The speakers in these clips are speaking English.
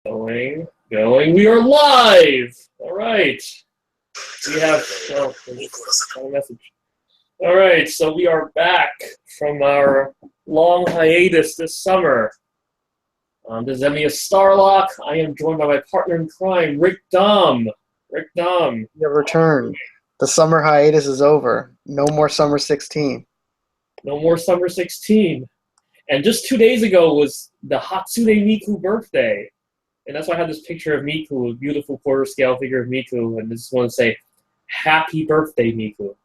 Going. We are live. All right. We have a message. All right. So we are back from our long hiatus this summer. This is Emmy Starlock. I am joined by my partner in crime, Rick Dom. Rick Dom. You have returned. The summer hiatus is over. No more summer 16. No more summer 16. And just 2 days ago was the Hatsune Miku birthday. And that's why I have this picture of Miku, a beautiful quarter scale figure of Miku, and I just want to say, happy birthday, Miku.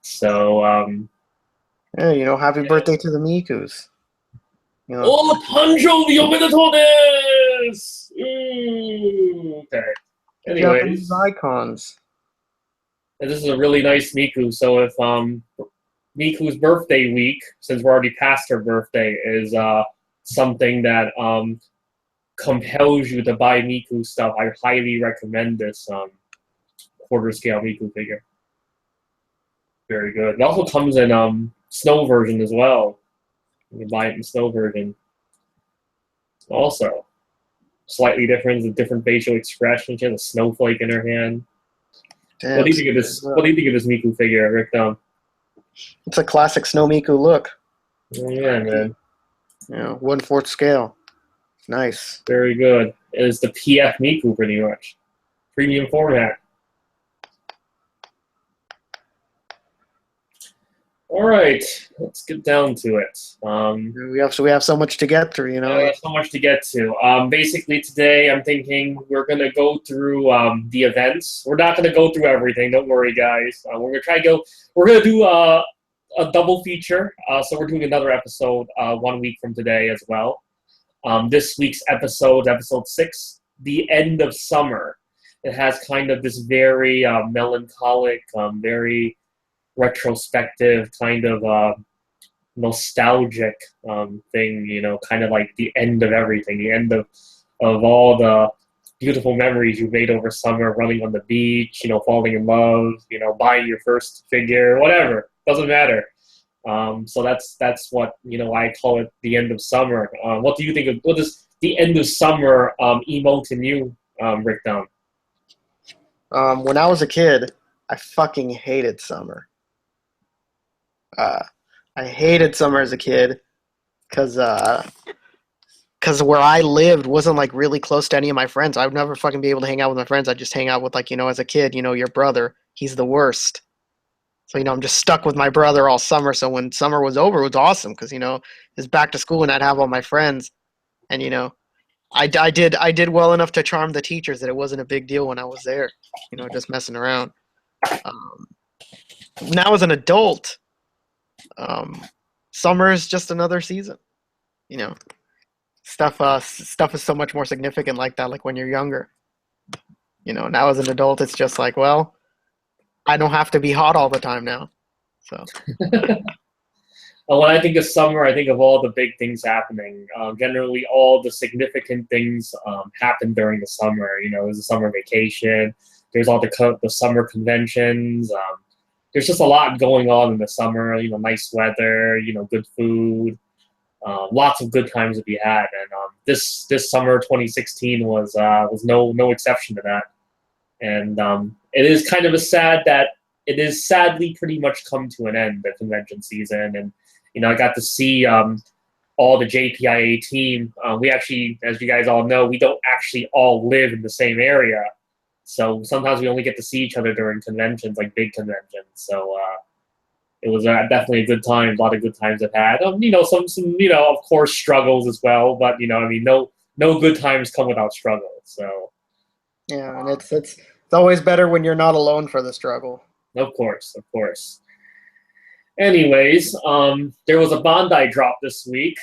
So, Yeah, happy birthday to the Mikus. Oh, Panjo Omedetou desu! Okay. Anyways. Japanese icons. And this is a really nice Miku, so if Miku's birthday week, since we're already past her birthday, is something that compels you to buy Miku stuff, I highly recommend this quarter scale Miku figure. Very good. It also comes in snow version as well. You can buy it in snow version. Also, slightly different, a different facial expression. She has a snowflake in her hand. Damn, what do you think of this? What do you think of this Miku figure, Rick? It's a classic Snow Miku look. Oh, yeah, man. 1/4 scale. Nice. Very good. It is the PF Miku, pretty much. Premium format. All right, let's get down to it. We have so much to get through, We have so much to get to. Basically, today I'm thinking we're gonna go through the events. We're not gonna go through everything. Don't worry, guys. We're gonna try to go. We're gonna do a double feature. So we're doing another episode 1 week from today as well. This week's episode 6, the end of summer. It has kind of this very melancholic, very retrospective, kind of nostalgic thing, kind of like the end of everything, the end of all the beautiful memories you made over summer, running on the beach, falling in love, buying your first figure, whatever, doesn't matter. So that's what, I call it the end of summer. What do you think of, what does the end of summer emote to you, Rick Dunn? When I was a kid, I fucking hated summer. I hated summer as a kid because where I lived wasn't like really close to any of my friends. I would never fucking be able to hang out with my friends. I'd just hang out with as a kid, your brother. He's the worst. So, I'm just stuck with my brother all summer. So when summer was over, it was awesome because, it's back to school and I'd have all my friends. And, I did well enough to charm the teachers that it wasn't a big deal when I was there, just messing around. Now as an adult, summer is just another season. Stuff is so much more significant like that, like when you're younger. Now as an adult, it's just like, well, I don't have to be hot all the time now. So when I think of summer, I think of all the big things happening. Generally, all the significant things happen during the summer. There's a summer vacation. There's all the summer conventions. There's just a lot going on in the summer. Nice weather. Good food. Lots of good times to be had. And this summer, 2016, was no exception to that. And it is kind of sad that it is sadly pretty much come to an end, the convention season. And, I got to see all the JPIA team. We actually, as you guys all know, we don't actually all live in the same area. So sometimes we only get to see each other during conventions, like big conventions. So it was definitely a good time. A lot of good times I've had. Some of course, struggles as well. But, no good times come without struggle. So. Yeah, and it's always better when you're not alone for the struggle. Of course. Anyways, there was a Bandai drop this week.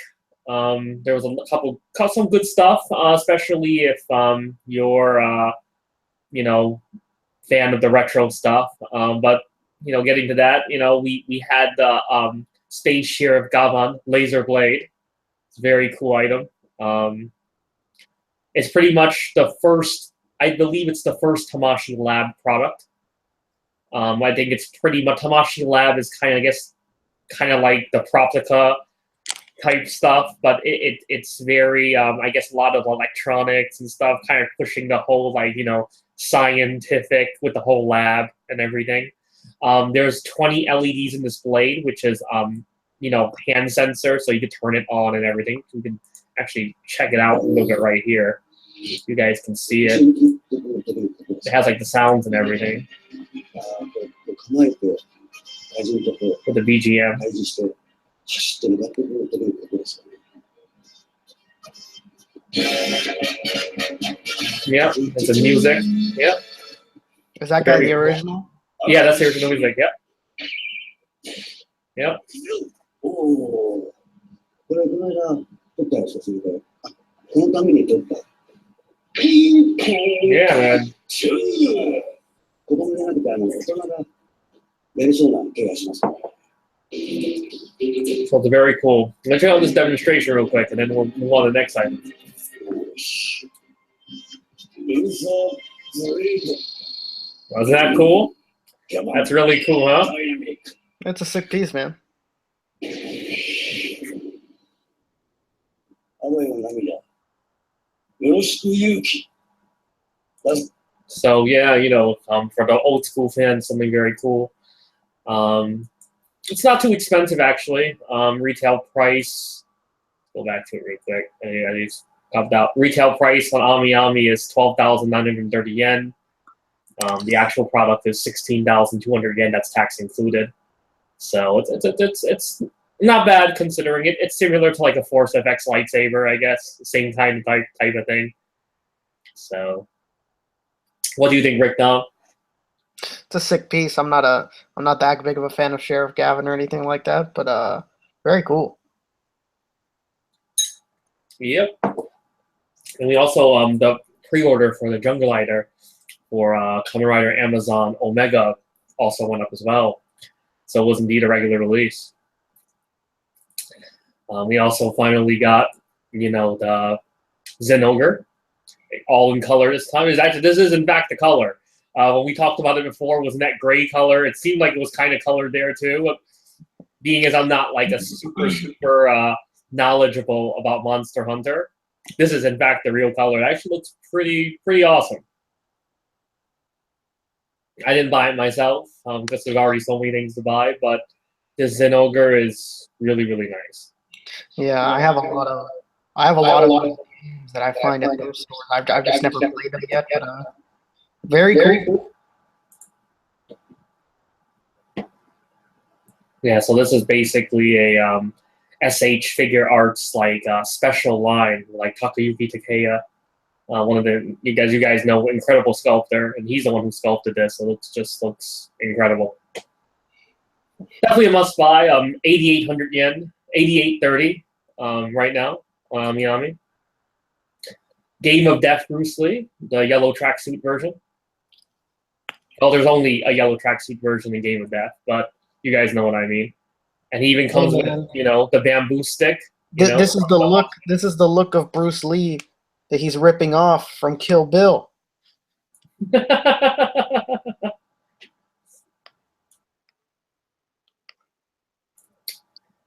There was some good stuff, especially if you're fan of the retro stuff. But getting to that, we had the Space Sheriff Gavan Laser Blade. It's a very cool item. It's pretty much the first. I believe it's the first Tamashii Lab product. I think it's pretty much Tamashii Lab is kind of like the Proplica type stuff, but it's very I guess a lot of electronics and stuff, kind of pushing the whole scientific with the whole lab and everything. There's 20 LEDs in this blade, which is hand sensor, so you can turn it on and everything. You can actually check it out a little bit right here. You guys can see it. It has the sounds and everything with the BGM. Yep, it's the music. Yep. Is that guy the original? Yeah, that's the original music. Yep. Yep. Yeah, man. So it's very cool. Let's check out this demonstration real quick, and then we'll move on to the next item. Wasn't that cool? That's really cool, huh? It's a sick piece, man. So yeah, for the old school fans, something very cool. It's not too expensive actually. Retail price. Go back to it real quick. I just popped out. Retail price on Ami is 12,930 yen. The actual product is 16,200 yen. That's tax included. So it's not bad considering it. It's similar to a Force FX lightsaber, I guess. Same type of thing. So, what do you think, Rick? Now, it's a sick piece. I'm not that big of a fan of Sheriff Gavin or anything like that, but very cool. Yep. And we also the pre-order for the Jungle Rider for Kamen Rider Amazon Omega also went up as well. So it was indeed a regular release. We also finally got, the Zenogre, all in color this time. This is in fact the color. When we talked about it before, it was in that gray color. It seemed like it was kind of colored there too. Being as I'm not a super knowledgeable about Monster Hunter, this is in fact the real color. It actually looks pretty awesome. I didn't buy it myself because there's already so many things to buy, but this Zenogre is really nice. Yeah, I have a lot of games that I find at those stores. I've just never played them yet, but very cool. Yeah, so this is basically a SH Figure Arts special line, like Takayuki Takeya, one of you guys know, incredible sculptor, and he's the one who sculpted this. So it looks incredible. Definitely a must buy. 8,800 yen, 8,830 right now on Miami. Game of Death Bruce Lee, the yellow tracksuit version. Well, there's only a yellow tracksuit version in Game of Death, but you guys know what I mean. And he even comes with, the bamboo stick. This is the look. This is the look of Bruce Lee that he's ripping off from Kill Bill.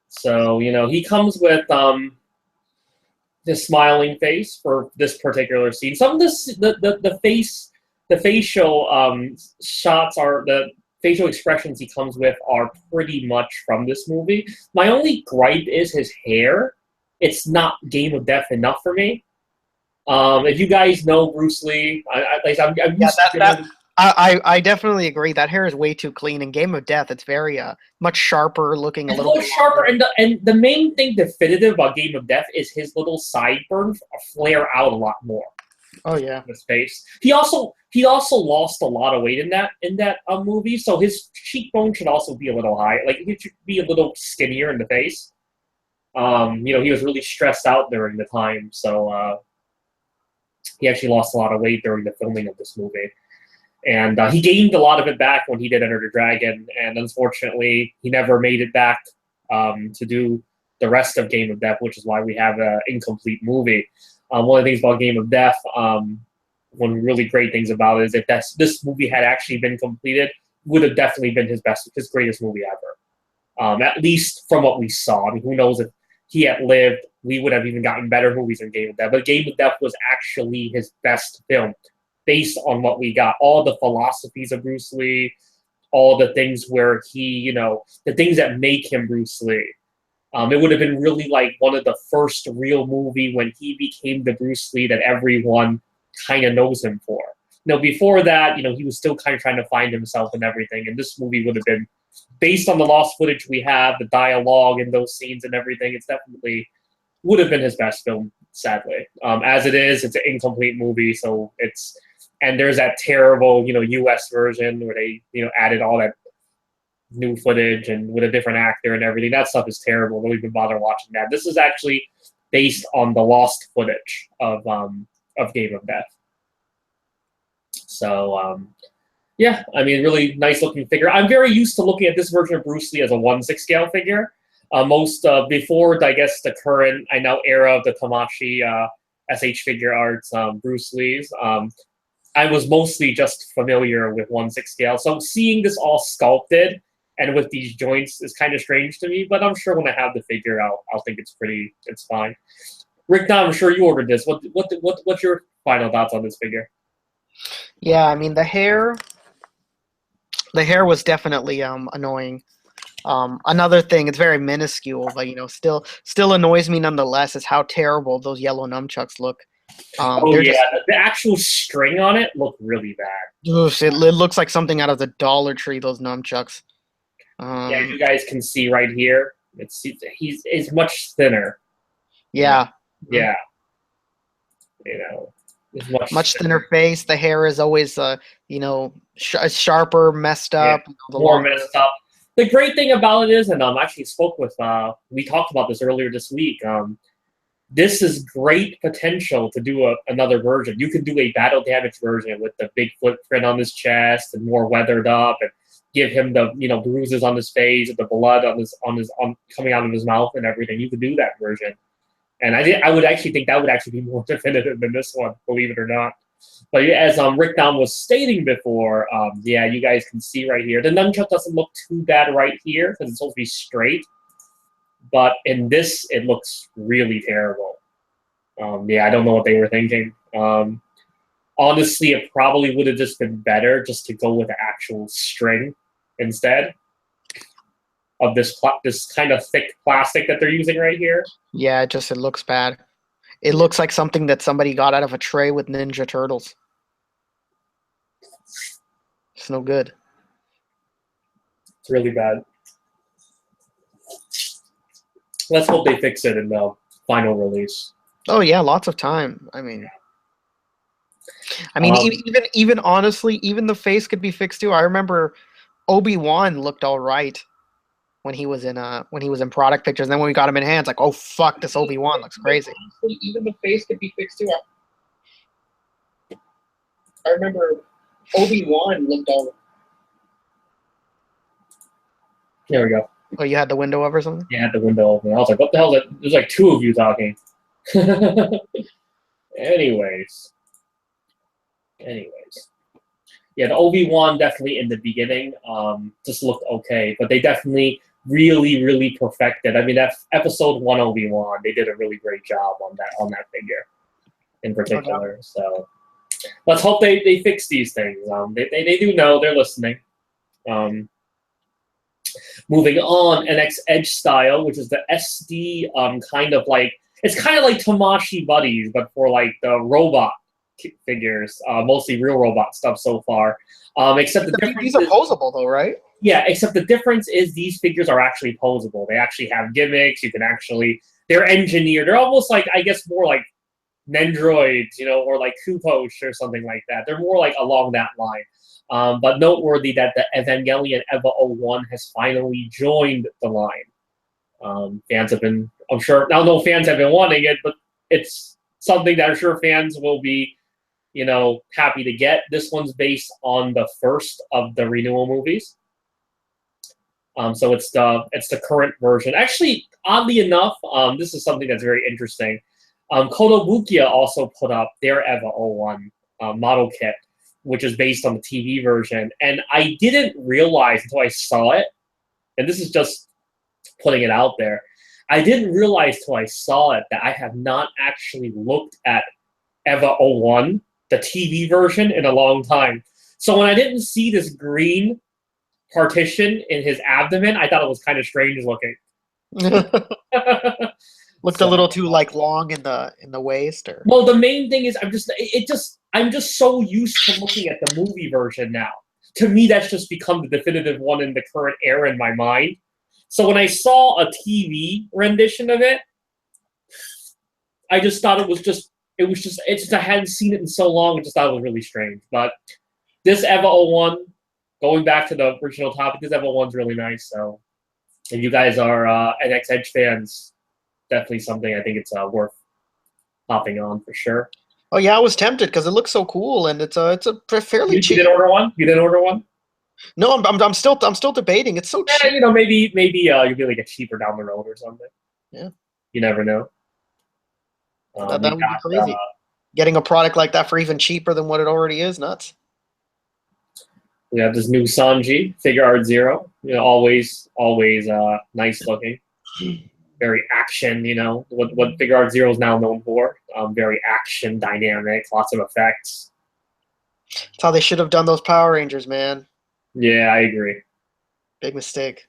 So he comes with this smiling face for this particular scene. Some of this, the facial shots are the facial expressions he comes with are pretty much from this movie. My only gripe is his hair. It's not Game of Death enough for me. If you guys know Bruce Lee, I definitely agree. That hair is way too clean. In Game of Death, it's very much sharper looking. It's a little sharper, and the main thing definitive about Game of Death is his little sideburns flare out a lot more. Oh yeah, his face. He also lost a lot of weight in that movie, so his cheekbone should also be a little high. He should be a little skinnier in the face. He was really stressed out during the time, so he actually lost a lot of weight during the filming of this movie. And he gained a lot of it back when he did Enter the Dragon, and unfortunately, he never made it back to do the rest of Game of Death, which is why we have an incomplete movie. One of the things about Game of Death, one really great things about it is if this movie had actually been completed, would have definitely been his greatest movie ever. At least from what we saw. I mean, who knows if he had lived, we would have even gotten better movies than Game of Death. But Game of Death was actually his best film based on what we got. All the philosophies of Bruce Lee, all the things where he, the things that make him Bruce Lee. It would have been really like one of the first real movie when he became the Bruce Lee that everyone kind of knows him for. Before that, he was still kind of trying to find himself and everything. And this movie would have been based on the lost footage we have, the dialogue and those scenes and everything. It's definitely would have been his best film, sadly. As it is, it's an incomplete movie, so and there's that terrible, U.S. version where they, added all that new footage and with a different actor and everything. That stuff is terrible. Don't even bother watching that. This is actually based on the lost footage of Game of Death. So, yeah, I mean, really nice looking figure. I'm very used to looking at this version of Bruce Lee as a 1/6 scale figure. Before, I guess, the current, era of the Tamashi SH figure arts, Bruce Lee's, I was mostly just familiar with 1/6 scale. So seeing this all sculpted and with these joints is kind of strange to me, but I'm sure when I have the figure, I'll think it's fine. Rick, now I'm sure you ordered this. What's your final thoughts on this figure? Yeah, I mean the hair was definitely annoying. Another thing, it's very minuscule, but still annoys me nonetheless is how terrible those yellow nunchucks look. The actual string on it looked really bad. Oof, it looks like something out of the Dollar Tree. Those nunchucks. Yeah, you guys can see right here. He's much thinner. Yeah. Yeah. Much thinner face. The hair is always sharper, messed up. Yeah, more messed up. The great thing about it is, and I actually spoke with, we talked about this earlier this week. This is great potential to do another version. You can do a battle damage version with the big footprint on his chest and more weathered up, and give him the bruises on his face and the blood coming out of his mouth and everything. You could do that version, and I would actually think that would actually be more definitive than this one, believe it or not. But as Rick Down was stating before, yeah, you guys can see right here. The nunchuck doesn't look too bad right here because it's supposed to be straight. But in this, it looks really terrible. Yeah, I don't know what they were thinking. Honestly, it probably would have just been better just to go with the actual string instead of this kind of thick plastic that they're using right here. Yeah, it looks bad. It looks like something that somebody got out of a tray with Ninja Turtles. It's no good. It's really bad. Let's hope they fix it in the final release. Oh yeah, lots of time. I mean, even honestly, even the face could be fixed too. I remember Obi-Wan looked all right when he was in product pictures. And then when we got him in hands, like, oh fuck, this Obi-Wan looks crazy. Even the face could be fixed too. I remember Obi-Wan looked all. There we go. Oh, you had the window up or something? Yeah, I had the window open. I was like, what the hell is that? There's like two of you talking. Anyways. Yeah, the Obi-Wan definitely in the beginning just looked okay, but they definitely really, really perfected. I mean, that episode 1 Obi-Wan, they did a really great job on that figure in particular. Okay. So let's hope they fix these things. They do know, they're listening. Moving on, NX Edge style, which is the SD kind of like Tamashi Buddies, but for like the robot figures, mostly real robot stuff so far. Except the difference these are posable though, right? Yeah, except the difference is these figures are actually posable. They actually have gimmicks. You can actually, they're engineered. They're almost like, I guess, more like Nendroids, or like Kuposh or something like that. They're more like along that line. But noteworthy that the Evangelion EVA 01 has finally joined the line. Fans have been, I'm sure, now no fans have been wanting it, but it's something that I'm sure fans will be, happy to get. This one's based on the first of the renewal movies. So it's the current version. Actually, oddly enough, this is something that's very interesting. Kotobukiya also put up their EVA 01 model kit, which is based on the TV version. And I didn't realize until I saw it, and this is just putting it out there, I didn't realize till I saw it that I have not actually looked at EVA 01, the TV version, in a long time. So when I didn't see this green partition in his abdomen, I thought it was kind of strange looking. Looked a little too like long in the waist, or well, the main thing is I'm just so used to looking at the movie version now. To me, that's just become the definitive one in the current era in my mind. So when I saw a TV rendition of it, I just thought it's just I hadn't seen it in so long. I just thought it was really strange. But this EVA 01, going back to the original topic, this EVA 01's really nice. So if you guys are NX Edge fans, definitely something I think it's worth hopping on for sure. Oh yeah, I was tempted because it looks so cool, and it's a fairly cheap. You didn't order one? You didn't order one? No, I'm still debating. It's so cheap. You know, maybe you'll be like a cheaper down the road or something. Yeah, you never know. That would be crazy. Getting a product like that for even cheaper than what it already is, nuts. We have this new Sanji Figure Art Zero. You know, always nice looking. Very action, you know, what Figure Art Zero is now known for. Very action, dynamic, lots of effects. That's how they should have done those Power Rangers, man. Yeah, I agree. Big mistake.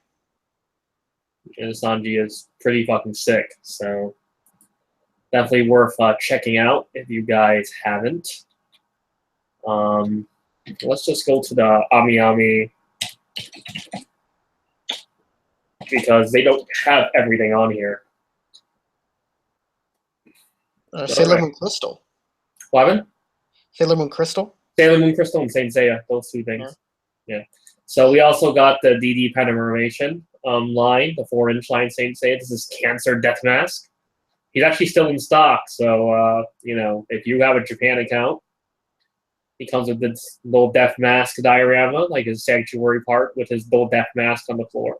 And Sanji is pretty fucking sick, so definitely worth checking out if you guys haven't. Let's just go to the Ami Ami, because they don't have everything on here. Sailor Moon Crystal. What? Sailor Moon Crystal? Sailor Moon Crystal and Saint Seiya, those two things. Yeah. So we also got the DD Panameration line, the 4-inch line Saint Seiya. This is Cancer Death Mask. He's actually still in stock, so you know, if you have a Japan account, he comes with this little death mask diorama, like his sanctuary part with his little death mask on the floor.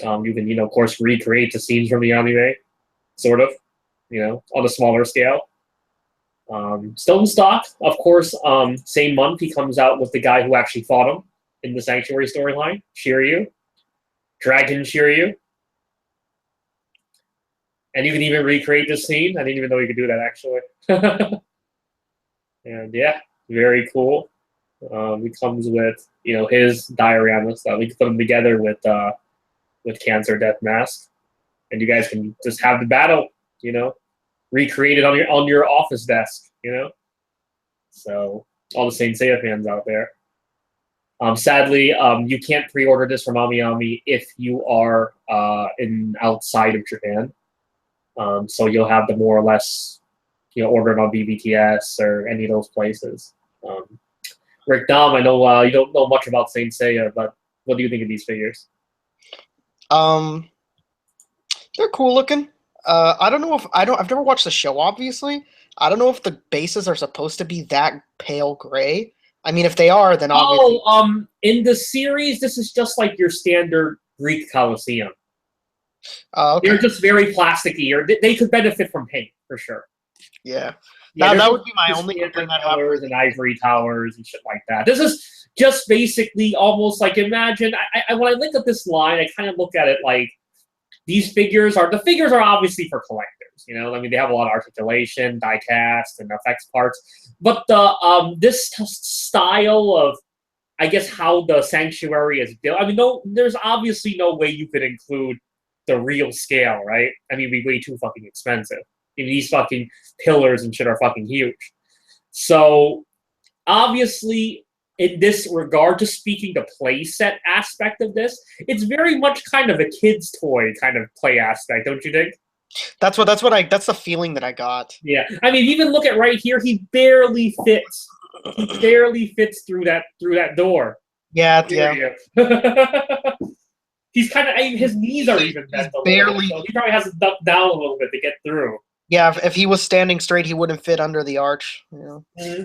You can, you know, of course, recreate the scenes from the anime, sort of, you know, on a smaller scale. Still in stock, of course. Same month, he comes out with the guy who actually fought him in the Sanctuary storyline, Shiryu, Dragon Shiryu. And you can even recreate this scene. I didn't even know you could do that, actually. And yeah, very cool. He comes with, you know, his diorama stuff. We can put them together with Cancer Death Mask, and you guys can just have the battle, you know, recreated on your office desk, you know. So all the Saint Seiya fans out there. Sadly, you can't pre-order this from Ami Ami if you are outside of Japan. So you'll have to more or less, you know, order it on BBTS or any of those places. Rick Dom, I know you don't know much about Saint Seiya, but what do you think of these figures? They're cool looking. I don't know if I've never watched the show, obviously. I don't know if the bases are supposed to be that pale gray. I mean, if they are, then obviously. In the series, this is just like your standard Greek Colosseum. Okay. They're just very plasticky, or they could benefit from paint for sure. Yeah. That would be my only complaint. Towers and ivory towers and shit like that. This is just basically almost like, imagine. When I look at this line, I kind of look at it like these figures are obviously for collectors. You know, I mean, they have a lot of articulation, die cast, and effects parts. But the this style of, I guess, how the sanctuary is built. I mean, there's obviously no way you could include the real scale, right? I mean, it'd be way too fucking expensive. I mean, these fucking pillars and shit are fucking huge. So obviously, in this regard, just speaking the play set aspect of this, it's very much kind of a kid's toy kind of play aspect, don't you think? That's the feeling that I got. Yeah, I mean, even look at right here, he barely fits. He barely fits through that door. Yeah, yeah. He's kind of, his knees are even bent a little bit, so he probably has to duck down a little bit to get through. Yeah, if he was standing straight, he wouldn't fit under the arch. You know? Mm-hmm.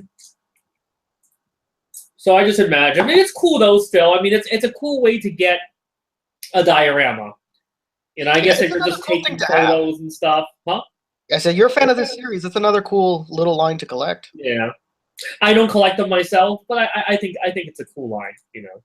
So I just imagine. I mean, it's cool though. Still, I mean, it's a cool way to get a diorama. You know, I guess if you're just taking photos and stuff, huh? I said you're a fan of this series. It's another cool little line to collect. Yeah, I don't collect them myself, but I think it's a cool line. You know.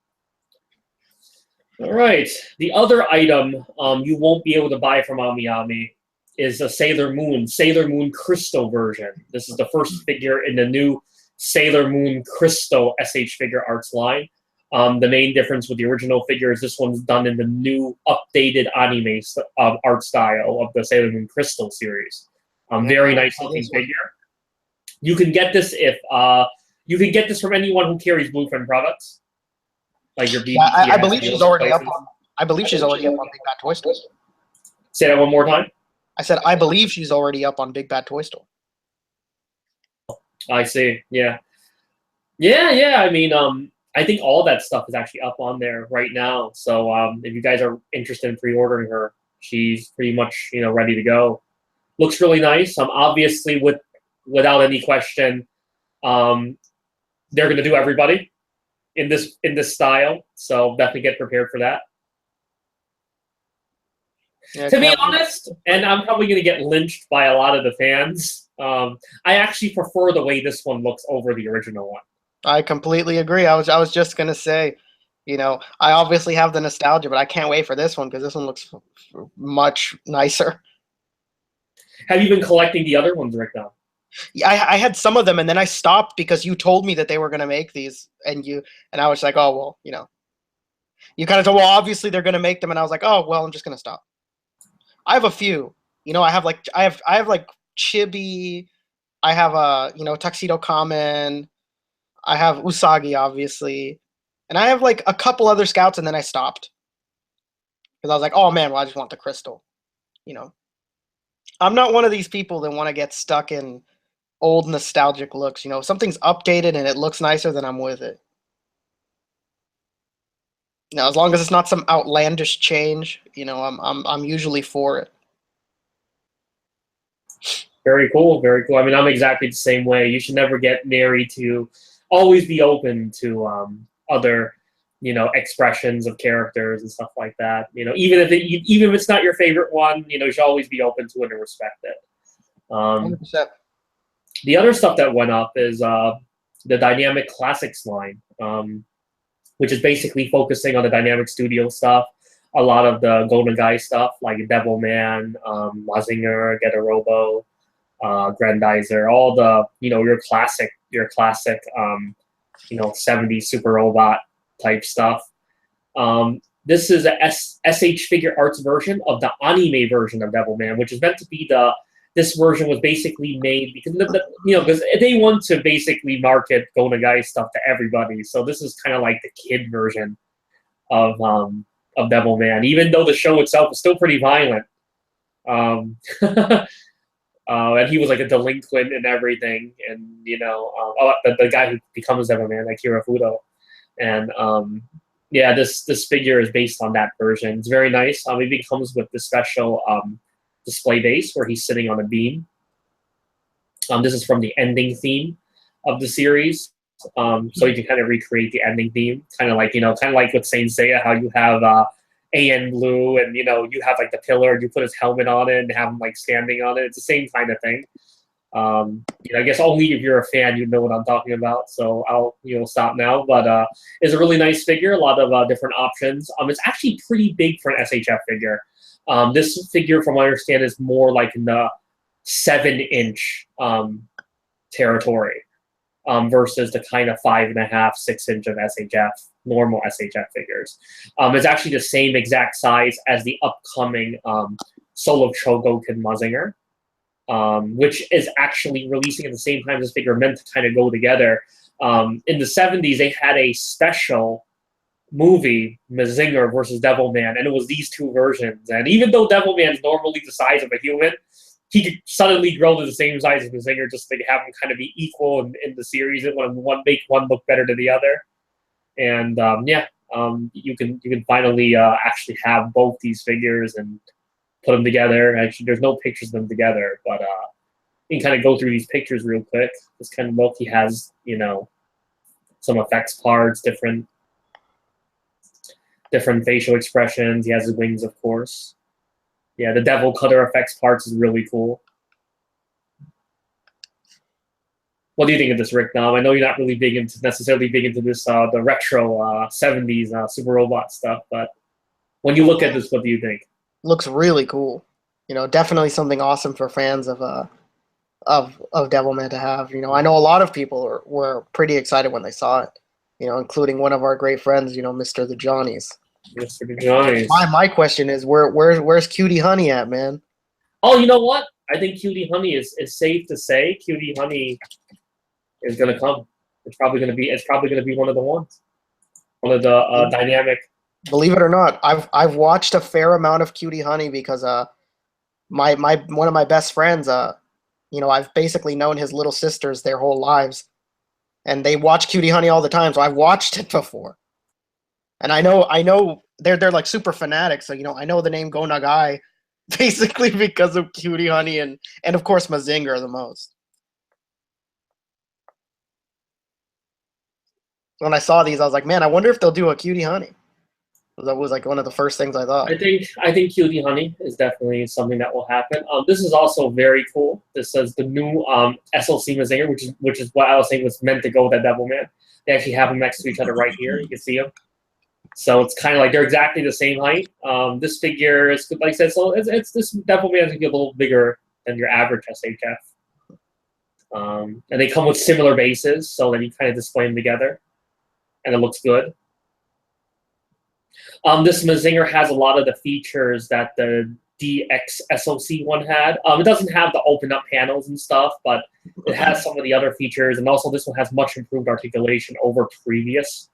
All right. The other item you won't be able to buy from AmiAmi is a Sailor Moon Crystal version. This is the first figure in the new Sailor Moon Crystal SH Figure Arts line. The main difference with the original figure is this one's done in the new updated anime art style of the Sailor Moon Crystal series. Very nice looking figure. You can get this if you can get this from anyone who carries Blueprint products, like your BBTS. Yeah, I believe she's already up on. I believe she's already up on Big Bad Toy Store. Say that one more time. I said I believe she's already up on Big Bad Toy Store. I see. Yeah. Yeah. I mean, I think all that stuff is actually up on there right now. So if you guys are interested in pre-ordering her, she's pretty much ready to go. Looks really nice. Obviously, without any question, they're gonna do everybody in this style. So definitely get prepared for that. Yeah, to be honest, and I'm probably gonna get lynched by a lot of the fans. I actually prefer the way this one looks over the original one. I completely agree. I was just gonna say, I obviously have the nostalgia, but I can't wait for this one because this one looks much nicer. Have you been collecting the other ones, Rick? Now? Yeah, I had some of them, and then I stopped because you told me that they were gonna make these, and I was like, oh well, you kind of told, well, obviously they're gonna make them, and I was like, oh well, I'm just gonna stop. I have a few. I have like Chibi. I have a Tuxedo Common. I have Usagi, obviously, and I have like a couple other scouts, and then I stopped because I was like, oh man, well I just want the crystal. I'm not one of these people that want to get stuck in old nostalgic looks. If something's updated and it looks nicer, then I'm with it. As long as it's not some outlandish change, I'm usually for it. Very cool, very cool. I mean, I'm exactly the same way. You should never get married to. Always be open to other, expressions of characters and stuff like that. Even if it's not your favorite one, you should always be open to it and respect it. 100%. The other stuff that went up is the Dynamic Classics line, which is basically focusing on the Dynamic Studio stuff. A lot of the Golden Guy stuff, like Devilman, Mazinger, Getter Robo, Grandizer, all the your classic 70s Super Robot type stuff. This is a SH Figure Arts version of the anime version of Devilman, which is meant to be this version was basically made because because they want to basically market Golden Guy stuff to everybody. So this is kind of like the kid version of Devilman, even though the show itself is still pretty violent. And he was like a delinquent and everything, and the guy who becomes Devilman, like Hirafudo, and yeah, this figure is based on that version. It's very nice. It even comes with the special display base where he's sitting on a beam. This is from the ending theme of the series, so you can kind of recreate the ending theme, kind of like with Saint Seiya, how you have AN Blue, and you have like the pillar, and you put his helmet on it and have him like standing on it. It's the same kind of thing. I guess only if you're a fan you know what I'm talking about. So I'll stop now. But it's a really nice figure. A lot of different options. It's actually pretty big for an SHF figure. This figure, from what I understand, is more like in the 7-inch territory versus the kind of 5.5, 6-inch of SHF, normal SHF figures. It's actually the same exact size as the upcoming Soul of Chogokin Mazinger, which is actually releasing at the same time as this figure, meant to kind of go together. In the 70s, they had a special movie, Mazinger versus Devilman, and it was these two versions. And even though Devilman is normally the size of a human, he could suddenly grow to the same size as Mazinger, just to have him kind of be equal in the series, and make one look better than the other. And you can finally actually have both these figures and put them together. Actually, there's no pictures of them together, but you can kind of go through these pictures real quick. This kind of look, he has some effects parts, different facial expressions. He has his wings, of course. Yeah, the Devil Cutter effects parts is really cool. What do you think of this, Rick? Now, I know you're not really necessarily big into this the retro 70s Super Robot stuff, but When you look at this, what do you think? Looks really cool. You know, definitely something awesome for fans of Devilman to have. You know, I know a lot of people were pretty excited when they saw it. You know, including one of our great friends, you know, Mr. the Johnnies. Mr. Nice. My question is, where's Cutie Honey at, man? Oh, you know what? I think Cutie Honey is safe to say. Cutie Honey is gonna come. It's probably gonna be one of the ones. One of the dynamic. Believe it or not, I've watched a fair amount of Cutie Honey because my one of my best friends you know, I've basically known his little sisters their whole lives, and they watch Cutie Honey all the time, so I've watched it before. And I know they're like super fanatics, so you know I know the name Go Nagai basically because of Cutie Honey and of course Mazinger the most. When I saw these, I was like, man, I wonder if they'll do a Cutie Honey. That was like one of the first things I thought. I think Cutie Honey is definitely something that will happen. This is also very cool. This says the new SLC Mazinger, which is what I was saying was meant to go with that Devilman. They actually have them next to each other right here. You can see them. So it's kind of like they're exactly the same height. This figure is, like I said, so it's this Devilman is gonna be a little bigger than your average SHF. And they come with similar bases, so then you kind of display them together, and it looks good. This Mazinger has a lot of the features that the DX SOC one had. It doesn't have the open up panels and stuff, but it has some of the other features, and also this one has much improved articulation over previous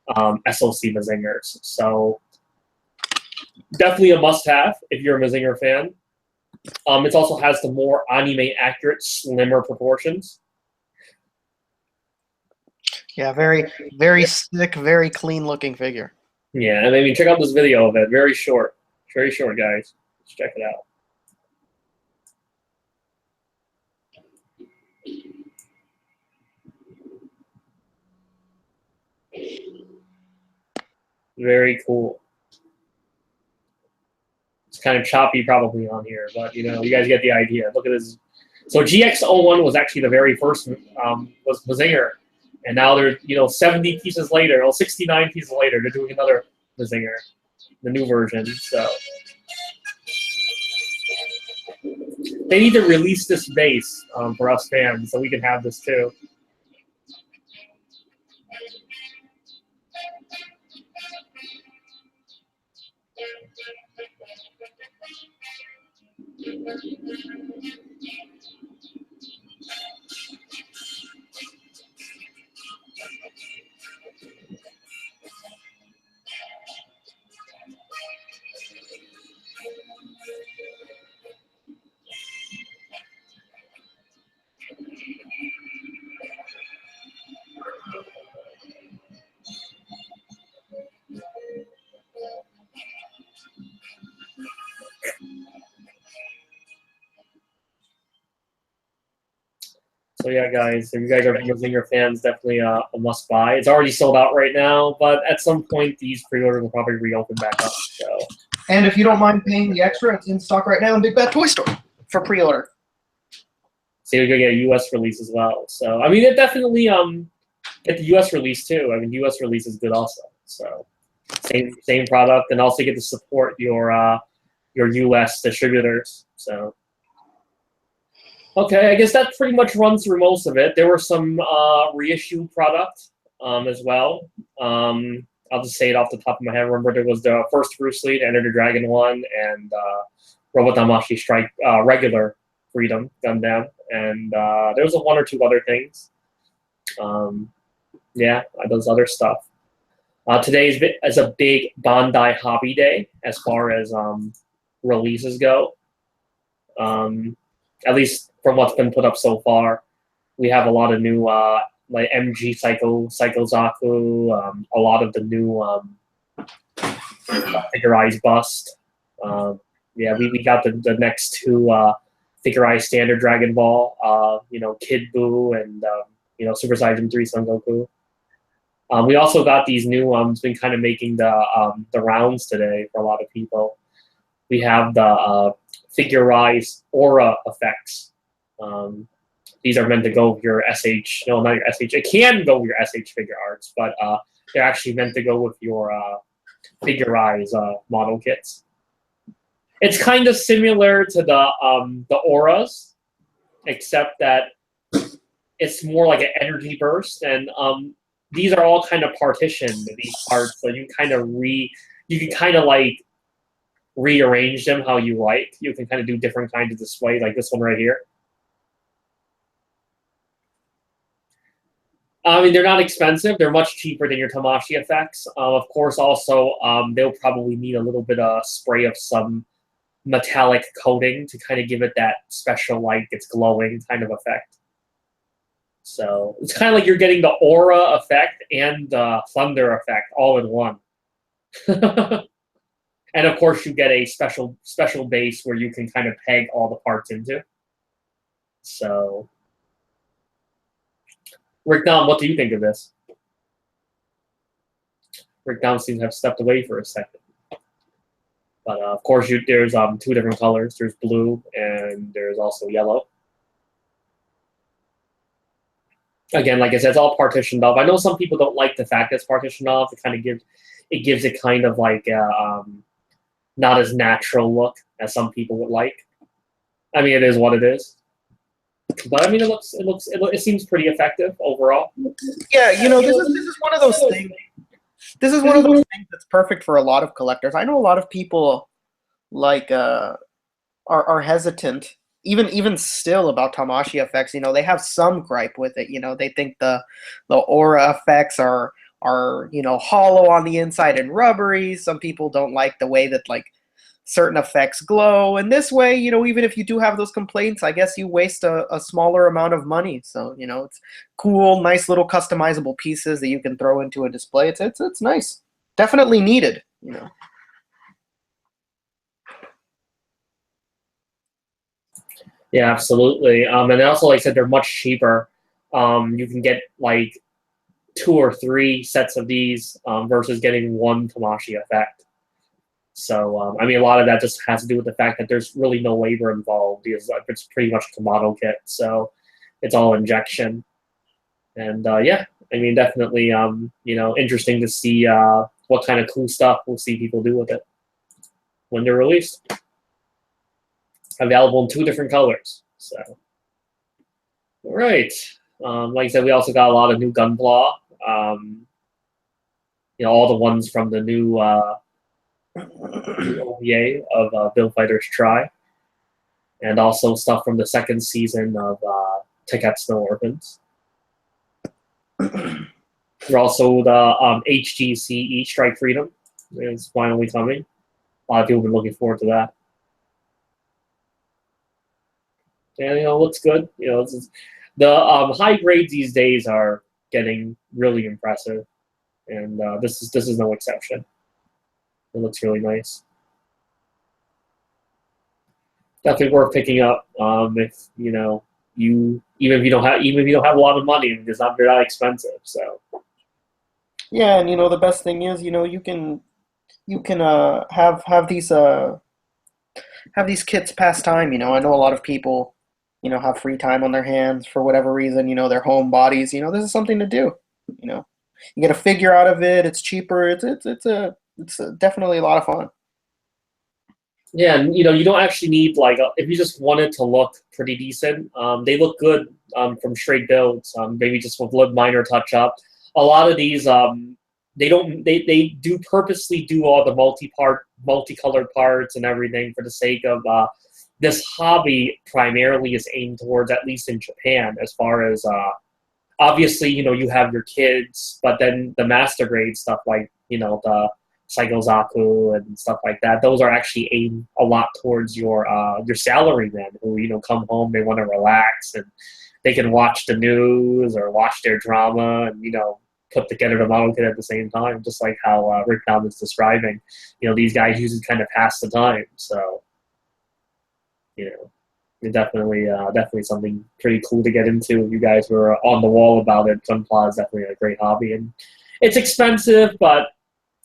SOC Mazingers. So definitely a must-have if you're a Mazinger fan. It also has the more anime accurate, slimmer proportions. Yeah, very sick, very clean looking figure. Yeah, and I mean, check out this video of it. Very short, guys. Let's check it out. Very cool. It's kind of choppy probably on here, but you know, you guys get the idea. Look at this. So GX01 was actually the very first was Mazinger, and now they're 70 pieces later, or 69 pieces later, they're doing another Mazinger, the new version. So they need to release this base for us fans so we can have this too. So yeah, guys, if you guys are Mazinger fans, definitely a must buy. It's already sold out right now, but at some point these pre-orders will probably reopen back up. So. And if you don't mind paying the extra, it's in stock right now in Big Bad Toy Store for pre-order. So you're gonna get a US release as well. So I mean, it definitely get the US release too. I mean, US release is good also. So same product, and also get to support your US distributors. So. Okay, I guess that pretty much runs through most of it. There were some reissue product as well. I'll just say it off the top of my head. Remember, there was the first Bruce Lee, the Enter the Dragon one, and Robot Damashi Strike regular Freedom Gundam, and there was one or two other things. Yeah, those other stuff. Today is a big Bandai Hobby Day as far as releases go. At least from what's been put up so far, we have a lot of new like MG Psycho Zaku, a lot of the new Figure Eyes Bust. Yeah, we got the next two Figure Eyes Standard Dragon Ball, Kid Buu and Super Saiyan 3 Son Goku. We also got these new it's been kind of making the rounds today for a lot of people. We have the Figure Eyes Aura effects. These are meant to go with your SH, not your SH. It can go with your SH figure arts, but they're actually meant to go with your figurize model kits. It's kind of similar to the auras, except that it's more like an energy burst, and these are all kind of partitioned, these parts, so you can kind of like rearrange them how you like. You can kind of do different kinds of display, like this one right here. I mean, they're not expensive. They're much cheaper than your Tamashii effects. Of course, also, they'll probably need a little bit of spray of some metallic coating to kind of give it that special, like, it's glowing kind of effect. So it's kind of like you're getting the aura effect and the thunder effect all in one. And of course, you get a special base where you can kind of peg all the parts into. So, Rick Dom, what do you think of this? Rick Dom seems to have stepped away for a second. But of course, there's two different colors. There's blue and there's also yellow. Again, like I said, it's all partitioned off. I know some people don't like the fact that it's partitioned off. It kind of gives it kind of like a, not as natural look as some people would like. I mean, it is what it is. But I mean, it seems pretty effective overall. Yeah, you know, this is one of those things. This is one of those things that's perfect for a lot of collectors. I know a lot of people like are hesitant, even still, about Tamashii effects. You know, they have some gripe with it. You know, they think the aura effects are you know, hollow on the inside and rubbery. Some people don't like the way that like certain effects glow. And this way, you know, even if you do have those complaints, I guess you waste a smaller amount of money. So, you know, it's cool, nice little customizable pieces that you can throw into a display. It's nice. Definitely needed, you know. Yeah, absolutely. And also, like I said, they're much cheaper. You can get like 2 or 3 sets of these versus getting one Tamashii effect. So, I mean, a lot of that just has to do with the fact that there's really no labor involved because it's pretty much a model kit. So it's all injection. And yeah, I mean, definitely, you know, interesting to see what kind of cool stuff we'll see people do with it when they're released. Available in 2 different colors. So, all right. Like I said, we also got a lot of new Gunpla. You know, all the ones from the new OVA of Build Fighters Try, and also stuff from the 2nd season of Teketsu no Orphans. We're also the HGC Eat Strike Freedom is finally coming. A lot of people have been looking forward to that. And, you know, looks good. You know, the high grades these days are getting really impressive, and this is no exception. It looks really nice. Definitely worth picking up if you know even if you don't have a lot of money. It's not very expensive. So yeah, and you know the best thing is, you know, you can have these kits pass time. You know, I know a lot of people, you know, have free time on their hands for whatever reason. You know, their home bodies. You know, this is something to do. You know, you get a figure out of it. It's cheaper. It's definitely a lot of fun. yeah, and you know, you don't actually need like if you just wanted to look pretty decent. They look good from straight builds. Maybe just with a minor touch up. A lot of these they do purposely do all the multicolored parts and everything for the sake of this hobby primarily is aimed towards, at least in Japan, as far as obviously, you know, you have your kids, but then the master grade stuff like, you know, the Saigozaku and stuff like that, those are actually aimed a lot towards your salarymen who, you know, come home, they want to relax and they can watch the news or watch their drama and, you know, put together the model kit at the same time, just like how Rick Dom is describing. You know, these guys usually kind of pass the time. So, you know, it's definitely something pretty cool to get into. If you guys were on the wall about it, Gunpla is definitely a great hobby. And it's expensive, but,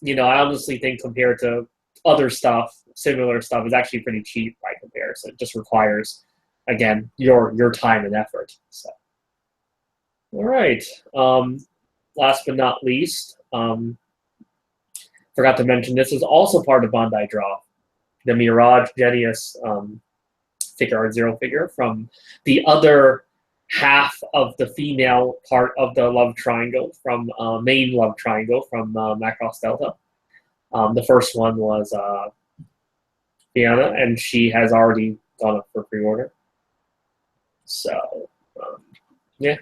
you know, I honestly think compared to other stuff, similar stuff, is actually pretty cheap by comparison. It just requires, again, your time and effort. So, all right. Last but not least, Forgot to mention this is also part of Bandai Draw. The Mirage Genius figure art zero figure from the other half of the female part of the love triangle from main love triangle from Macross Delta. The first one was Fiona, and she has already gone up for pre-order. So yeah,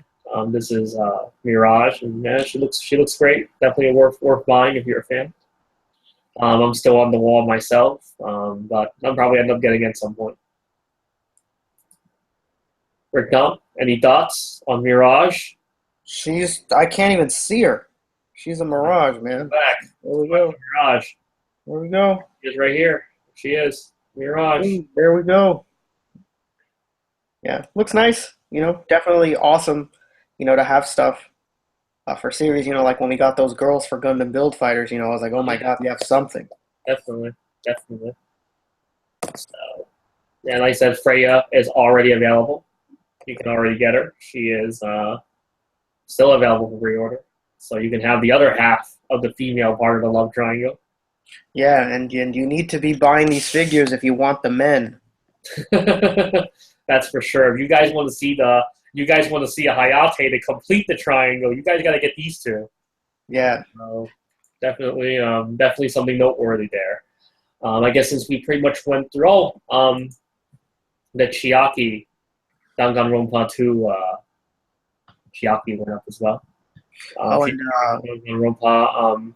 this is Mirage, and yeah, she looks great. Definitely worth buying if you're a fan. I'm still on the wall myself, but I'll probably end up getting it at some point. Rick Dunn, any thoughts on Mirage? I can't even see her. She's a mirage, man. Back. There we go. Mirage. There we go. She is right here. She is. Mirage. Ooh, there we go. Yeah, looks nice. Definitely awesome, to have stuff for series. Like when we got those girls for Gundam Build Fighters, I was like, oh my god, we have something. Definitely. So, yeah, like I said, Freya is already available. You can already get her. She is still available for pre-order. So you can have the other half of the female part of the love triangle. Yeah, and you need to be buying these figures if you want the men. That's for sure. If you guys want to see a Hayate to complete the triangle, you guys got to get these two. Yeah. So definitely something noteworthy there. I guess since we pretty much went through the Chiaki Danganronpa 2 Chiaki went up as well. Danganronpa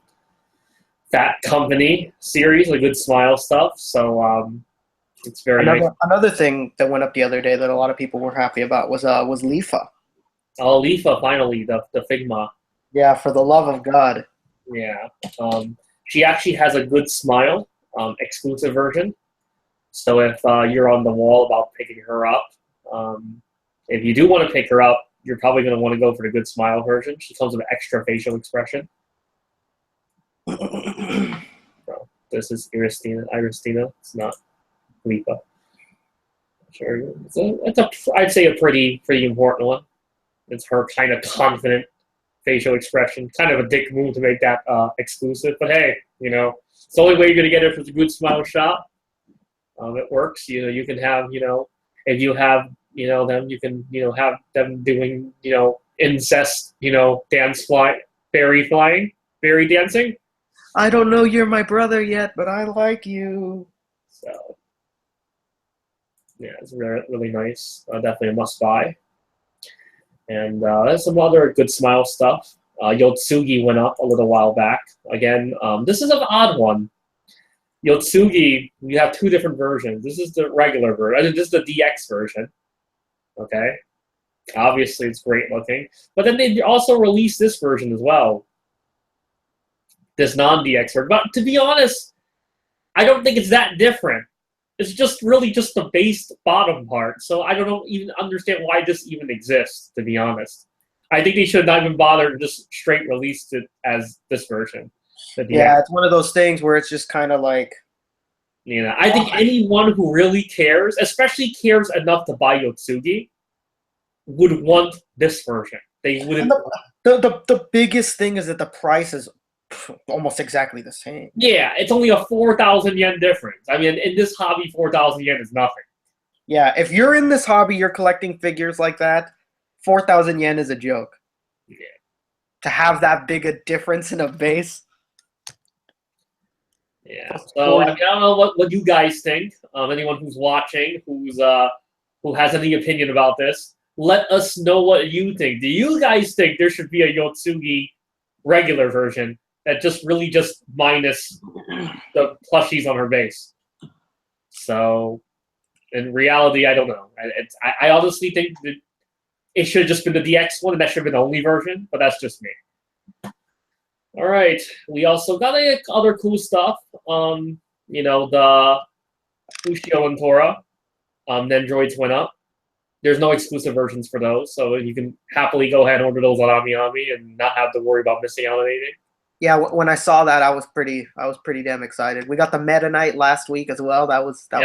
Fat Company series, a good smile stuff. So it's very nice. Another thing that went up the other day that a lot of people were happy about was Lifa. Oh, Lifa, finally, the Figma. Yeah, for the love of God. Yeah. She actually has a good smile, exclusive version. So if you're on the wall about picking her up, if you do want to pick her up, you're probably going to want to go for the good smile version. She comes with extra facial expression. So this is Iristina. It's not Lifa. Sure. I'd say a pretty important one. It's her kind of confident facial expression. Kind of a dick move to make that exclusive. But hey, it's the only way you're going to get it with a good smile shop. It works. You can have, if you have, them, you can, have them doing, incest, fairy dancing. I don't know you're my brother yet, but I like you. So, yeah, it's really nice. Definitely a must buy. And there's some other good smile stuff. Yotsugi went up a little while back. Again, this is an odd one. Yotsugi, we have two different versions. This is the regular version. This is the DX version. Okay? Obviously, it's great looking. But then they also released this version as well. This non-DX version. But to be honest, I don't think it's that different. It's just really just the base bottom part. So I don't even understand why this even exists, to be honest. I think they should not even bother to just straight release it as this version. Yeah, it's one of those things where it's just kind of like... I think anyone who really cares, especially cares enough to buy Yotsugi, would want this version. They wouldn't... The biggest thing is that the price is almost exactly the same. Yeah, it's only a 4,000 yen difference. I mean, in this hobby, 4,000 yen is nothing. Yeah, if you're in this hobby, you're collecting figures like that, 4,000 yen is a joke. Yeah. To have that big a difference in a base. Yeah. So I don't know what you guys think. Anyone who's watching, who has any opinion about this, let us know what you think. Do you guys think there should be a Yotsugi regular version that just minus the plushies on her base? So, in reality, I don't know. I honestly think that it should have just been the DX one, and that should have been the only version, but that's just me. All right. We also got other cool stuff. The Ushio and Tora Nendroids went up. There's no exclusive versions for those, so you can happily go ahead and order those on AmiAmi and not have to worry about missing out on anything. Yeah, when I saw that, I was pretty damn excited. We got the Meta Knight last week as well. That was great.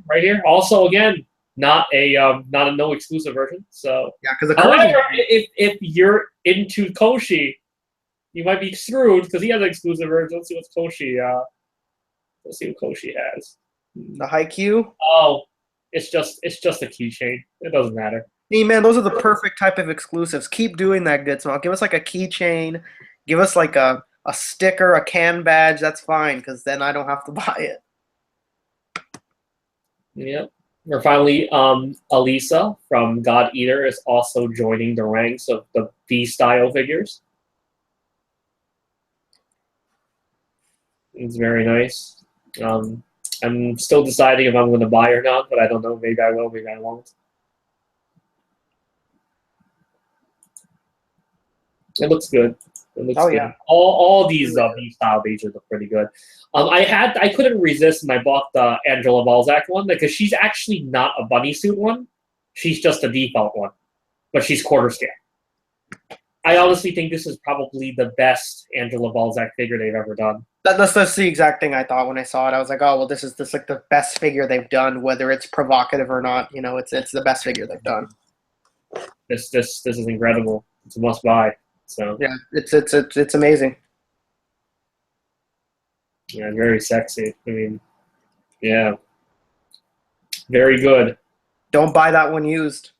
Right here. Also, again, not a no exclusive version. So yeah, because however, if you're into Koshi, You might be screwed because he has an exclusive version. Let's see what Koshi. Let's see what Koshi has. The Haikyuu. Oh, it's just a keychain. It doesn't matter. Hey man, those are the perfect type of exclusives. Keep doing that, good smell. Give us like a keychain. Give us like a sticker, a can badge. That's fine, because then I don't have to buy it. Yep. Or finally, Alisa from God Eater is also joining the ranks of the V-style figures. It's very nice. I'm still deciding if I'm going to buy or not, but I don't know. Maybe I will, maybe I won't. It looks good. It looks good. Yeah. All these V-style pages look pretty good. I couldn't resist, and I bought the Angela Balzac one because she's actually not a bunny suit one. She's just a default one, but she's quarter scale. I honestly think this is probably the best Angela Balzac figure they've ever done. That's the exact thing I thought when I saw it. I was like, oh well, this is like the best figure they've done, whether it's provocative or not. You know, it's the best figure they've done. This is incredible. It's a must buy. So yeah, it's amazing. Yeah, very sexy. I mean, yeah, very good. Don't buy that one used.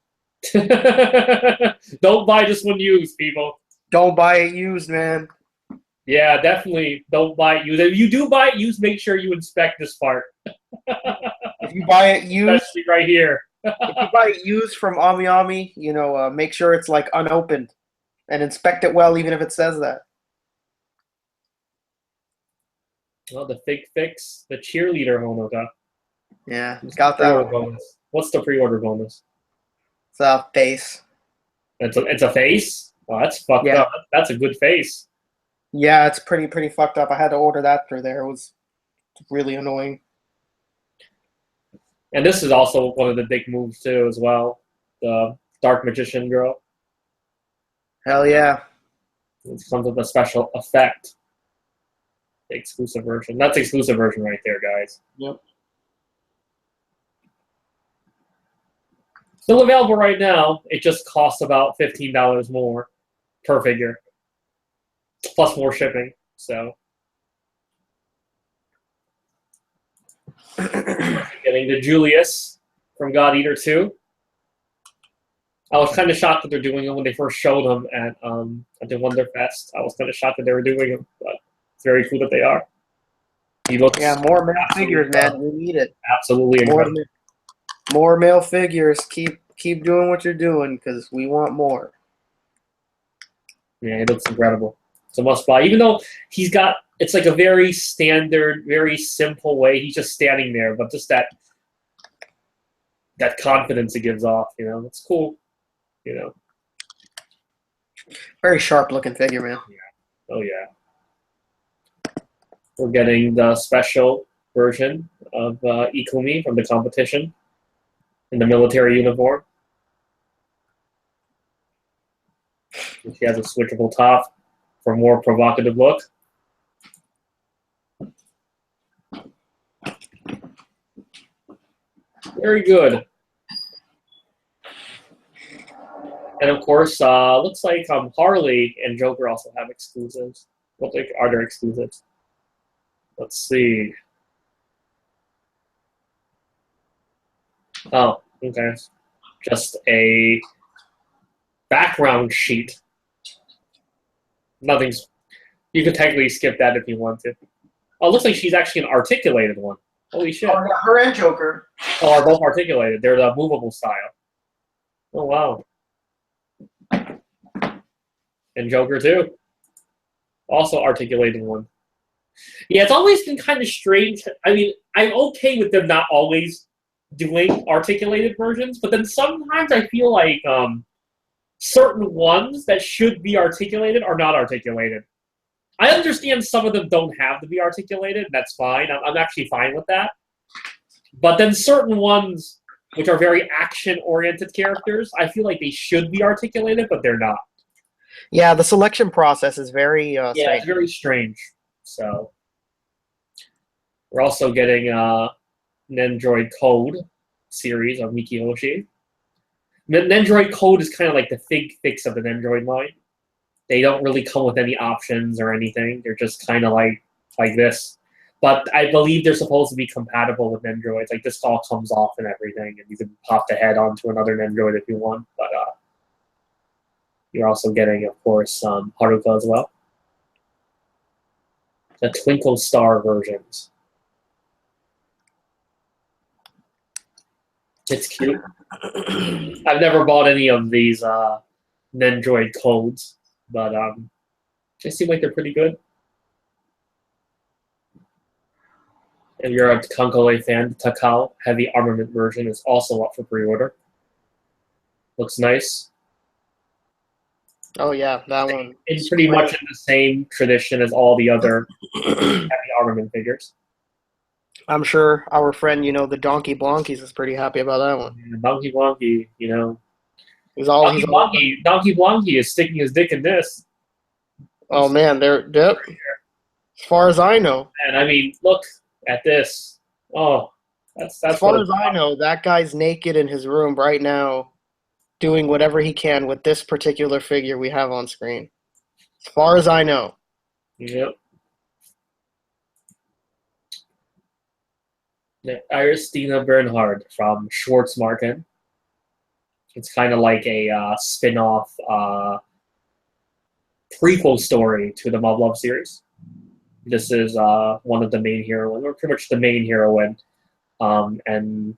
Don't buy this one used, people. Don't buy it used, man. Yeah, definitely don't buy it used. If you do buy it used, make sure you inspect this part. If you buy it used, especially right here. If you buy it used from Ami, you know, make sure it's like unopened, and inspect it well, even if it says that. Well, the Fig Fix, the cheerleader Honoka. Yeah, got that. Bonus. What's the pre-order bonus? It's a face. It's a face? Oh, that's fucked up. That's a good face. Yeah, it's pretty fucked up. I had to order that through there. It was really annoying. And this is also one of the big moves too, as well. The Dark Magician girl. Hell yeah! It comes with a special effect. The exclusive version. That's the exclusive version right there, guys. Yep. Still available right now. It just costs about $15 more per figure, plus more shipping. So, getting the Julius from God Eater 2. I was kind of shocked that they're doing them when they first showed them at the Wonderfest. I was kind of shocked that they were doing them, but it's very cool that they are. He looks more male figures, man. We need it. Absolutely incredible. More male figures. Keep doing what you're doing because we want more. Yeah, he looks incredible. It's a must buy. Even though he's got, it's like a very standard, very simple way. He's just standing there, but just that confidence it gives off, you know, it's cool. You know, very sharp looking figure, man. Yeah. Oh yeah. We're getting the special version of Ikumi from the competition in the military uniform. She has a switchable top for a more provocative look. Very good. And of course, looks like Harley and Joker also have exclusives. What are their exclusives? Let's see. Oh, okay. Just a background sheet. Nothing's. You could technically skip that if you want to. Oh, it looks like she's actually an articulated one. Holy shit. Oh, yeah, her and Joker. Oh, are both articulated. They're the movable style. Oh, wow. And Joker, too. Also articulated one. Yeah, it's always been kind of strange. I mean, I'm okay with them not always doing articulated versions, but then sometimes I feel like certain ones that should be articulated are not articulated. I understand some of them don't have to be articulated. That's fine. I'm actually fine with that. But then certain ones, which are very action-oriented characters, I feel like they should be articulated, but they're not. Yeah, the selection process is very strange. It's very strange. So we're also getting an Nendroid Code series of Mikihoshi. Nendroid Code is kind of like the Fig Fix of the Nendroid line. They don't really come with any options or anything. They're just kind of like this. But I believe they're supposed to be compatible with Nendroids. Like this all comes off and everything, and you can pop the head onto another Nendroid if you want. But you're also getting, of course, Haruka as well. The Twinkle Star versions. It's cute. I've never bought any of these Nendroid codes, but they seem like they're pretty good. If you're a Kankole fan, the Takao Heavy Armament version is also up for pre-order. Looks nice. Oh yeah, that one. It's pretty much in the same tradition as all the other Heavy Armament figures. I'm sure our friend, the Donkey Blonkies is pretty happy about that one. And Donkey Blonky, Donkey Blonky is sticking his dick in this. Oh man, yep. As far as I know. And I mean, look at this. Oh, that's as far as I know, that guy's naked in his room right now, doing whatever he can with this particular figure we have on screen. As far as I know. Yep. Iristina Bernhard from Schwarzmarken. It's kind of like a spin-off prequel story to the Mob Love series. This is one of the main heroines, or pretty much the main heroine, and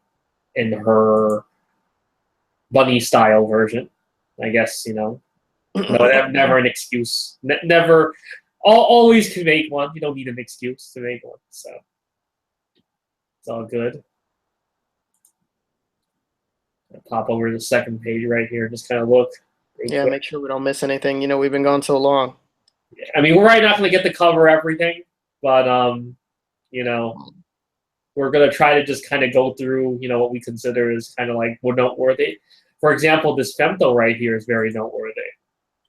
in her bunny style version, I guess, no, never an excuse. Never, always can make one. You don't need an excuse to make one, so it's all good. I'll pop over to the second page right here and just kind of look. Yeah, quick. Make sure we don't miss anything. We've been gone so long. I mean, we're probably not going to get to cover everything, but we're going to try to just kind of go through, what we consider is kind of like noteworthy. For example, this Femto right here is very noteworthy.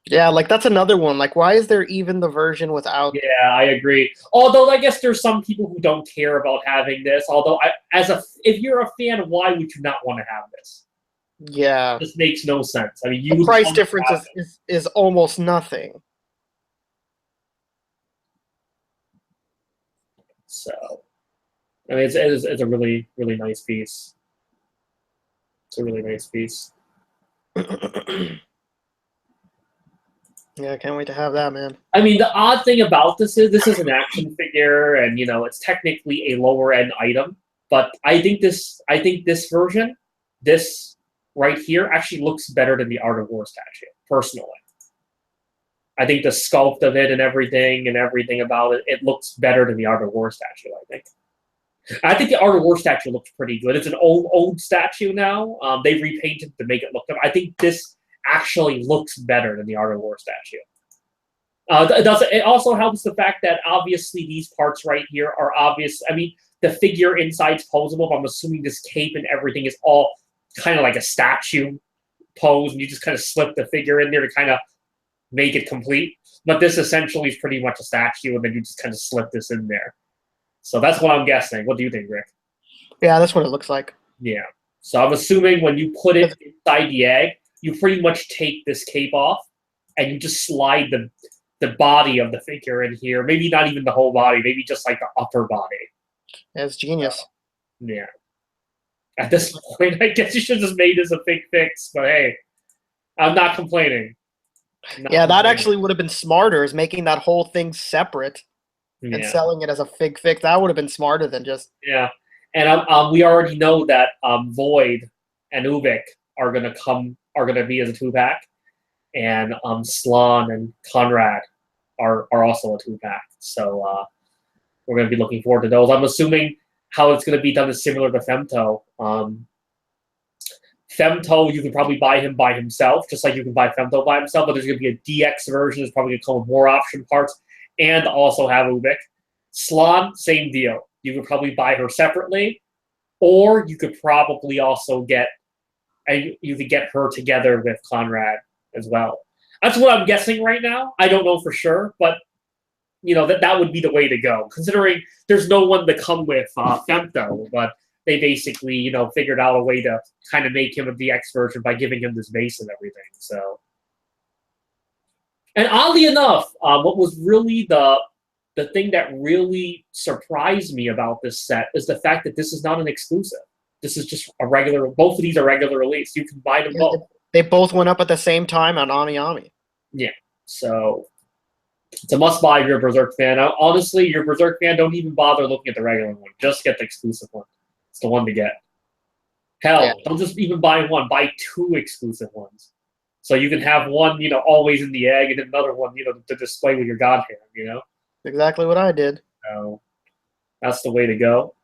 Yeah, like that's another one. Like, why is there even the version without? Yeah, I agree. Although I guess there's some people who don't care about having this. Although, if you're a fan, why would you not want to have this? Yeah, this makes no sense. I mean, the price difference is almost nothing. So, I mean, it's a really, really nice piece. It's a really nice piece. Yeah, I can't wait to have that, man. I mean, the odd thing about this is an action figure, and it's technically a lower end item. But I think this version, this right here, actually looks better than the Art of War statue, personally. I think the sculpt of it and everything about it, it looks better than the Art of War statue, I think the Art of War statue looks pretty good. It's an old statue now. They repainted to make it look good. I think this actually looks better than the Art of War statue. It also helps the fact that obviously these parts right here are obvious. I mean, the figure inside's posable, but I'm assuming this cape and everything is all kind of like a statue pose, and you just kind of slip the figure in there to kind of make it complete. But this essentially is pretty much a statue, and then you just kind of slip this in there. So that's what I'm guessing. What do you think, Rick? Yeah, that's what it looks like. Yeah. So I'm assuming when you put it inside the egg, you pretty much take this cape off, and you just slide the body of the figure in here. Maybe not even the whole body. Maybe just like the upper body. That's genius. Yeah. At this point, I guess you should have just made this a big fix. But hey, I'm not complaining. That actually would have been smarter, is making that whole thing separate and selling it as a fig fix. That would have been smarter than just... Yeah. And we already know that Void and Ubik are going to be as a 2-pack. And Slan and Conrad are also a 2-pack. So we're going to be looking forward to those. I'm assuming how it's going to be done is similar to Femto. Femto, you can probably buy him by himself, just like you can buy Femto by himself, but there's going to be a DX version. It's probably going to come with more option parts and also have Ubik. Slan, same deal. You could probably buy her separately, or you could probably also get her together with Conrad as well. That's what I'm guessing right now. I don't know for sure, but that would be the way to go, considering there's no one to come with Femto, but they basically, figured out a way to kind of make him a DX version by giving him this base and everything. So And oddly enough, what was really the thing that really surprised me about this set is the fact that this is not an exclusive. This is just a regular. Both of these are regular release. You can buy them Yeah, both. they both went up at the same time on Ami Ami. Yeah. So it's a must buy if you're a Berserk fan. Honestly, you're a Berserk fan, don't even bother looking at the regular one. Just get the exclusive one. It's the one to get. Hell, Yeah. don't just even buy one. Buy two exclusive ones. So you can have one, always in the egg, and another one, to display with your god hand, Exactly what I did. So that's the way to go.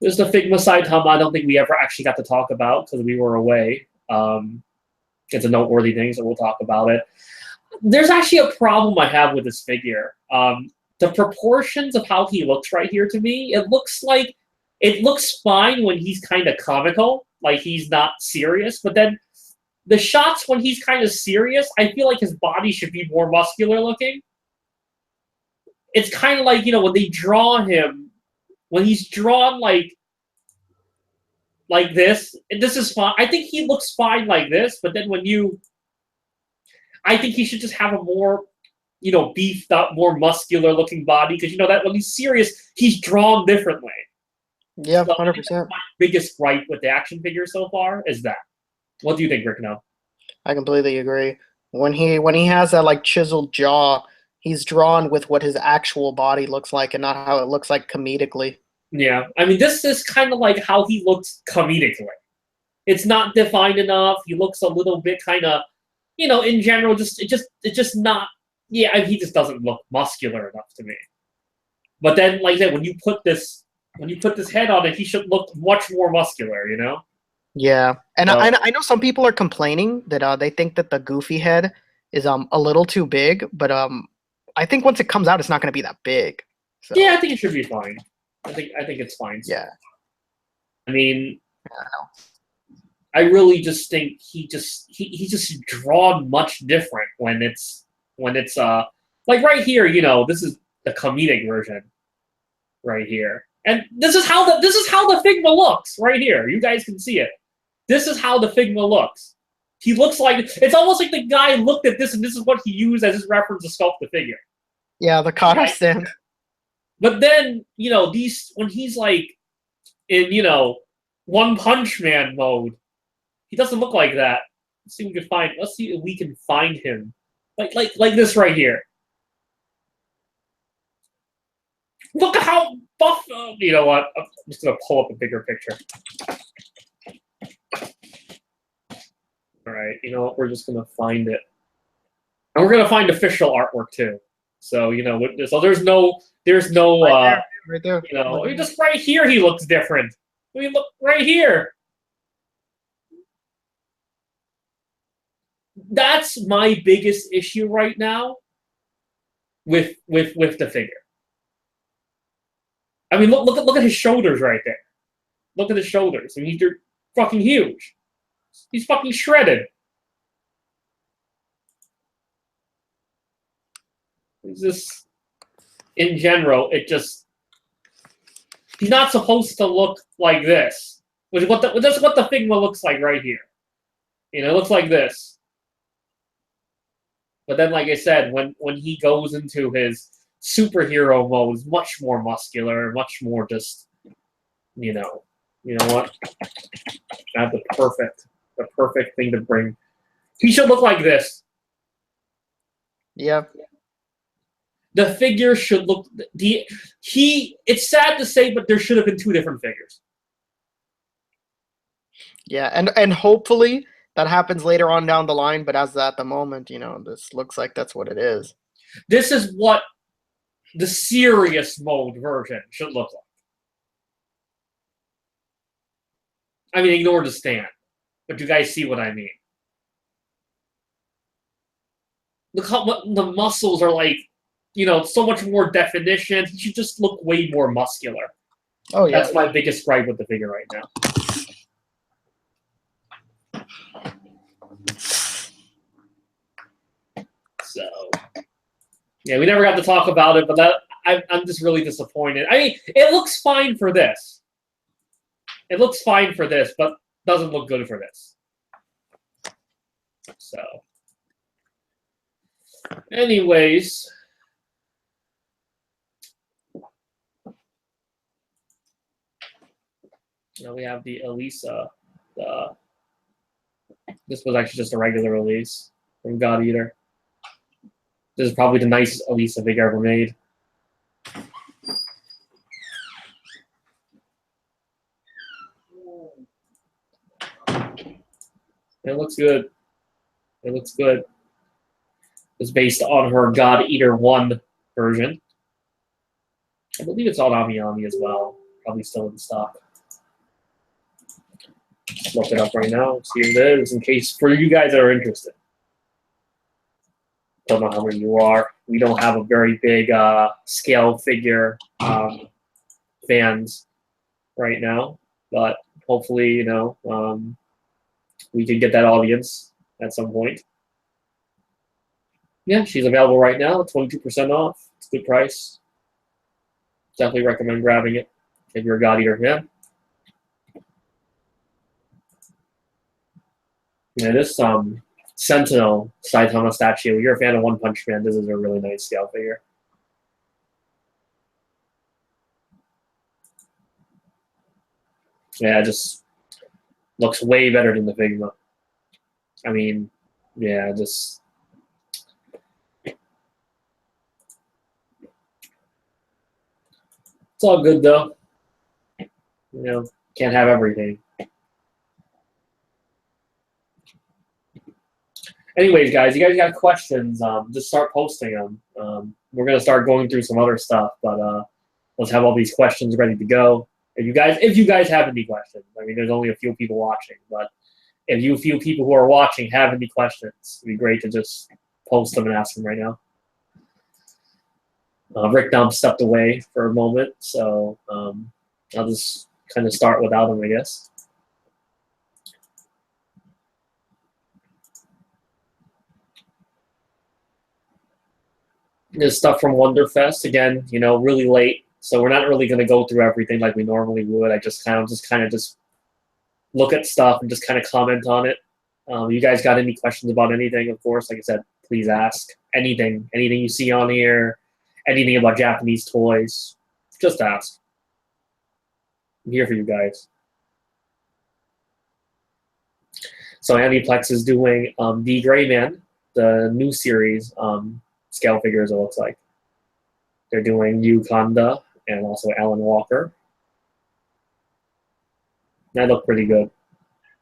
There's the Figma side hum I don't think we ever actually got to talk about because we were away. It's a noteworthy thing, so we'll talk about it. There's actually a problem I have with this figure. The proportions of how he looks right here to me, it looks fine when he's kind of comical, like he's not serious, but then the shots when he's kind of serious, I feel like his body should be more muscular looking. It's kind of like, when they draw him, when he's drawn like this, and this is fine. I think he looks fine like this, but then I think he should just have a more, beefed up, more muscular looking body, because that when he's serious, he's drawn differently. Yeah, So 100%. my biggest gripe with the action figure so far is that. What do you think, Rick? No. I completely agree. When he has that like chiseled jaw, he's drawn with what his actual body looks like and not how it looks like comedically. Yeah, I mean, this is kind of like how he looks comedically. It's not defined enough. He looks a little bit kind of, in general, it's just not. Yeah, he just doesn't look muscular enough to me. But then, like I said, when you put this head on it, he should look much more muscular. Yeah, and I know some people are complaining that they think that the Goofy head is a little too big, but I think once it comes out, it's not going to be that big. So. Yeah, I think it should be fine. I think it's fine. Yeah. I mean, I really just think he's just drawn much different when it's like right here. This is the comedic version, right here, and this is how the Figma looks right here. You guys can see it. This is how the Figma looks. He looks like it's almost like the guy looked at this and this is what he used as his reference to sculpt the figure. Yeah, the Kata stand. But then, when he's like in, One Punch Man mode, he doesn't look like that. Let's see if we can find him. Like this right here. Look at how buff. You know what? I'm just gonna pull up a bigger picture. All right, you know what? We're just gonna find it, and we're gonna find official artwork too. So so there's no right there. Just right here he looks different. Look right here. That's my biggest issue right now with the figure. I mean, look at his shoulders right there. Look at his shoulders. I mean, they're fucking huge. He's fucking shredded. It's just, in general, he's not supposed to look like this. Which is that's what the Figma looks like right here. It looks like this. But then, like I said, when he goes into his superhero mode, it's much more muscular, much more just, you know what? I have the perfect thing to bring. He should look like this. Yeah. The figure should look it's sad to say, but there should have been two different figures. Yeah, and hopefully that happens later on down the line, but as at the moment, this looks like that's what it is. This is what the serious mode version should look like. I mean, ignore the stand, but you guys see what I mean. Look how the muscles are like, so much more definition. He should just look way more muscular. Oh yeah. That's my biggest gripe with the figure right now. So, yeah, we never got to talk about it, but I'm just really disappointed. I mean, it looks fine for this. It looks fine for this, but doesn't look good for this. So, Anyways, now we have the Elisa. This was actually just a regular release from God Eater. This is probably the nicest Elisa figure ever made. It looks good. It looks good. It's based on her God Eater 1 version. I believe it's on Ami Ami as well. Probably still in stock. Just look it up right now, see if it is, in case for you guys that are interested. Don't know how many you are. We don't have a very big scale figure fans right now, but hopefully, you know, we can get that audience at some point. Yeah, she's available right now, 22% off. It's a good price. Definitely recommend grabbing it if you're a God Eater fan. Yeah, this Sentinel Saitama statue. You're a fan of One Punch Man. This is a really nice scale figure. Yeah, it just looks way better than the Figma. I mean, yeah, just it's all good though. You know, can't have everything. Anyways, guys, you guys got questions? Just start posting them. We're gonna start going through some other stuff, but let's have all these questions ready to go. If you guys have any questions, I mean, there's only a few people watching, but if you few people who are watching have any questions, it'd be great to just post them and ask them right now. Rick Dump stepped away for a moment, so I'll just kind of start without him, I guess. There's stuff from Wonderfest again, you know, really late, so we're not really going to go through everything like we normally would. I just kind of look at stuff and just kind of comment on it. You guys got any questions about anything? Of course, like I said, please ask anything you see on here, anything about Japanese toys. Just ask. I'm here for you guys. So Aniplex is doing the Gray Man, the new series scale figures. It looks like they're doing Yu Kanda and also Alan Walker. They look pretty good.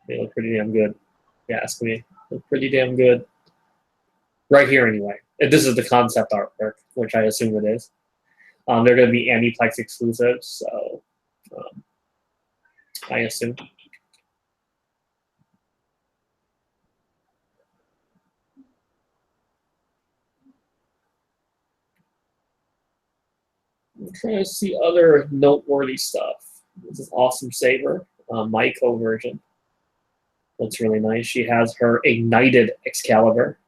They look pretty damn good. If you ask me, they look pretty damn good. Right here, anyway. This is the concept artwork, which I assume it is. They're going to be Aniplex exclusives, so I assume. I'm trying to see other noteworthy stuff. This is Awesome Saber, Maiko version. Looks really nice. She has her Ignited Excalibur.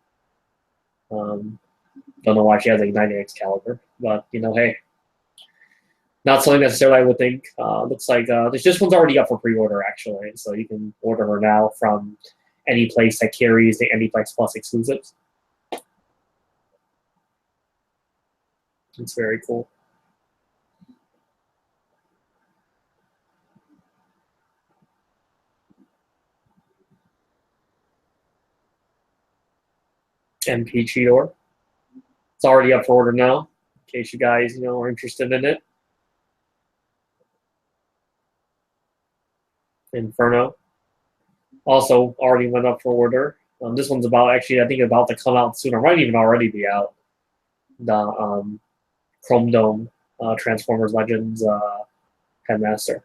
Don't know why she has Ignited Excalibur, but, you know, hey. Not something necessarily I would think. Looks like this one's already up for pre-order, actually, so you can order her now from any place that carries the Aniplex Plus exclusives. It's very cool. MP Cheetor. It's already up for order now, in case you guys, you know, are interested in it. Inferno. Also already went up for order. This one's about to come out soon, or might even already be out. The Chrome Dome Transformers Legends Headmaster.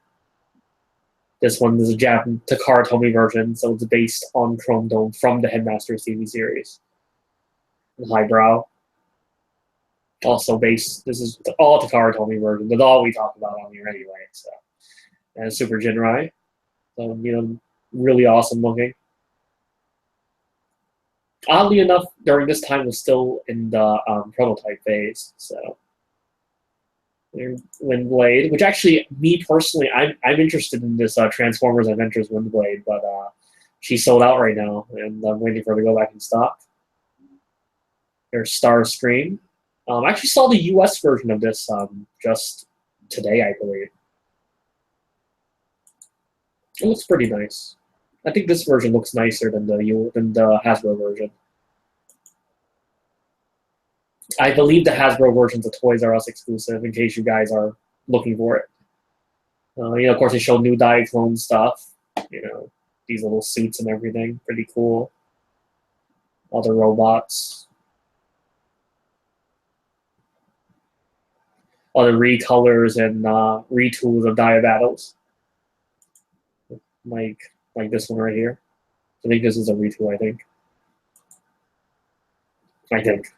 This one is a Japan Takara Tomy version, so it's based on Chrome Dome from the Headmasters TV series. Highbrow. Also based, this is all Takara Tomy version. That's all we talk about on here anyway. So, and Super Jinrai. So, you know, really awesome looking. Oddly enough, during this time was still in the prototype phase. So, Windblade, which actually, me personally, I'm interested in this Transformers Adventures Windblade, but she's sold out right now, and I'm waiting for her to go back in stock. There's Starscream. I actually saw the U.S. version of this just today, I believe. It looks pretty nice. I think this version looks nicer than the Hasbro version. I believe the Hasbro version's a Toys R Us exclusive. In case you guys are looking for it. Of course, they show new Diaclone stuff. These little suits and everything. Pretty cool. All the robots. All the recolors and retools of Dia Battles. Like this one right here. I think this is a retool, I think. Didn't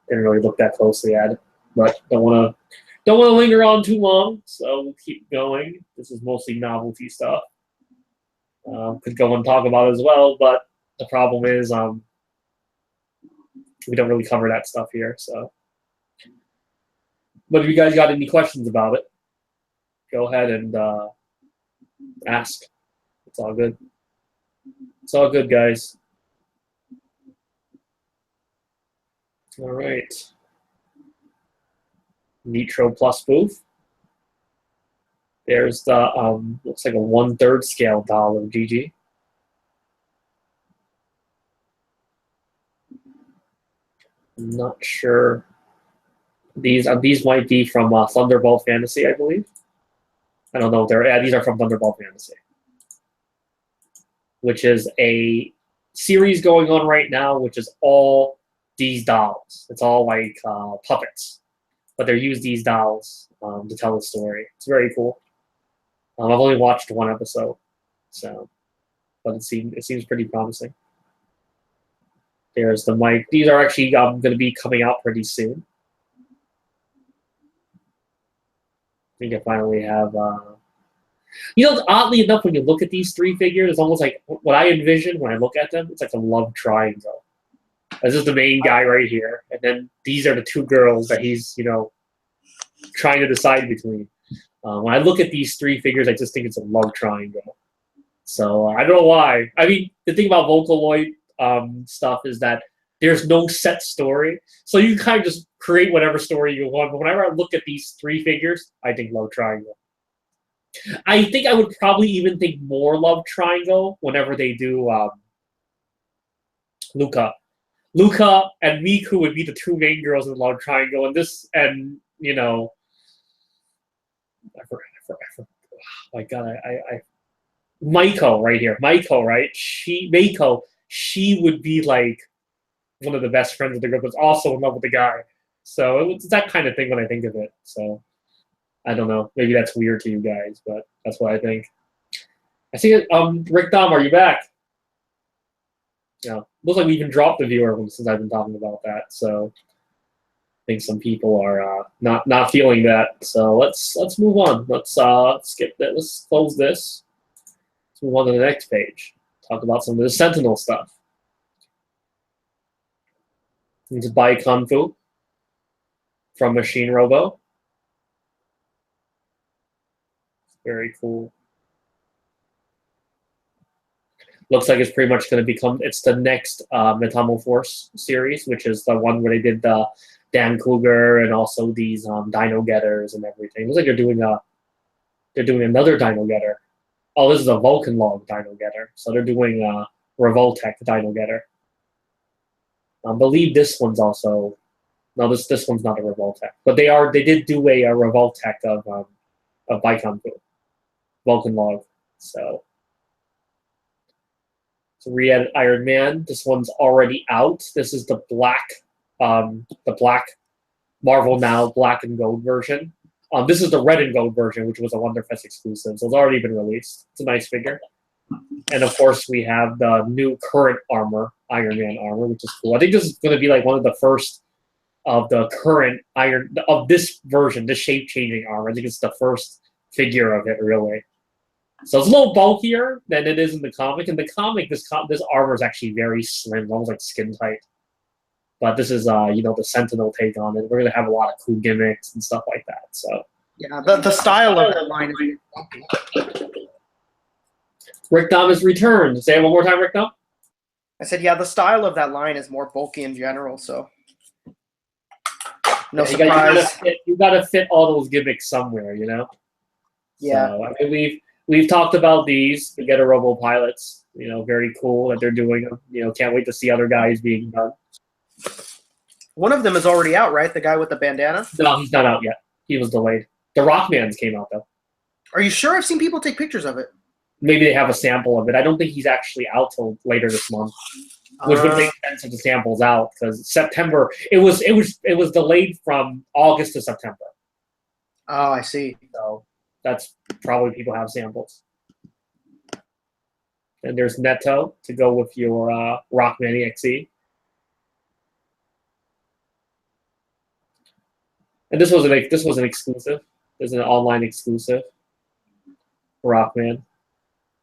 really look that closely at it. But don't want to linger on too long, so we'll keep going. This is mostly novelty stuff. Could go and talk about it as well, but the problem is we don't really cover that stuff here. So, but if you guys got any questions about it, go ahead and ask. It's all good. It's all good, guys. All right. Nitro Plus booth. There's the looks like a 1/3 scale doll of Gigi. I'm not sure. These might be from Thunderbolt Fantasy, I believe. I don't know if they're. These are from Thunderbolt Fantasy, which is a series going on right now, which is all these dolls. It's all like puppets, but they use these dolls to tell the story. It's very cool. I've only watched one episode, but it seems pretty promising. There's the mic. These are actually going to be coming out pretty soon. I think I finally have. Oddly enough, when you look at these three figures, it's almost like what I envision when I look at them. It's like a love triangle. This is the main guy right here, and then these are the two girls that he's trying to decide between. When I look at these three figures, I just think it's a love triangle. So I don't know why. I mean, the thing about Vocaloid stuff is that there's no set story, so you can kind of just create whatever story you want. But whenever I look at these three figures, I think love triangle. I think I would probably even think more love triangle whenever they do Luca. Luca and Miku would be the two main girls in the love triangle, and I forgot. Oh my God, Maiko right here. Maiko, right? She would be like one of the best friends of the group, but also in love with the guy. So it's that kind of thing when I think of it. So I don't know. Maybe that's weird to you guys, but that's what I think. I see it. Rick Dom, are you back? Yeah. Looks like we even dropped the viewer since I've been talking about that. So I think some people are not feeling that. So let's move on. Let's skip that. Let's close this. Let's move on to the next page. Talk about some of the Sentinel stuff. It's by Kung Fu from Machine Robo. Very cool. Looks like it's pretty much going to become. It's the next Metamorphose series, which is the one where they did the Dan Cougar and also these Dino Getters and everything. Looks like they're doing another Dino Getter. Oh, this is a Vulcan Log Dino Getter. So they're doing Revoltech Dino Getter. I believe this one's also. No, this one's not a Revoltech, but they did do a Revoltech of Bicon Vulcan Log. So re-edit Iron Man. This one's already out. This is the black Marvel Now black and gold version. This is the red and gold version, which was a Wonderfest exclusive, so it's already been released. It's a nice figure. And of course, we have the new current armor, Iron Man armor, which is cool. I think this is going to be like one of the first of the current of this version, this shape-changing armor. I think it's the first figure of it, really. So it's a little bulkier than it is in the comic. In the comic, this armor is actually very slim, almost like skin tight. But this is, the Sentinel take on it. We're going to have a lot of cool gimmicks and stuff like that. So yeah, the style of that line is funky. Rick Dom is returned. Say it one more time, Rick Dom. I said, yeah, the style of that line is more bulky in general, so no surprise. You gotta fit all those gimmicks somewhere, you know. Yeah. So I mean, we've talked about these, the Getter Robo pilots. You know, very cool that they're doing them. You know, can't wait to see other guys being done. One of them is already out, right? The guy with the bandana? No, he's not out yet. He was delayed. The Rockman's came out, though. Are you sure? I've seen people take pictures of it. Maybe they have a sample of it. I don't think he's actually out till later this month, which would make sense if the sample's out, because September, it was delayed from August to September. Oh, I see. So that's probably people have samples. And there's Neto to go with your Rockman EXE. And this was an exclusive. This is an online exclusive. Rockman.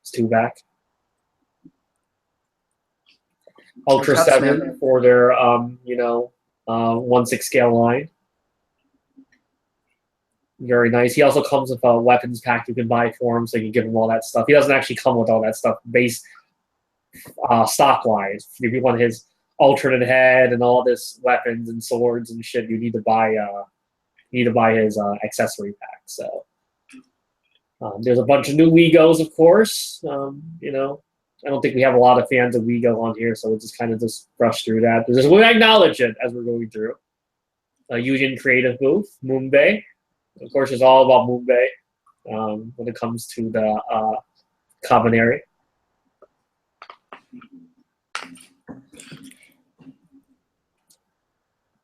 It's 2 back. Ultra 7 for their 1/6 scale line. Very nice. He also comes with a weapons pack you can buy for him, so you can give him all that stuff. He doesn't actually come with all that stuff base stock wise. If you want his alternate head and all this weapons and swords and shit, you need to buy his accessory pack. So there's a bunch of new Wegos, of course. You know, I don't think we have a lot of fans of Wego on here, so we'll just kind of just brush through that. We'll acknowledge it as we're going through. Union Creative booth, Moonbay. Of course, it's all about Moonbay when it comes to the Combinary.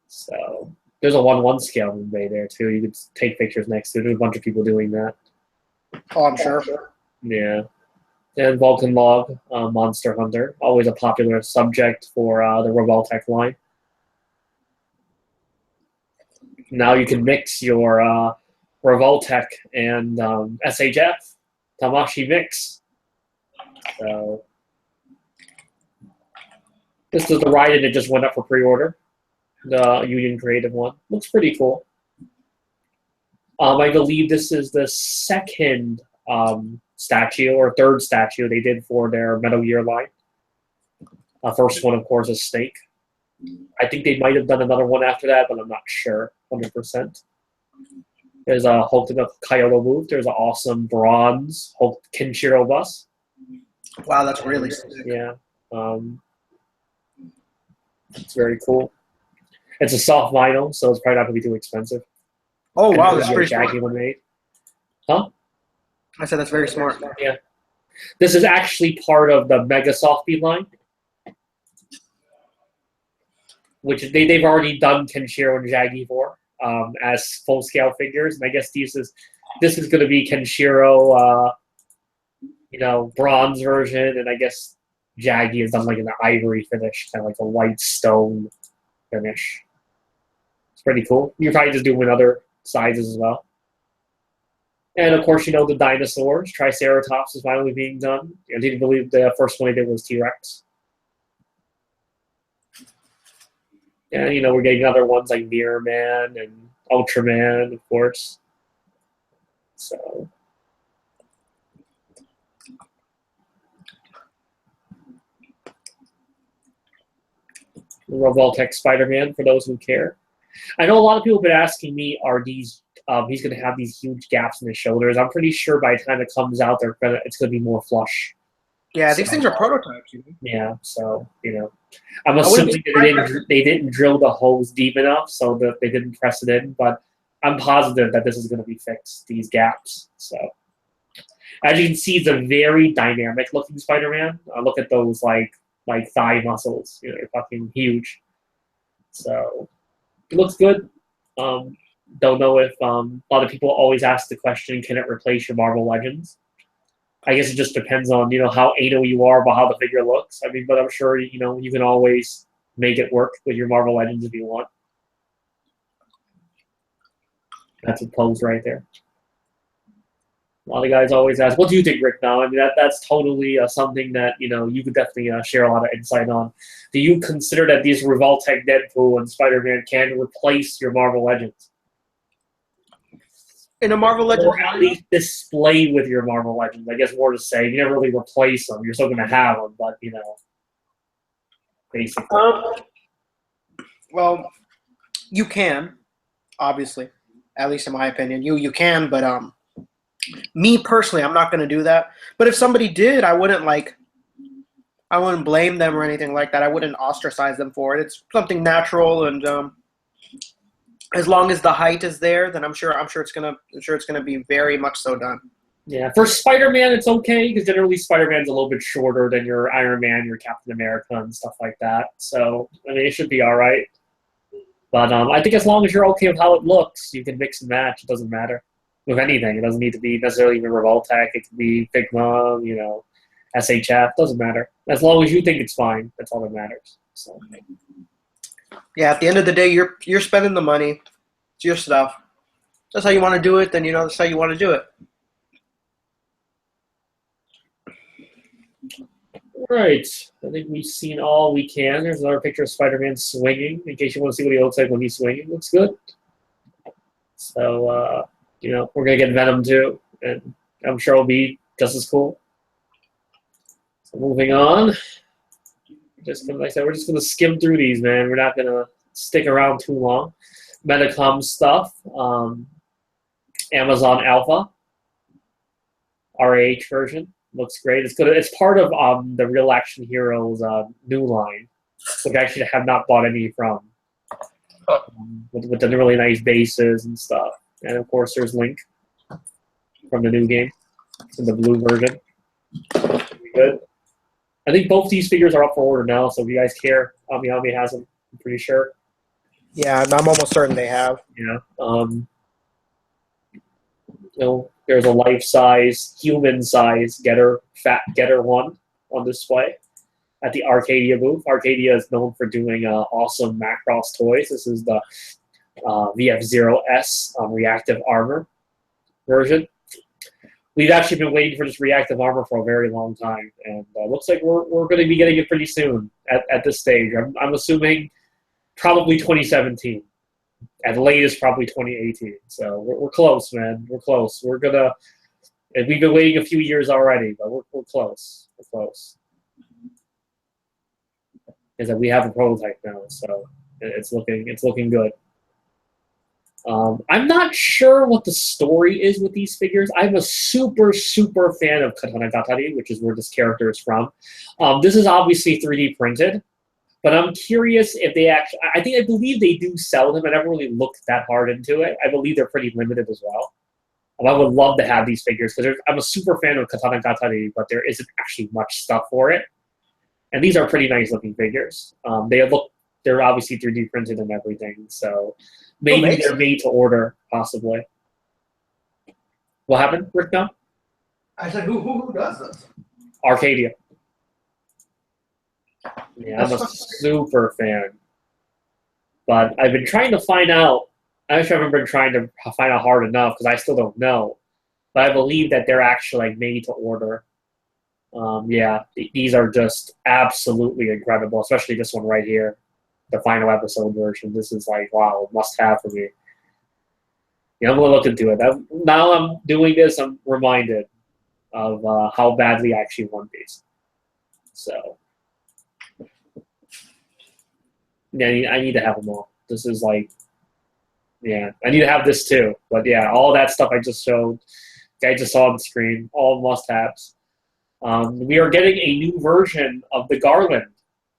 So there's a 1/1 scale Moonbay there too. You could take pictures next to it. There's a bunch of people doing that. Oh, I'm sure. Yeah. And Vulcan Log, Monster Hunter, always a popular subject for the Revoltech line. Now you can mix your Revoltech and SHF, Tamashi mix. So this is the ride, and it just went up for pre-order. The Union Creative one looks pretty cool. I believe this is the second statue or third statue they did for their Metal Gear line. First one, of course, is Snake. I think they might have done another one after that, but I'm not sure 100%. There's a Hulk in the Kyoto booth. There's an awesome bronze Hulk Kenshiro bus. Wow, that's really sick. Yeah. It's very cool. It's a soft vinyl, so it's probably not going to be too expensive. Oh, wow, that's pretty smart. One made. Huh? I said that's very smart. Yeah. This is actually part of the Mega Softie line, which they've already done Kenshiro and Jaggy for as full-scale figures. And I guess this is going to be Kenshiro, bronze version, and I guess Jaggy is done like an ivory finish, kind of like a white stone finish. It's pretty cool. You probably just do them in other sizes as well. And of course, the dinosaurs. Triceratops is finally being done. I didn't believe the first one they did was T-Rex. And we're getting other ones like Mirror Man and Ultraman, of course. So Revoltech Spider-Man, for those who care. I know a lot of people have been asking me, are these he's going to have these huge gaps in his shoulders. I'm pretty sure by the time it comes out, it's going to be more flush. Yeah, these things are prototypes. Yeah, so I'm assuming that they didn't drill the holes deep enough, so that they didn't press it in. But I'm positive that this is going to be fixed, these gaps. So as you can see, it's a very dynamic looking Spider-Man. Look at those like thigh muscles. They're fucking huge. So it looks good. Don't know if a lot of people always ask the question, can it replace your Marvel Legends? I guess it just depends on, how anal you are about how the figure looks. I mean, but I'm sure, you can always make it work with your Marvel Legends if you want. That's a pose right there. A lot of guys always ask, what do you think, Rick, now? I mean, that's totally something that, you could definitely share a lot of insight on. Do you consider that these Revoltech Deadpool and Spider-Man can replace your Marvel Legends? In a Marvel Legends, or at least display with your Marvel Legends. I guess more to say, you never really replace them. You're still going to have them, but basically. Well, you can, obviously, at least in my opinion. You can, but me personally, I'm not going to do that. But if somebody did, I wouldn't blame them or anything like that. I wouldn't ostracize them for it. It's something natural, and as long as the height is there, then I'm sure it's gonna be very much so done. Yeah, for Spider-Man, it's okay because generally Spider-Man's a little bit shorter than your Iron Man, your Captain America, and stuff like that. So I mean, it should be all right. But I think as long as you're okay with how it looks, you can mix and match. It doesn't matter with anything. It doesn't need to be necessarily even Revoltech. It could be Figma, SHF. Doesn't matter. As long as you think it's fine, that's all that matters. So. Yeah, at the end of the day, you're spending the money. It's your stuff. That's how you want to do it. Then that's how you want to do it. Right. I think we've seen all we can. There's another picture of Spider-Man swinging. In case you want to see what he looks like when he's swinging, looks good. So, we're gonna get Venom too, and I'm sure it'll be just as cool. So moving on. Like I said, we're just gonna skim through these, man. We're not gonna stick around too long. Metacom stuff. Amazon Alpha. RAH version. Looks great. It's good. It's part of the Real Action Heroes new line, which I actually have not bought any from. With the really nice bases and stuff. And of course, there's Link from the new game in the blue version. Pretty good. I think both these figures are up for order now, so if you guys care, Ami has them. I'm pretty sure. Yeah, I'm almost certain they have. Yeah. There's a life-size, human-size Fat Getter 1 on display at the Arcadia booth. Arcadia is known for doing awesome Macross toys. This is the VF0S reactive armor version. We've actually been waiting for this reactive armor for a very long time, and looks like we're going to be getting it pretty soon at this stage. I'm assuming probably 2017. At the latest, probably 2018. So we're close, man. We're close. We've been waiting a few years already, but we're close. We're close. Is that we have a prototype now, so it's looking good. I'm not sure what the story is with these figures. I'm a super fan of Katana Gatari, which is where this character is from. This is obviously 3D printed. But I'm curious if they actually, I believe they do sell them. I never really looked that hard into it. I believe they're pretty limited as well. I would love to have these figures because I'm a super fan of Katana Gatari, but there isn't actually much stuff for it. And these are pretty nice looking figures. They're obviously 3D printed and everything. So maybe they're made to order, possibly. What happened, Rick? Now? I said, who does this? Arcadia. Yeah, I'm a super fan. But I've been trying to find out. I haven't been trying to find out hard enough because I still don't know. But I believe that they're actually made to order. These are just absolutely incredible, especially this one right here, the final episode version. This is wow, must have for me. Yeah, I'm gonna look into it. Now I'm doing this, I'm reminded of how badly I actually want these. So. Yeah, I need to have them all. This is I need to have this too. But yeah, all that stuff I just showed, I just saw on the screen, all must-haves. We are getting a new version of the Garland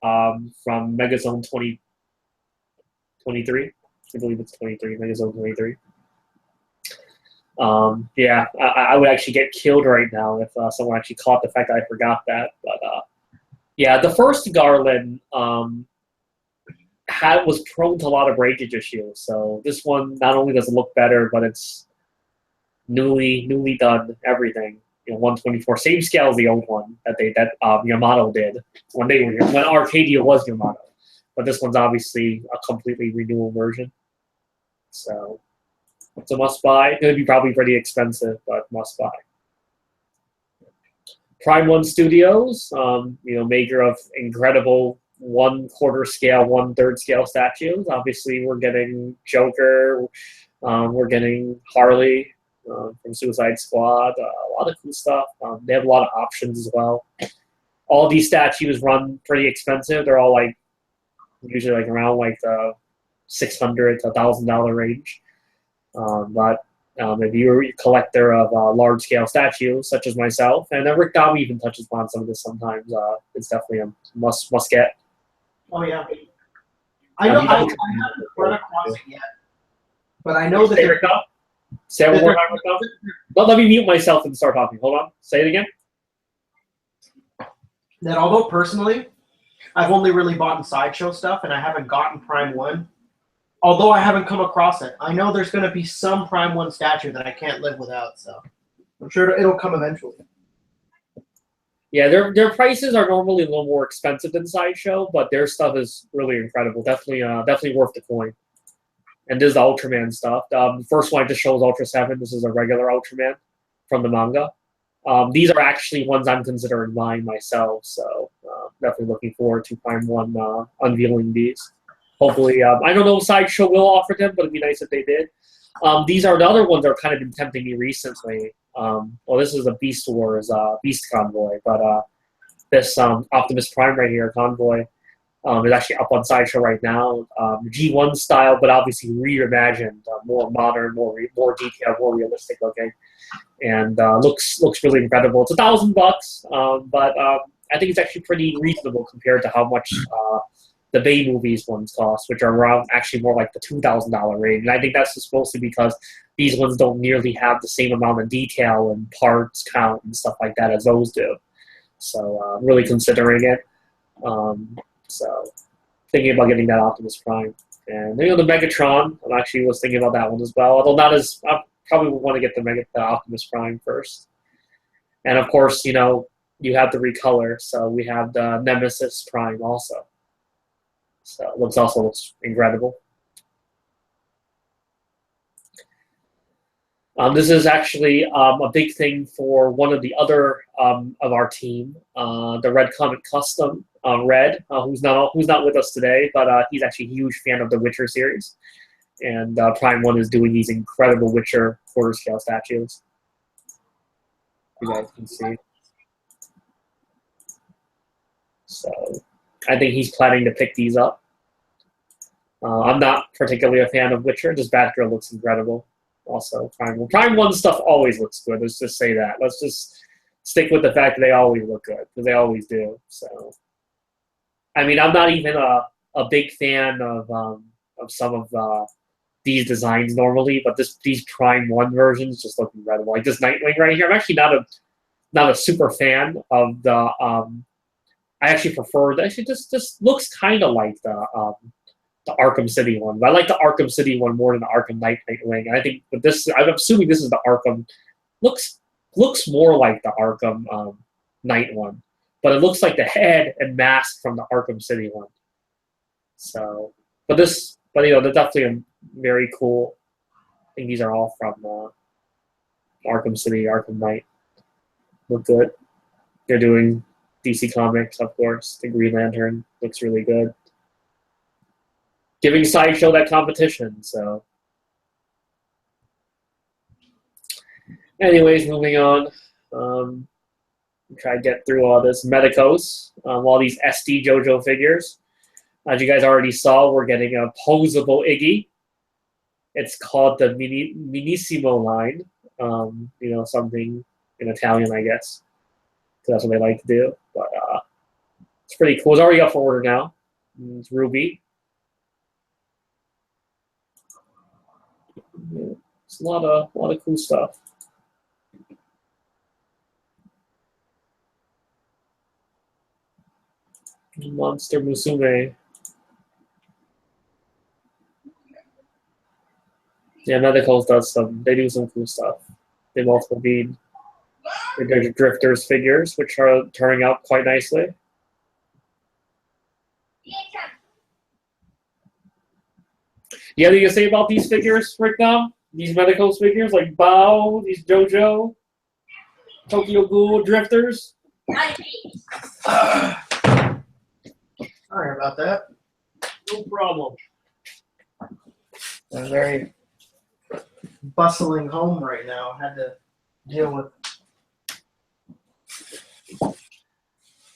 from Megazone 2023. I believe it's 23, Megazone 23. I would actually get killed right now if someone actually caught the fact that I forgot that. But the first Garland was prone to a lot of breakage issues. So this one not only does it look better, but it's newly done everything. 124, same scale as the old one that Yamato did when Arcadia was Yamato. But this one's obviously a completely renewal version. So it's a must buy. It's going to be probably pretty expensive, but must buy. Prime One Studios, maker of incredible 1/4 scale, 1/3 scale statues. Obviously, we're getting Joker. We're getting Harley from Suicide Squad. A lot of cool stuff. They have a lot of options as well. All these statues run pretty expensive. They're all usually like around like the $600 to $1,000 range. But if you're a collector of large scale statues, such as myself, and Rick Dom even touches upon some of this sometimes, it's definitely a must get. Oh yeah, I know. I haven't run across it yet, but I know that Rick Dom? Say it one more time, Rick Dom. Let me mute myself and start talking. Hold on. Say it again. That although personally, I've only really bought in Sideshow stuff, and I haven't gotten Prime 1. Although I haven't come across it, I know there's going to be some Prime 1 statue that I can't live without, so I'm sure it'll come eventually. Yeah, their prices are normally a little more expensive than Sideshow, but their stuff is really incredible. Definitely worth the coin. And this is the Ultraman stuff. The first one I just showed is Ultra 7. This is a regular Ultraman from the manga. These are actually ones I'm considering buying myself, so definitely looking forward to Prime 1 unveiling these. Hopefully, I don't know if Sideshow will offer them, but it'd be nice if they did. These are the other ones that are kind of been tempting me recently. Well, this is a Beast Wars Beast Convoy, but this Optimus Prime right here, Convoy, is actually up on Sideshow right now. G1 style, but obviously reimagined, more modern, more detailed, more realistic looking, and looks really incredible. It's $1,000, but I think it's actually pretty reasonable compared to how much the Bay Movies ones cost, which are around actually more like the $2,000 range. And I think that's just mostly because these ones don't nearly have the same amount of detail and parts count and stuff like that as those do. So really considering it. So thinking about getting that Optimus Prime. And the Megatron, I actually was thinking about that one as well. Although not as, I probably would want to get the Optimus Prime first. And of course, you have the recolor, so we have the Nemesis Prime also. So it looks incredible. This is actually a big thing for one of the other of our team, the Red Comet Custom, Red, who's not with us today, but he's actually a huge fan of the Witcher series, and Prime 1 is doing these incredible Witcher quarter scale statues. You guys can see. So I think he's planning to pick these up. I'm not particularly a fan of Witcher. This Batgirl looks incredible. Also, Prime 1 stuff always looks good. Let's just say that. Let's just stick with the fact that they always look good, because they always do. So, I mean, I'm not even a big fan of some of these designs normally, but these Prime 1 versions just look incredible. Like this Nightwing right here. I'm actually not a super fan of the. I actually prefer. Actually, this looks kind of like the Arkham City one. But I like the Arkham City one more than the Arkham Nightwing. And I think with this, I'm assuming this is the Arkham. Looks more like the Arkham Knight one, but it looks like the head and mask from the Arkham City one. So, but they're definitely very cool. I think these are all from Arkham City, Arkham Knight. Look good. They're doing DC Comics, of course. The Green Lantern looks really good. Giving Sideshow that competition, so. Anyways, moving on. Try to get through all this. Medicos, all these SD JoJo figures. As you guys already saw, we're getting a posable Iggy. It's called the Minissimo line. Something in Italian, I guess. So that's what they like to do. But it's pretty cool. It's already up for order now. It's Ruby. It's a lot of cool stuff. Monster Musume. Yeah, Medicals they do some cool stuff. They multiple bead. There's Drifters figures, which are turning out quite nicely. You have anything to say about these figures right now? These Medicals figures, like Bao, these JoJo, Tokyo Ghoul Drifters? Sorry about that. No problem. I'm very bustling home right now. I had to deal with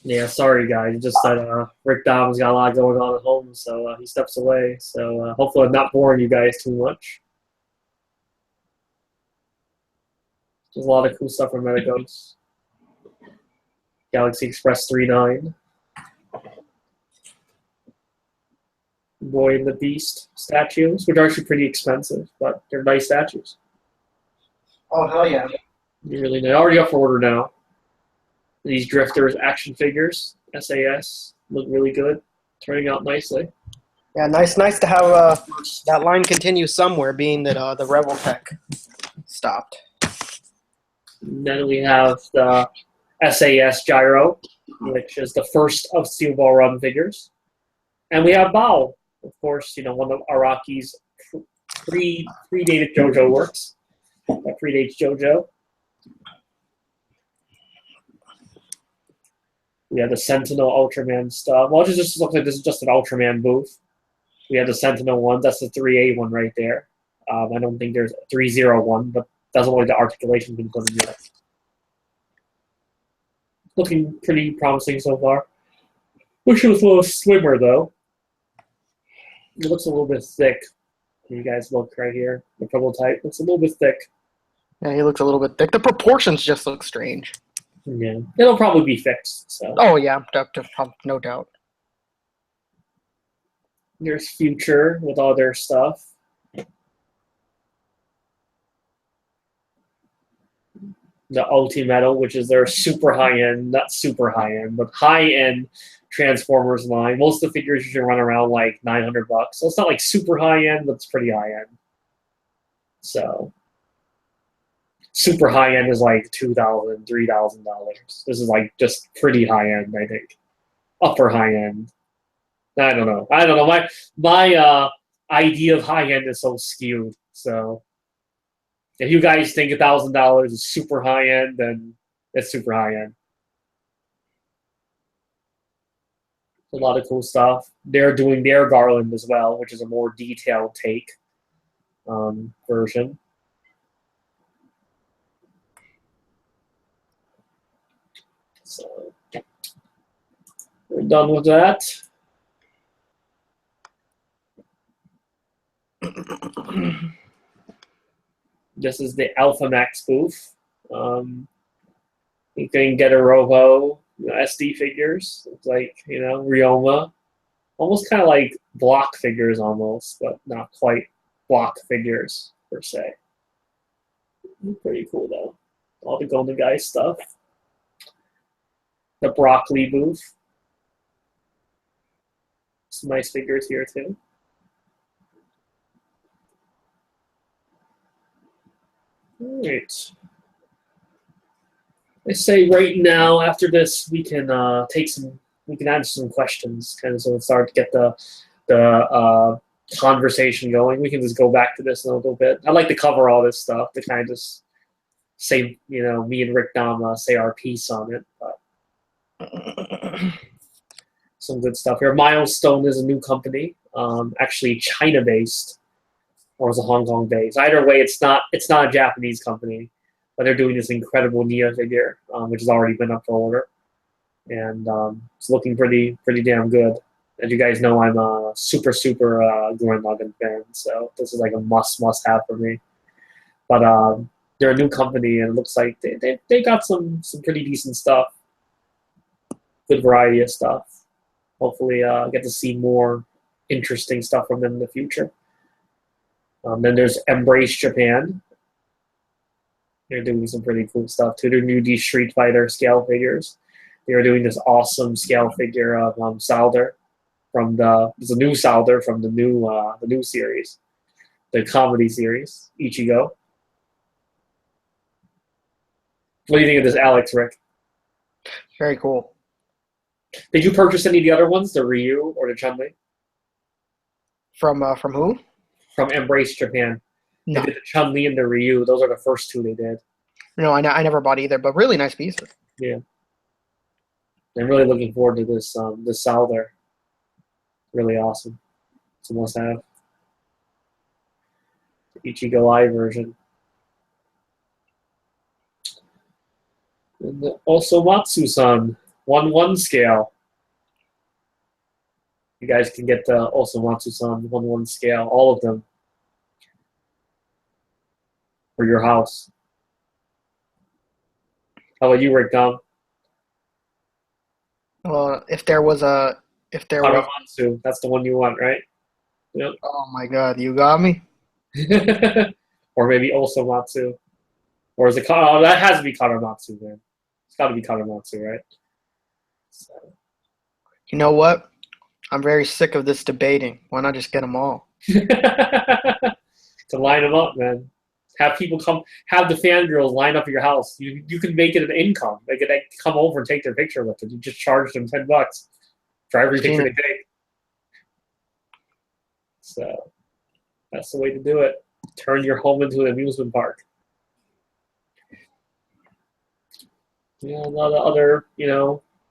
Yeah, sorry guys. Just that Rick Dobbs got a lot going on at home, so he steps away. So hopefully I'm not boring you guys too much. There's a lot of cool stuff from Metaghost. Galaxy Express 39. Boy and the Beast statues, which are actually pretty expensive, but they're nice statues. Oh, hell yeah. You really know. Already up for order now. These Drifters action figures, SAS, look really good. Turning out nicely. Yeah, nice to have that line continue somewhere, being that the Rebel Tech stopped. And then we have the SAS Gyro, which is the first of Steel Ball Run figures. And we have Bao, of course, one of Araki's predated JoJo works. That predates JoJo. We have the Sentinel Ultraman stuff. Well, it just looks like this is just an Ultraman booth. We have the Sentinel one. That's the 3A one right there. I don't think there's a 301, but doesn't look like the articulation's been put in yet. Looking pretty promising so far. Wish it was a little slimmer, though. It looks a little bit thick. You guys look right here. The prototype looks a little bit thick. Yeah, he looks a little bit thick. The proportions just look strange. Yeah, it'll probably be fixed. So. Oh yeah, no doubt. There's Future with all their stuff. The Ultimetal, which is their super high-end, not super high-end, but high-end Transformers line. Most of the figures usually run around like $900. So it's not like super high-end, but it's pretty high-end. So super high-end is like $2,000, $3,000. This is like just pretty high-end, I think. Upper high-end. I don't know. My idea of high-end is so skewed. So if you guys think $1,000 is super high-end, then it's super high-end. A lot of cool stuff. They're doing their Garland as well, which is a more detailed take version. So we're done with that. This is the Alpha Max booth. You can get a Rovo SD figures. It's like, Ryoma. Almost kind of like block figures almost, but not quite block figures per se. Pretty cool though. All the Golden Guy stuff. The Broccoli booth. Some nice figures here too. All right. I say right now, after this, we can answer some questions, kind of, so we start to get the conversation going. We can just go back to this in a little bit. I like to cover all this stuff to kind of just say, me and Rick Dom say our piece on it. But some good stuff here. Milestone is a new company, actually China-based, or is it Hong Kong-based? Either way, it's not a Japanese company, but they're doing this incredible Nia figure, which has already been up for order, and it's looking pretty damn good. As you guys know, I'm a super Gurren Lagann fan, so this is like a must have for me. But they're a new company, and it looks like they got some pretty decent stuff, good variety of stuff. Hopefully, get to see more interesting stuff from them in the future. Then there's Embrace Japan. They're doing some pretty cool stuff too. They're new Street Fighter scale figures. They are doing this awesome scale figure of Salder there's a new Salder from the new series, the comedy series, Ichigo. What do you think of this, Alex, Rick? Very cool. Did you purchase any of the other ones, the Ryu or the Chun-Li? From who? From Embrace Japan. No. They did the Chun-Li and the Ryu. Those are the first two they did. No, I never bought either, but really nice pieces. Yeah. I'm really looking forward to this Salder. Really awesome. It's a must-have. Ichigo Eye version. And also Matsu-san 1-1 scale. You guys can get the Osamatsu-san 1-1 scale, all of them, for your house. How about you, Rick Dom? Well, if there was, Karamatsu, that's the one you want, right? Yep. oh my God, you got me. Or maybe Osamatsu. Or is it oh, that has to be Karamatsu, man. It's got to be Karamatsu, right? So. You know what? I'm very sick of this debating. Why not just get them all? To line them up, man. Have people come, have the fangirls line up at your house. You can make it an income. They could come over and take their picture with it. You just charge them $10 for every picture they take. So that's the way to do it. Turn your home into an amusement park. Yeah, a lot of other,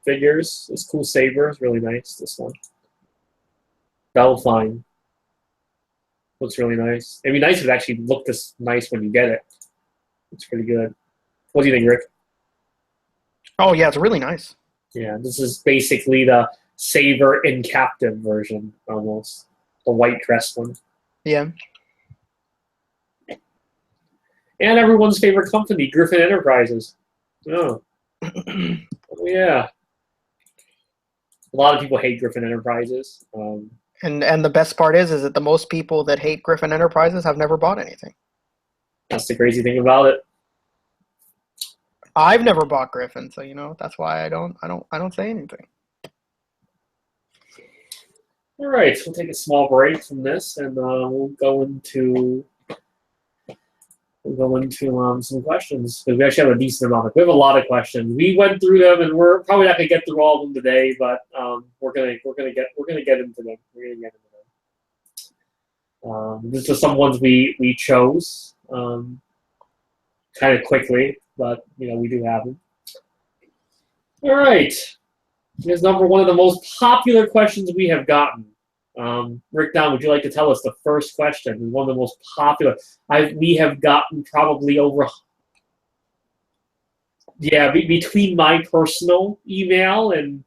figures. This cool saber is really nice. This one. Belfine. Looks really nice. It'd be nice if it actually looked this nice when you get it. It's pretty good. What do you think, Rick? Oh yeah, it's really nice. Yeah, this is basically the Saber in Captive version, almost. The white dress one. Yeah. And everyone's favorite company, Griffin Enterprises. Oh. Oh yeah. A lot of people hate Griffin Enterprises. And the best part is that the most people that hate Griffin Enterprises have never bought anything. That's the crazy thing about it. I've never bought Griffin, so that's why I don't say anything. All right, so we'll take a small break from this, and we'll go into some questions, because we actually have a decent amount. We have a lot of questions. We went through them, and we're probably not gonna get through all of them today, but we're gonna get into them. We're gonna get into them. These are some ones we chose kind of quickly, but we do have them. All right. Here's one of the most popular questions we have gotten. Rick Don, would you like to tell us the first question? One of the most popular. We have gotten probably over. Yeah, between my personal email and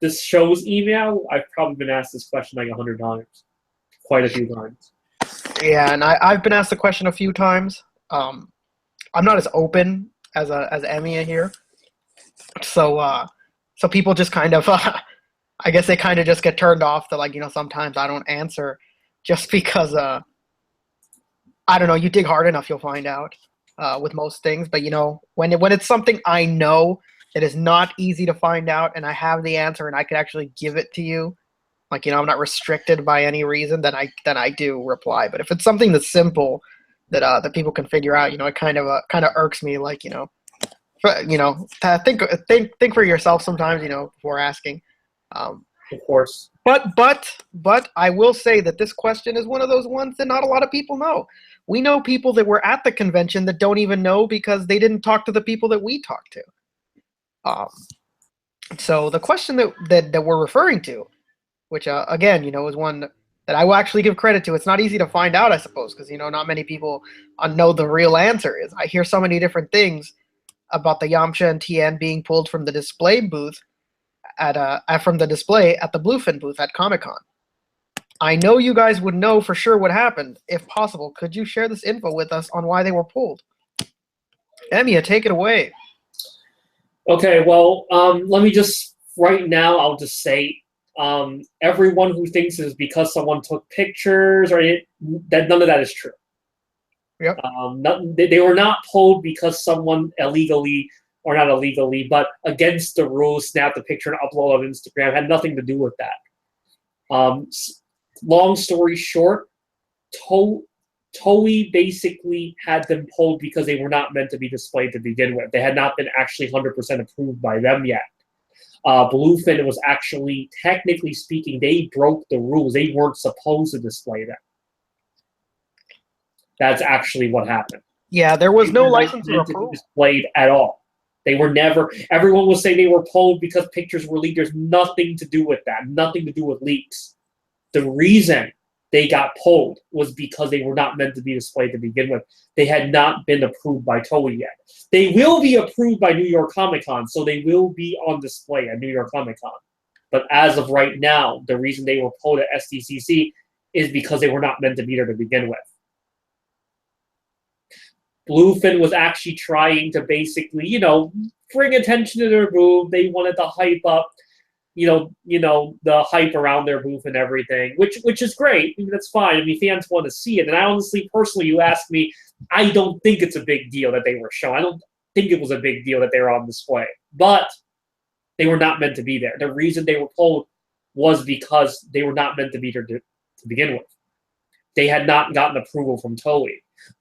this show's email, I've probably been asked this question like 100 times, quite a few times. Yeah, and I've been asked the question a few times. I'm not as open as Emiya here. So people just kind of, I guess they kind of just get turned off to sometimes I don't answer just because, I don't know, you dig hard enough, you'll find out with most things. But, when it's something I know that is not easy to find out and I have the answer and I could actually give it to you, I'm not restricted by any reason, then I do reply. But if it's something that's simple that people can figure out, it kind of irks me, think for yourself sometimes, before asking. Of course. But I will say that this question is one of those ones that not a lot of people know. We know people that were at the convention that don't even know because they didn't talk to the people that we talked to. So the question that we're referring to, which again, is one that I will actually give credit to. It's not easy to find out, I suppose, because not many people know the real answer is. I hear so many different things about the Yamcha and Tien being pulled from the display booth from the display at the Bluefin booth at Comic-Con. I know you guys would know for sure what happened. If possible, could you share this info with us on why they were pulled? Emiya, take it away. Okay, well, let me just, right now, I'll just say, everyone who thinks it's because someone took pictures that none of that is true. Yep. They were not pulled because someone illegally, or not illegally, but against the rules, snapped a picture and uploaded on Instagram. It had nothing to do with that. Long story short, Toei basically had them pulled because they were not meant to be displayed to begin with. They had not been actually 100% approved by them yet. Bluefin was actually, technically speaking, they broke the rules. They weren't supposed to display them. That's actually what happened. Yeah, there was no license or approval displayed at all. They were never. Everyone was saying they were pulled because pictures were leaked. There's nothing to do with that. Nothing to do with leaks. The reason they got pulled was because they were not meant to be displayed to begin with. They had not been approved by Toei yet. They will be approved by New York Comic Con, so they will be on display at New York Comic Con. But as of right now, the reason they were pulled at SDCC is because they were not meant to be there to begin with. Bluefin was actually trying to basically, bring attention to their booth. They wanted to hype up, the hype around their booth and everything, which is great. I mean, that's fine. I mean, fans want to see it. And I honestly, personally, you asked me, I don't think it's a big deal that they were shown. I don't think it was a big deal that they were on display. But they were not meant to be there. The reason they were pulled was because they were not meant to be there to begin with. They had not gotten approval from Toei.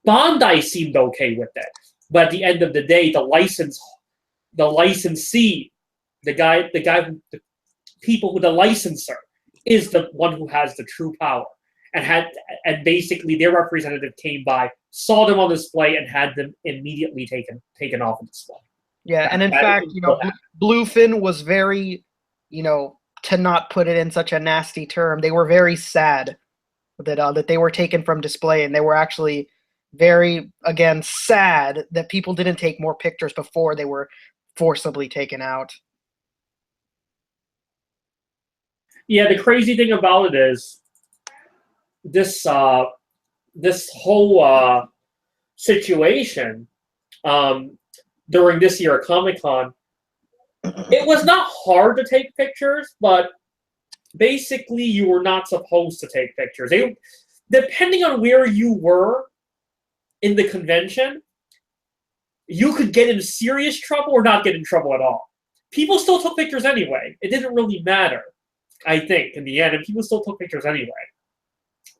Bandai seemed okay with that. But at the end of the day, the licensee, the people with the licensor is the one who has the true power. And basically their representative came by, saw them on display, and had them immediately taken off of display. Yeah, and in fact, Bluefin was very, to not put it in such a nasty term, they were very sad that they were taken from display, and they were actually very, again, sad that people didn't take more pictures before they were forcibly taken out. Yeah, the crazy thing about it is this whole situation during this year at Comic-Con, it was not hard to take pictures, but basically you were not supposed to take pictures. Depending on where you were in the convention, you could get in serious trouble or not get in trouble at all. People still took pictures anyway. It didn't really matter, I think, in the end, and people still took pictures anyway.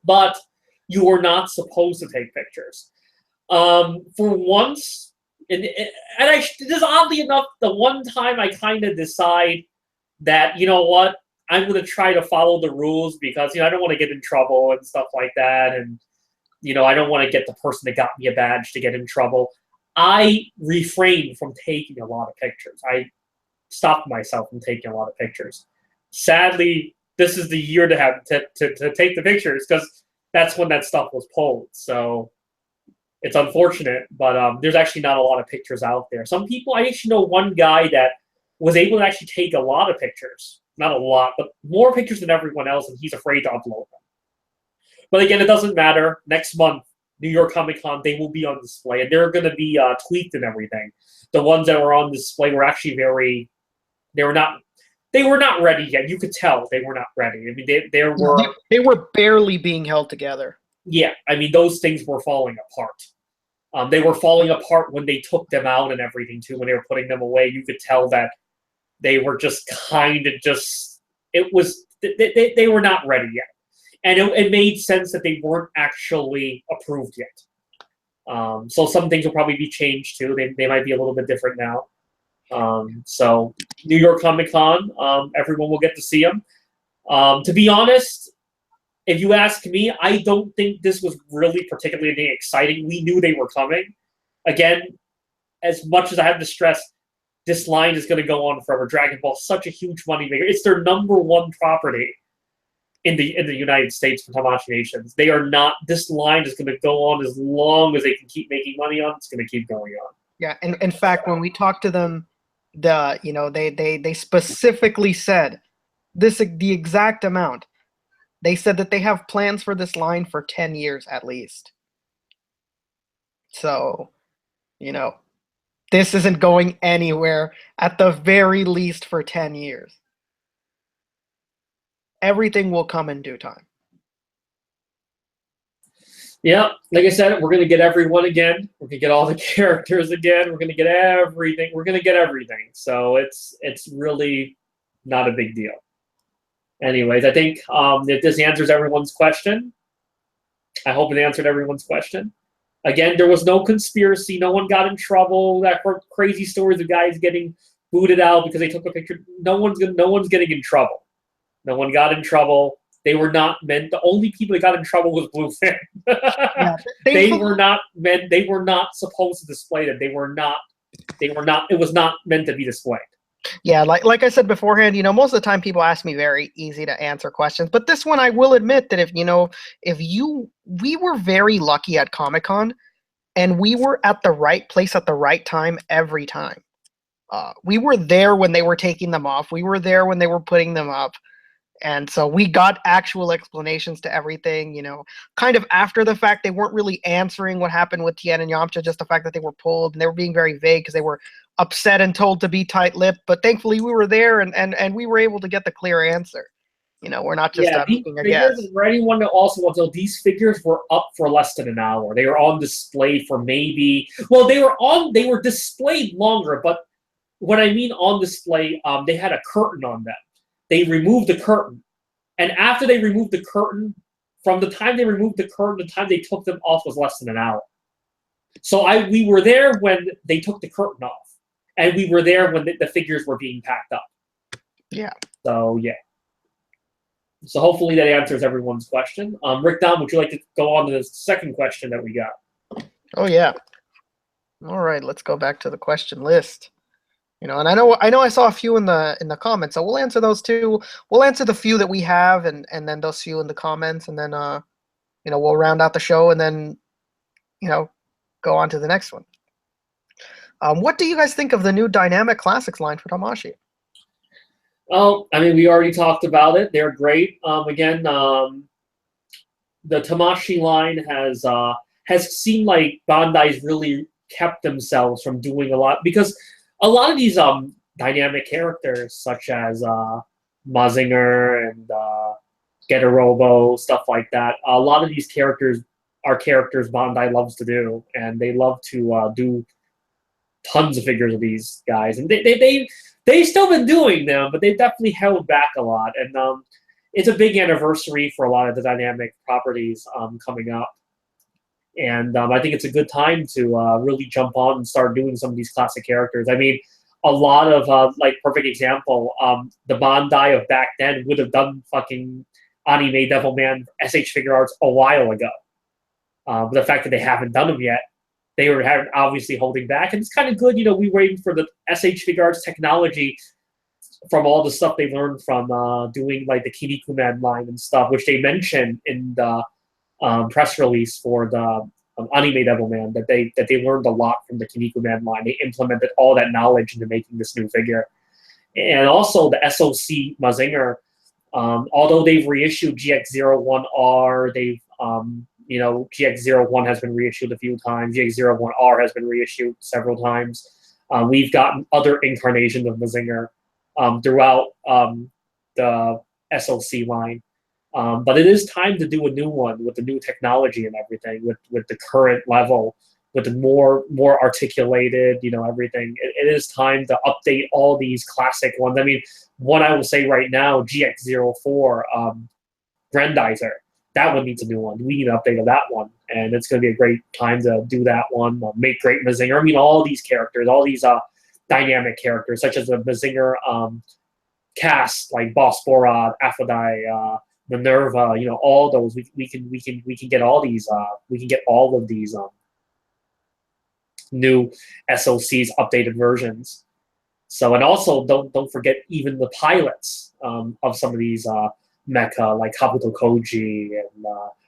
But you were not supposed to take pictures. For once, and this oddly enough, the one time I kind of decide that, you know what, I'm going to try to follow the rules because, I don't want to get in trouble and stuff like that. And, I don't want to get the person that got me a badge to get in trouble. I refrained from taking a lot of pictures. I stopped myself from taking a lot of pictures. Sadly, this is the year to have to take the pictures because that's when that stuff was pulled. So it's unfortunate, but there's actually not a lot of pictures out there. Some people, I actually know one guy that was able to actually take a lot of pictures. Not a lot, but more pictures than everyone else, and he's afraid to upload them. But again, it doesn't matter. Next month, New York Comic Con, they will be on display, and they're going to be tweaked and everything. The ones that were on display were actually they were not ready yet. You could tell they were not ready. I mean, they were barely being held together. Yeah, I mean, those things were falling apart. They were falling apart when they took them out and everything too. When they were putting them away, you could tell that they were just kind of they were not ready yet. And it made sense that they weren't actually approved yet. So some things will probably be changed too. They might be a little bit different now. So New York Comic Con, everyone will get to see them. To be honest, if you ask me, I don't think this was really particularly exciting. We knew they were coming. Again, as much as I have to stress, this line is going to go on forever. Dragon Ball, such a huge moneymaker. It's their #1 property in the United States for Tamashii Nations. They are not. This line is going to go on as long as they can keep making money on. It's going to keep going on. Yeah, and in fact, when we talked to them, they specifically said the exact amount. They said that they have plans for this line for 10 years at least. So, this isn't going anywhere at the very least for 10 years. Everything will come in due time. Yeah, like I said, we're going to get everyone again. We're going to get all the characters again. We're going to get everything. We're going to get everything. So it's really not a big deal. Anyways, I think if this answers everyone's question, I hope it answered everyone's question. Again, there was no conspiracy. No one got in trouble. That crazy stories of guys getting booted out because they took a picture. No one's getting in trouble. No one got in trouble. They were not meant. The only people that got in trouble was Bluefin. Yeah, they were not meant. They were not supposed to display them. They were not. It was not meant to be displayed. Yeah, like I said beforehand, most of the time people ask me very easy to answer questions, but this one I will admit that we were very lucky at Comic-Con, and we were at the right place at the right time every time. We were there when they were taking them off. We were there when they were putting them up. And so we got actual explanations to everything, kind of after the fact. They weren't really answering what happened with Tien and Yamcha, just the fact that they were pulled, and they were being very vague because they were upset and told to be tight-lipped. But thankfully we were there, and we were able to get the clear answer. We're not just Yeah, these making a figures, guess. for anyone that also wants to know, these figures were up for less than an hour. They were on display for maybe, well, they were displayed longer, but what I mean on display, they had a curtain on them. They removed the curtain. And after they removed the curtain, from the time they removed the curtain, the time they took them off was less than an hour. So we were there when they took the curtain off. And we were there when the figures were being packed up. Yeah. So, yeah. So hopefully that answers everyone's question. Rick Dom, would you like to go on to the second question that we got? Oh, yeah. All right, let's go back to the question list. And I know I saw a few in the comments, so we'll answer those too. We'll answer the few that we have, and then those few in the comments, and then we'll round out the show, and then go on to the next one. What do you guys think of the new Dynamic Classics line for Tamashii? Oh, I mean, we already talked about it. They're great. Again, the Tamashii line has seemed like Bandai's really kept themselves from doing a lot, because a lot of these dynamic characters, such as Mazinger and Getarobo, stuff like that, a lot of these characters are characters Bandai loves to do, and they love to do tons of figures of these guys, and they've still been doing them, but they've definitely held back a lot, and it's a big anniversary for a lot of the dynamic properties coming up. And I think it's a good time to really jump on and start doing some of these classic characters. I mean, a lot of, perfect example, the Bandai of back then would have done fucking anime Devilman SH figure arts a while ago. But the fact that they haven't done them yet, they were obviously holding back. And it's kind of good, we waiting for the SH figure arts technology from all the stuff they learned from doing, like, the Kinnikuman line and stuff, which they mentioned in the press release for the anime Devilman, that they learned a lot from the Kinnikuman line. They implemented all that knowledge into making this new figure. And also the SOC Mazinger, although they've reissued GX01R, they've GX01 has been reissued a few times. GX01R has been reissued several times. We've gotten other incarnations of Mazinger throughout the SOC line. But it is time to do a new one with the new technology and everything, with the current level, with the more articulated, everything. It is time to update all these classic ones. I mean, one I will say right now, GX04 Grandizer, that one needs a new one. We need an update of that one, and it's going to be a great time to do that one. Make great Mazinger. I mean, all these characters, all these dynamic characters, such as the Mazinger cast, like Boss Borod, Aphrodite, Minerva, all those. We can get all these. We can get all of these new SOCs, updated versions. So, and also don't forget even the pilots of some of these mecha, like Kabuto Koji and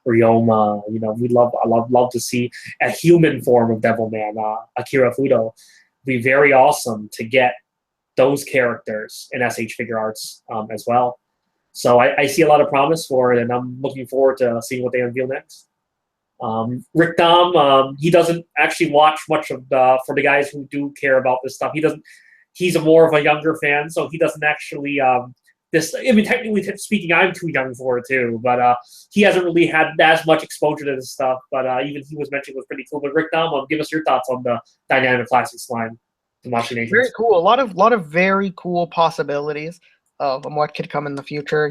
Ryoma. I love to see a human form of Devilman, Akira Fudo. It'd be very awesome to get those characters in SH Figure Arts as well. So I see a lot of promise for it, and I'm looking forward to seeing what they unveil next. Rick Dom, he doesn't actually watch much of for the guys who do care about this stuff. He's more of a younger fan, so he doesn't actually technically speaking, I'm too young for it too, but he hasn't really had as much exposure to this stuff. But even he was mentioning it was pretty cool. But Rick Dom, give us your thoughts on the Dynamic Classics line. Very cool. A lot of very cool possibilities of what could come in the future.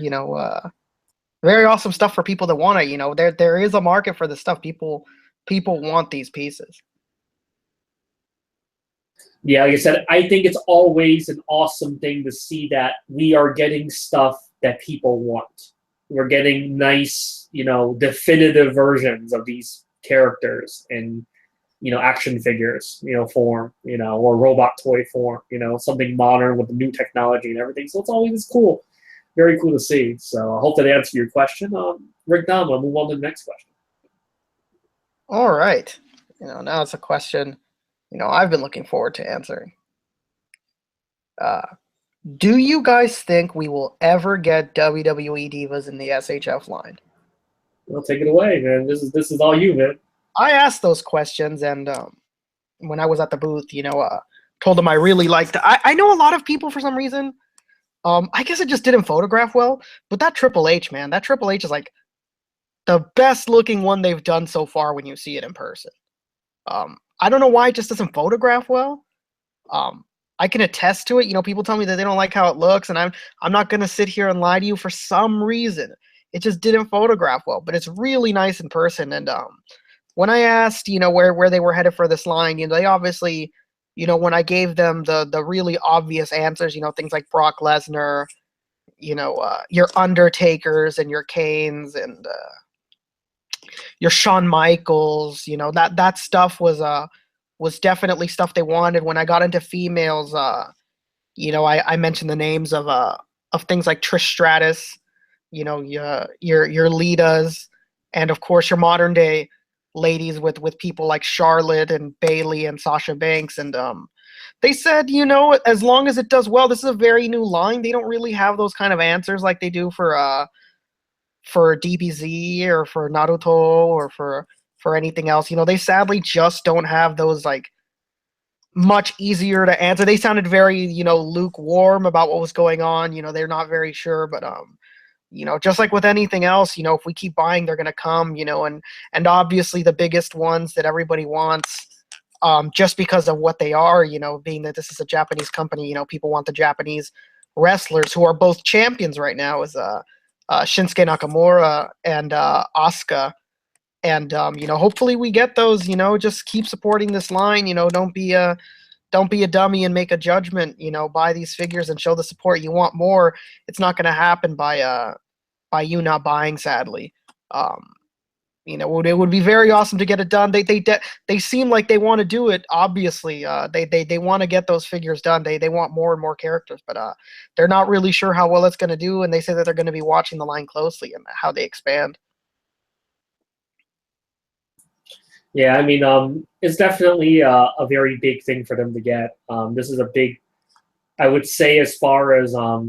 Very awesome stuff for people that want it. There is a market for this stuff. People want these pieces. Yeah, like I said, I think it's always an awesome thing to see that we are getting stuff that people want. We're getting nice, definitive versions of these characters, and action figures, form, or robot toy form, something modern with the new technology and everything. So it's always cool, very cool to see. So I hope that answered your question. Rick Dom, I'll move on to the next question. All right. Now it's a question, I've been looking forward to answering. Do you guys think we will ever get WWE Divas in the SHF line? Well, take it away, man. This is all you, man. I asked those questions, and when I was at the booth, told them I really liked. I know a lot of people for some reason. I guess it just didn't photograph well. But that Triple H, man, that Triple H is like the best looking one they've done so far when you see it in person. I don't know why it just doesn't photograph well. I can attest to it. People tell me that they don't like how it looks, and I'm not gonna sit here and lie to you. For some reason, it just didn't photograph well. But it's really nice in person. And when I asked, where they were headed for this line, they obviously, when I gave them the really obvious answers, things like Brock Lesnar, your Undertakers and your Kanes and your Shawn Michaels, that stuff was definitely stuff they wanted. When I got into females, I mentioned the names of things like Trish Stratus, your Litas, and of course your modern day ladies with people like Charlotte and Bailey and Sasha Banks. And they said, as long as it does well, this is a very new line. They don't really have those kind of answers like they do for DBZ or for Naruto or for anything else. They sadly just don't have those like much easier to answer. They sounded very, lukewarm about what was going on. They're not very sure, but just like with anything else, if we keep buying, they're going to come, and obviously the biggest ones that everybody wants, just because of what they are, being that this is a Japanese company, people want the Japanese wrestlers who are both champions right now, is Shinsuke Nakamura and Asuka. And, hopefully we get those, just keep supporting this line, don't be a dummy and make a judgment, buy these figures and show the support. You want more. It's not going to happen by you not buying, sadly. It would be very awesome to get it done. They seem like they want to do it. Obviously, they want to get those figures done. They want more and more characters, but they're not really sure how well it's going to do. And they say that they're going to be watching the line closely and how they expand. Yeah, I mean, it's definitely a very big thing for them to get. This is a big, I would say, as far as I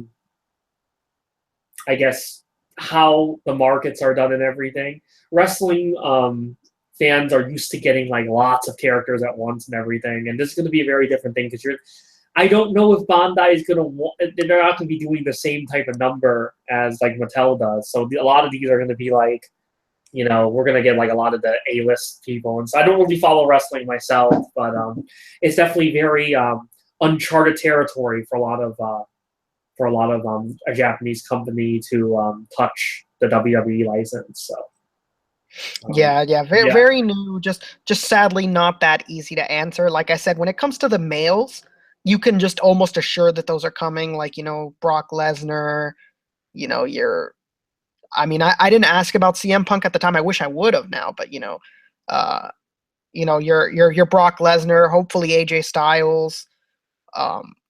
guess how the markets are done and everything. Wrestling fans are used to getting like lots of characters at once and everything, and this is going to be a very different thing because I don't know if Bandai is going to. They're not going to be doing the same type of number as like Mattel does. So a lot of these are going to be like, we're going to get like a lot of the A-list people, and so I don't really follow wrestling myself, but it's definitely very uncharted territory for a lot of a Japanese company to touch the WWE license. So. Yeah, very new. Just sadly not that easy to answer. Like I said, when it comes to the males, you can just almost assure that those are coming. Like Brock Lesnar. I didn't ask about CM Punk at the time. I wish I would have now, but your Brock Lesnar, hopefully AJ Styles,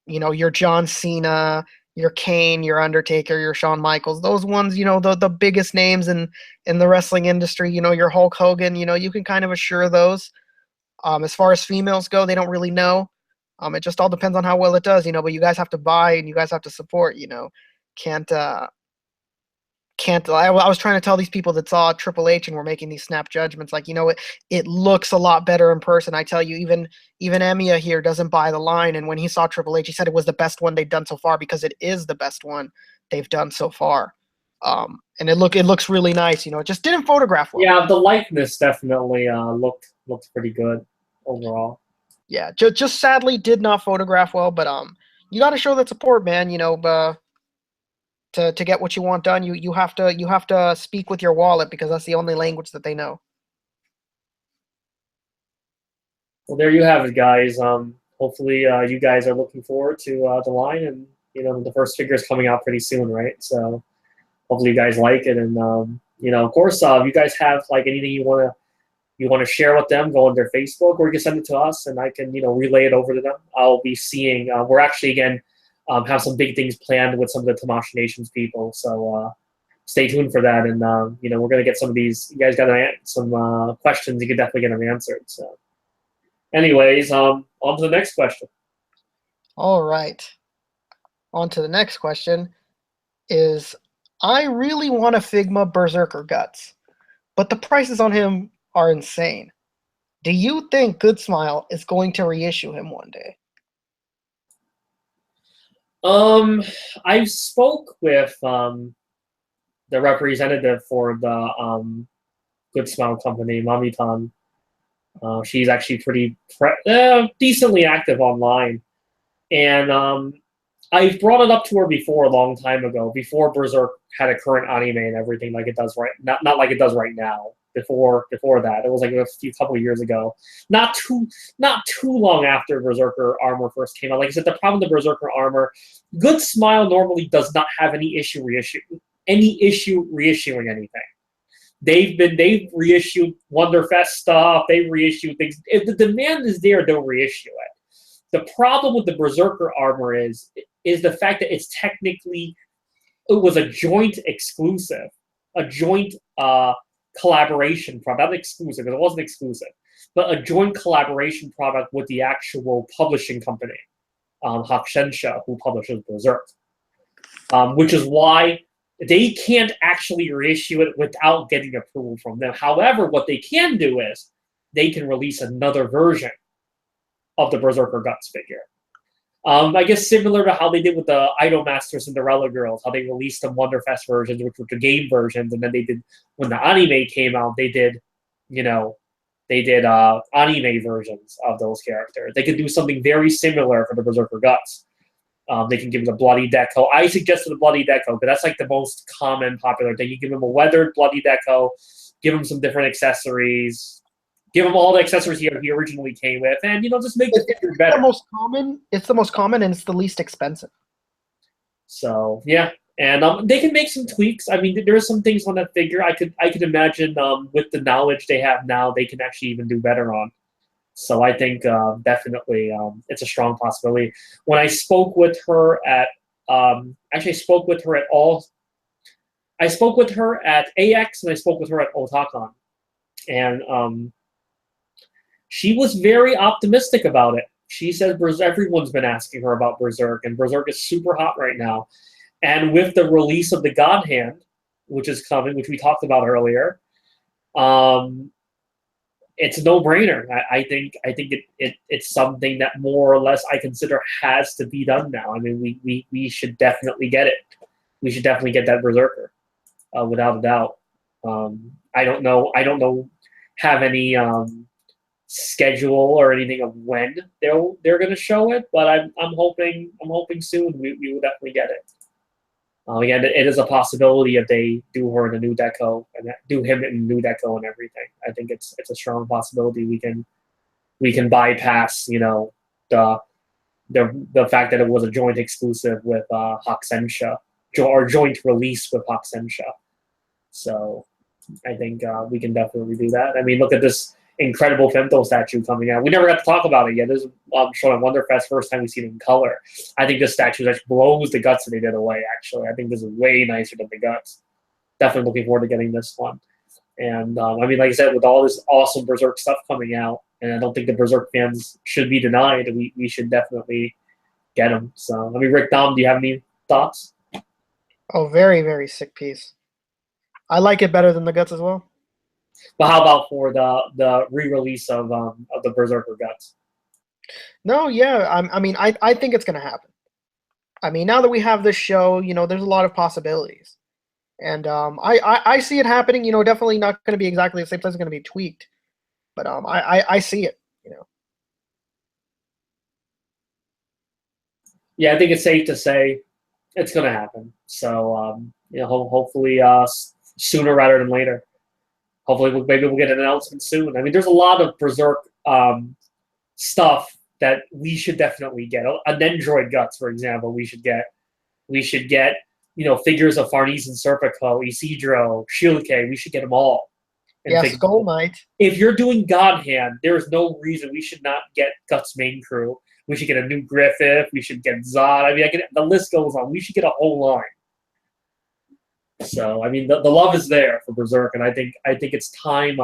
your John Cena, your Kane, your Undertaker, your Shawn Michaels, those ones, the biggest names in the wrestling industry, your Hulk Hogan, you can kind of assure those. As far as females go, they don't really know. It just all depends on how well it does, but you guys have to buy and you guys have to support, I was trying to tell these people that saw Triple H and were making these snap judgments, like, it looks a lot better in person. I tell you, even Emiya here doesn't buy the line, and when he saw Triple H, he said it was the best one they've done so far because it is the best one they've done so far. And it looks really nice. It just didn't photograph well. Yeah, the likeness definitely looked pretty good overall. Yeah, just sadly did not photograph well, but you got to show that support, man. To get what you want done, you have to speak with your wallet because that's the only language that they know. Well, there you have it, guys. Hopefully, you guys are looking forward to the line, and the first figure is coming out pretty soon, right? So hopefully, you guys like it, and of course, if you guys have like anything you want to you want to share with them, go on their Facebook, or you can send it to us, and I can relay it over to them. I'll be seeing. We're actually again have some big things planned with some of the Tamashii Nations people, so stay tuned for that. And we're gonna get some of these. You guys got some questions. You can definitely get them answered. So, anyways, on to the next question. All right. On to the next question is, I really want a Figma Berserker Guts, but the prices on him are insane. Do you think Good Smile is going to reissue him one day? I spoke with the representative for the Good Smile company, Mamitan. She's actually pretty decently active online, and I brought it up to her before a long time ago, before Berserk had a current anime and everything like it does not like it does right now. Before that, it was like a couple of years ago, not too long after Berserker Armor first came out. Like I said, the problem with the Berserker Armor, Good Smile normally does not have any issue reissuing anything. They've reissued Wonderfest stuff. They've reissued things. If the demand is there, they'll reissue it. The problem with the Berserker Armor is the fact that it was a joint exclusive, a joint collaboration product, not exclusive, because it wasn't exclusive, but a joint collaboration product with the actual publishing company, Hakusensha, who publishes Berserk, which is why they can't actually reissue it without getting approval from them. However, what they can do is they can release another version of the Berserker Guts figure. I guess similar to how they did with the Idolmaster Cinderella Girls, how they released the Wonderfest versions, which were the game versions, and then they did, when the anime came out, they did anime versions of those characters. They could do something very similar for the Berserker Guts. They can give them the Bloody Deco. I suggested the Bloody Deco, but that's like the most common, popular thing. You give them a weathered Bloody Deco, give them some different accessories, give them all the accessories he originally came with, and just make the figure better. It's the most common, and it's the least expensive. So yeah, and they can make some tweaks. I mean, there are some things on that figure I could imagine with the knowledge they have now, they can actually even do better on. So I think definitely it's a strong possibility. When I spoke with her at I spoke with her at AX, and I spoke with her at Otakon, and she was very optimistic about it. She said everyone's been asking her about Berserk, and Berserk is super hot right now. And with the release of the God Hand, which is coming, which we talked about earlier, it's a no-brainer. I think it's something that more or less I consider has to be done now. I mean, we should definitely get it. We should definitely get that Berserker, without a doubt. I don't know have any schedule or anything of when they're going to show it, but I'm hoping soon we will definitely get it. Again, it is a possibility if they do her in a new deco and do him in a new deco and everything. I think it's a strong possibility we can bypass the fact that it was a joint exclusive with Hakusensha, or joint release with Hakusensha. So I think we can definitely do that. I mean, look at this incredible Femto statue coming out. We never got to talk about it yet. This is shown at Wonderfest, first time we've seen it in color. I think this statue actually blows the guts that they did away, actually. I think this is way nicer than the guts. Definitely looking forward to getting this one. And, I mean, like I said, with all this awesome Berserk stuff coming out, and I don't think the Berserk fans should be denied, we should definitely get them. So, I mean, Rick, Dom, do you have any thoughts? Oh, very, very sick piece. I like it better than the guts as well. But how about for the re-release of the Berserker Guts? No, yeah, I think it's gonna happen. I mean, now that we have this show, there's a lot of possibilities, and I see it happening. Definitely not going to be exactly the same place. It's going to be tweaked, but I see it. Yeah, I think it's safe to say it's going to happen. So hopefully sooner rather than later. Hopefully, maybe we'll get an announcement soon. I mean, there's a lot of Berserk stuff that we should definitely get. An Android Guts, for example, we should get. We should get, figures of Farnese and Serpico, Isidro, Shilke. We should get them all. and Yeah, Figma. Skull Knight. If you're doing God Hand, there's no reason we should not get Guts main crew. We should get a new Griffith. We should get Zod. I mean, the list goes on. We should get a whole line. So, I mean, the love is there for Berserk, and I think it's time.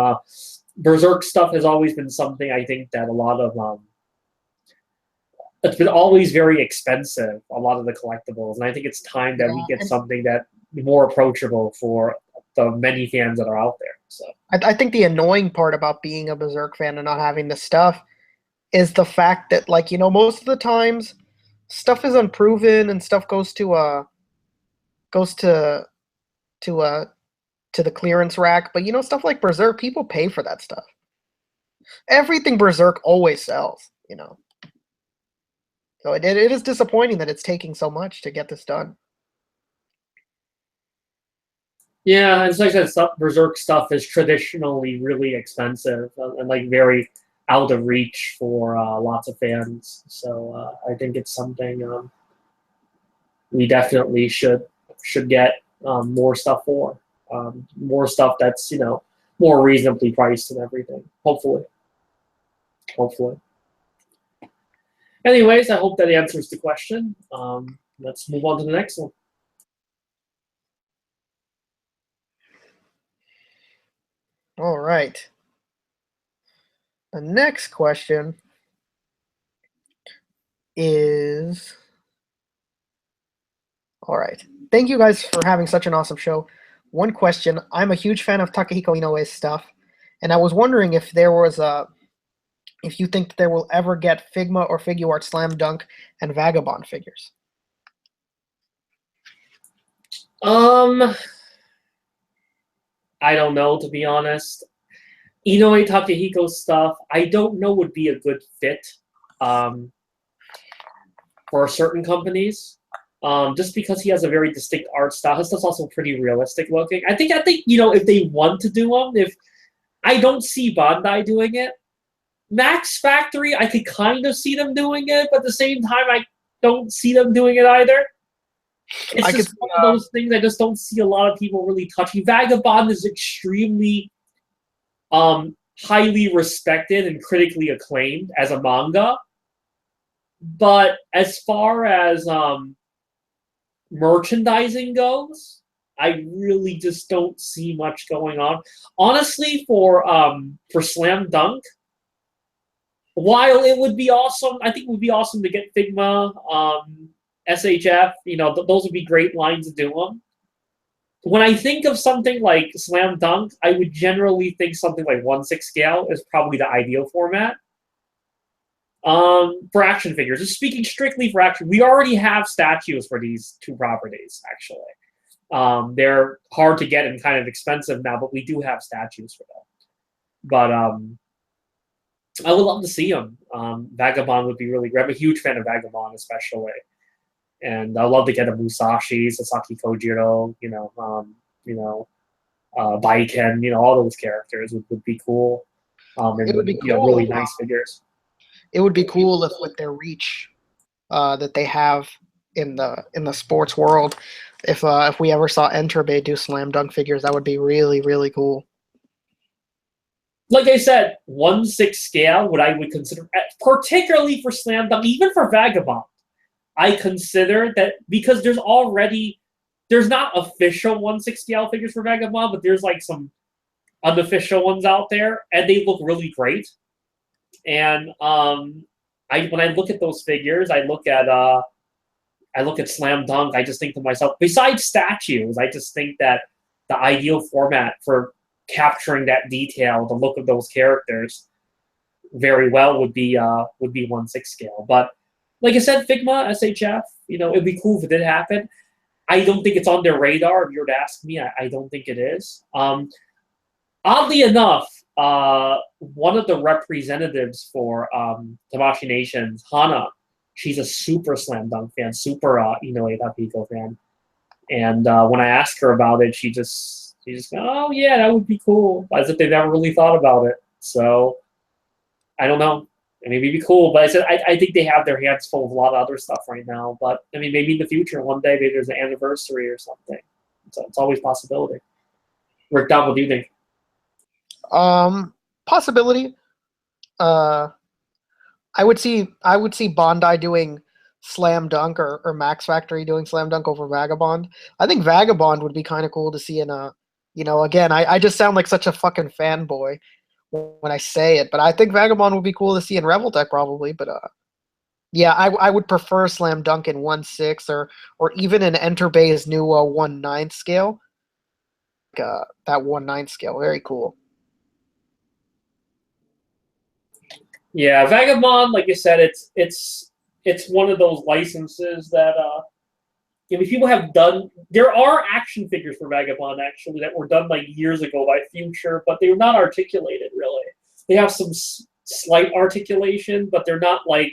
Berserk stuff has always been something I think that a lot of it's been always very expensive, a lot of the collectibles, and I think it's time that we get something that more approachable for the many fans that are out there. So I think the annoying part about being a Berserk fan and not having this stuff is the fact that, like, you know, most of the times stuff is unproven and stuff goes to the clearance rack. But you know, stuff like Berserk, people pay for that stuff. Everything Berserk always sells, you know. So it is disappointing that it's taking so much to get this done. yeah, it's like that Berserk stuff is traditionally really expensive and like very out of reach for lots of fans. So I think it's something we definitely should get more stuff for. More stuff that's, you know, more reasonably priced and everything. Hopefully. Anyways, I hope that answers the question. Let's move on to the next one. All right. The next question is... All right. Thank you guys for having such an awesome show. One question. I'm a huge fan of Takahiko Inoue's stuff, and I was wondering if there was if you think there will ever get Figma or Figuart Slam Dunk and Vagabond figures. I don't know, to be honest. Inoue Takahiko stuff, I don't know would be a good fit for certain companies. Just because he has a very distinct art style. His stuff's also pretty realistic looking. I think you know, if they want to do them, if I don't see Bandai doing it. Max Factory, I could kind of see them doing it, but at the same time, I don't see them doing it either. It's just one of those things I just don't see a lot of people really touching. Vagabond is extremely highly respected and critically acclaimed as a manga. But as far as merchandising goes, I really just don't see much going on. Honestly, for Slam Dunk, while it would be awesome, I think it would be awesome to get Figma, SHF, you know, those would be great lines to do them. When I think of something like Slam Dunk, I would generally think something like 1/6 scale is probably the ideal format. For action figures, just speaking strictly for action, we already have statues for these two properties, actually. They're hard to get and kind of expensive now, but we do have statues for them. But I would love to see them. Vagabond would be really great. I'm a huge fan of Vagabond, especially. And I'd love to get a Musashi, Sasaki Kojiro, Baiken, you know, all those characters would be cool. It would be cool. You know, really nice figures. It would be cool if, with their reach that they have in the sports world, if we ever saw Enterbe do Slam Dunk figures, that would be really, really cool. Like I said, 1/6 scale, what I would consider, particularly for Slam Dunk, even for Vagabond, I consider that because there's not official 1/6 scale figures for Vagabond, but there's like some unofficial ones out there, and they look really great. And when I look at those figures, I look at Slam Dunk. I just think to myself, besides statues, I just think that the ideal format for capturing that detail, the look of those characters, very well would be 1/6 scale. But like I said, Figma, SHF, you know, it'd be cool if it did happen. I don't think it's on their radar. If you were to ask me, I don't think it is. Oddly enough, one of the representatives for Tamashii Nations, Hana, she's a super Slam Dunk fan, super Inoue Takahiko fan. And when I asked her about it, she just goes, oh yeah, that would be cool. As if they've never really thought about it. So I don't know. I mean, it'd be cool, but I said I think they have their hands full of a lot of other stuff right now. But I mean, maybe in the future, one day, maybe there's an anniversary or something. So it's always a possibility. Rick, Don, what do you think? Possibility. Uh, I would see Bandai doing Slam Dunk or Max Factory doing Slam Dunk over Vagabond. I think Vagabond would be kind of cool to see in a, again, I just sound like such a fucking fanboy when I say it, but I think Vagabond would be cool to see in Revoltech probably. But yeah, I would prefer Slam Dunk in 1/6 or even in Enter Bay's new 1/9 scale. That 1/9 scale, very cool. Yeah, Vagabond, like you said, it's one of those licenses that people have done. There are action figures for Vagabond actually that were done like years ago by Future, but they're not articulated really. They have some slight articulation, but they're not like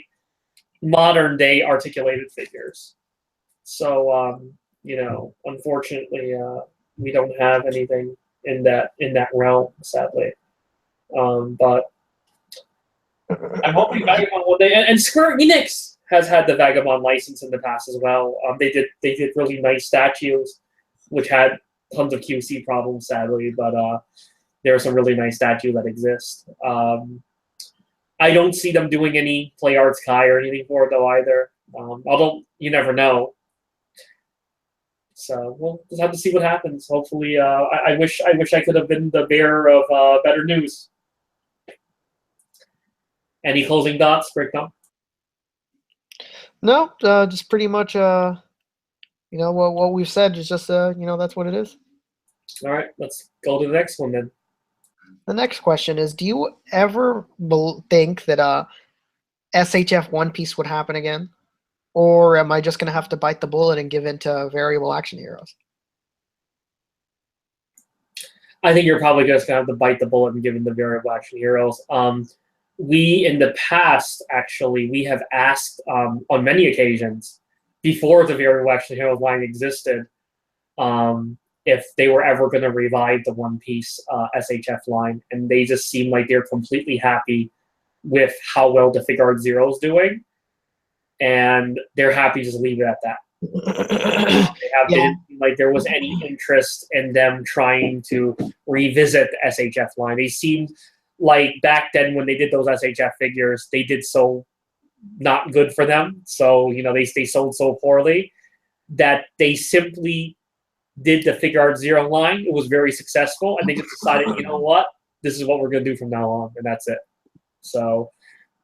modern day articulated figures. So unfortunately, we don't have anything in that realm, sadly. But I'm hoping Vagabond one day, and Square Enix has had the Vagabond license in the past as well. They did really nice statues, which had tons of QC problems, sadly, but there are some really nice statues that exist. I don't see them doing any Play Arts Kai or anything for it though either. Although you never know. So we'll just have to see what happens. Hopefully, I wish I could have been the bearer of better news. Any closing thoughts, Brickcom? No, just pretty much what we've said is just that's what it is. All right, let's go to the next one then. The next question is: do you ever think that SHF One Piece would happen again, or am I just gonna have to bite the bullet and give in to variable action heroes? I think you're probably just gonna have to bite the bullet and give in to variable action heroes. We in the past actually we have asked on many occasions before the variable action heroes line existed if they were ever going to revive the One Piece SHF line, and they just seem like they're completely happy with how well the Figure Art Zero is doing, and they're happy to just leave it at that. They didn't seem like there was any interest in them trying to revisit the SHF line. They seemed like back then when they did those SHF figures, they did so not good for them. So, they sold so poorly that they simply did the Figure Art Zero line. It was very successful, and they just decided, you know what, this is what we're going to do from now on, and that's it. So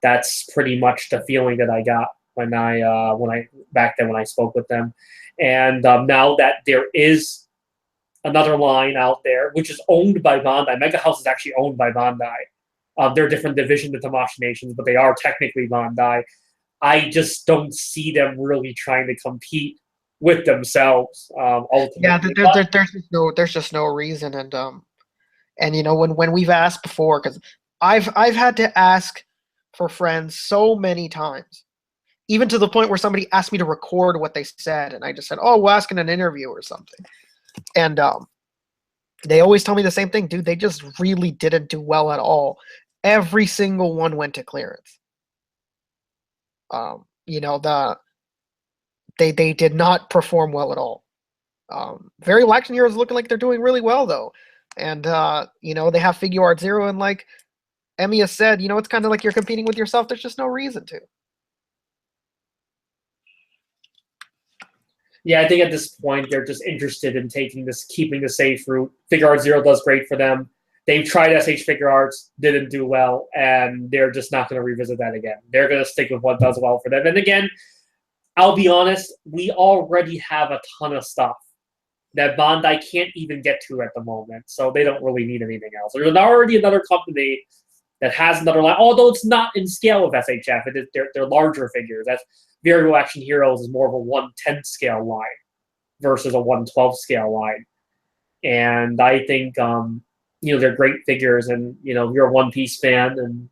that's pretty much the feeling that I got when I back then when I spoke with them. And now that there is another line out there, which is owned by Bandai. Mega House is actually owned by Bandai. They're a different division than Tamashii Nations, but they are technically Bandai. I just don't see them really trying to compete with themselves. Ultimately. Yeah, there's just no reason, and when we've asked before, because I've had to ask for friends so many times, even to the point where somebody asked me to record what they said, and I just said, "Oh, we'll ask in an interview or something." And they always tell me the same thing, dude. They just really didn't do well at all. Every single one went to clearance. They did not perform well at all. Variable action heroes looking like they're doing really well though, and they have Figure Art Zero, and like Emiya said, it's kind of like you're competing with yourself. There's just no reason to. Yeah, I think at this point they're just interested in keeping the safe route. Figure Art Zero does great for them. They've tried SH Figure Arts, didn't do well, and they're just not going to revisit that again. They're going to stick with what does well for them. And again, I'll be honest, we already have a ton of stuff that Bandai can't even get to at the moment, so they don't really need anything else. There's already another company that has another line, although it's not in scale with SHF. They're larger figures. That's Variable Action Heroes is more of a 1/10 scale line versus a 1/12 scale line. And I think they're great figures, and if you're a One Piece fan, and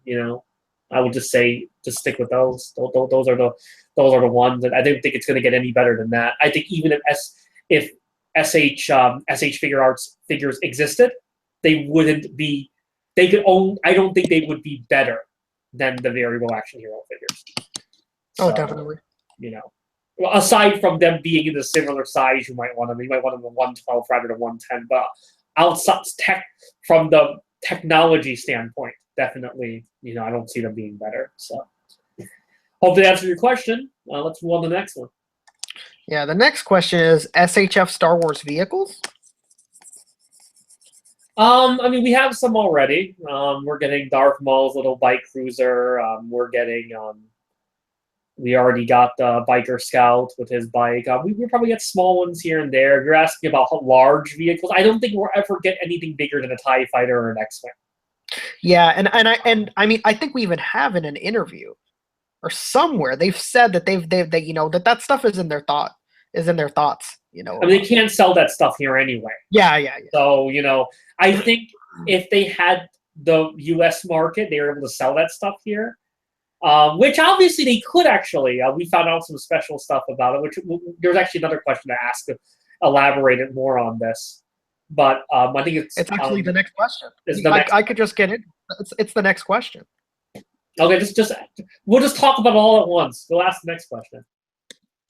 I would just say just stick with those. Those are the ones, and I don't think it's going to get any better than that. I think even if SH Figure Arts figures existed, they wouldn't be. They could own. I don't think they would be better than the Variable Action Hero figures. Oh, definitely. Aside from them being in a similar size, you might want them. You might want them in 1/12 rather than 1/10. But outside from the technology standpoint, definitely, I don't see them being better. So hope that answers your question. Let's move on to the next one. Yeah, the next question is SHF Star Wars vehicles. I mean, we have some already. We're getting Darth Maul's little bike cruiser. We already got the Biker Scout with his bike. We probably get small ones here and there. If you're asking about large vehicles, I don't think we'll ever get anything bigger than a TIE Fighter or an X-Wing. Yeah, and I mean, I think we even have in an interview or somewhere they've said that that stuff is in their thoughts. I mean, they can't sell that stuff here anyway. Yeah. So I think if they had the U.S. market, they were able to sell that stuff here. Which obviously they could actually. We found out some special stuff about it, which there's actually another question to ask to elaborate it more on this. But I think it's actually the next question. I could just get it. It's the next question. Okay, we'll just talk about it all at once. We'll ask the next question.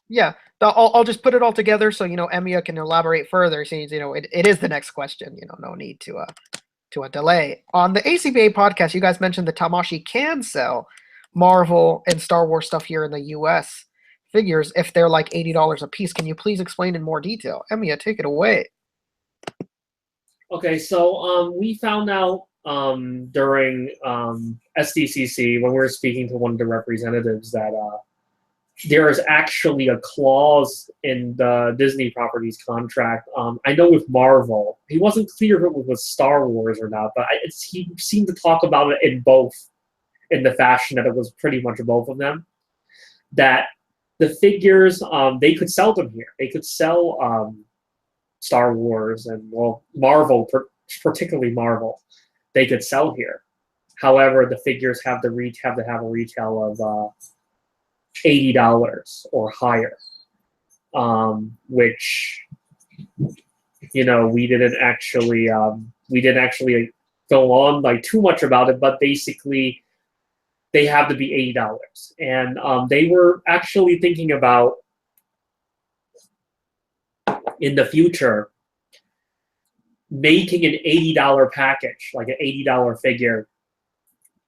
Yeah, I'll just put it all together so Emiya can elaborate further. Since it is the next question. No need to a delay. On the ACBA podcast, you guys mentioned the Tamashii can sell Marvel and Star Wars stuff here in the U.S. figures if they're like $80 a piece. Can you please explain in more detail? Emiya, take it away. Okay, so we found out during SDCC when we were speaking to one of the representatives that there is actually a clause in the Disney properties contract. I know with Marvel, he wasn't clear if it was with Star Wars or not, but he seemed to talk about it in both. In the fashion that it was pretty much both of them, that the figures, they could sell them here. They could sell Star Wars and, Marvel, particularly Marvel, they could sell here. However, the figures have to have a retail of $80 or higher, which, we didn't actually go on like too much about it, but basically, they have to be $80. And they were actually thinking about, in the future, making an $80 package, like an $80 figure,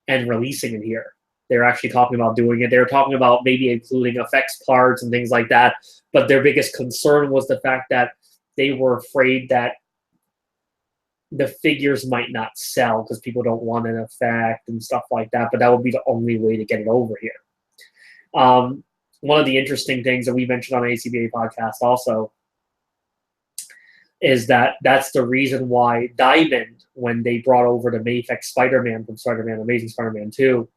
and releasing it here. They're actually talking about doing it. They were talking about maybe including effects parts and things like that. But their biggest concern was the fact that they were afraid that the figures might not sell because people don't want an effect and stuff like that, but that would be the only way to get it over here. One of the interesting things that we mentioned on the ACBA podcast also is that that's the reason why Diamond, when they brought over the Mafex Spider-Man from Spider-Man Amazing Spider-Man 2,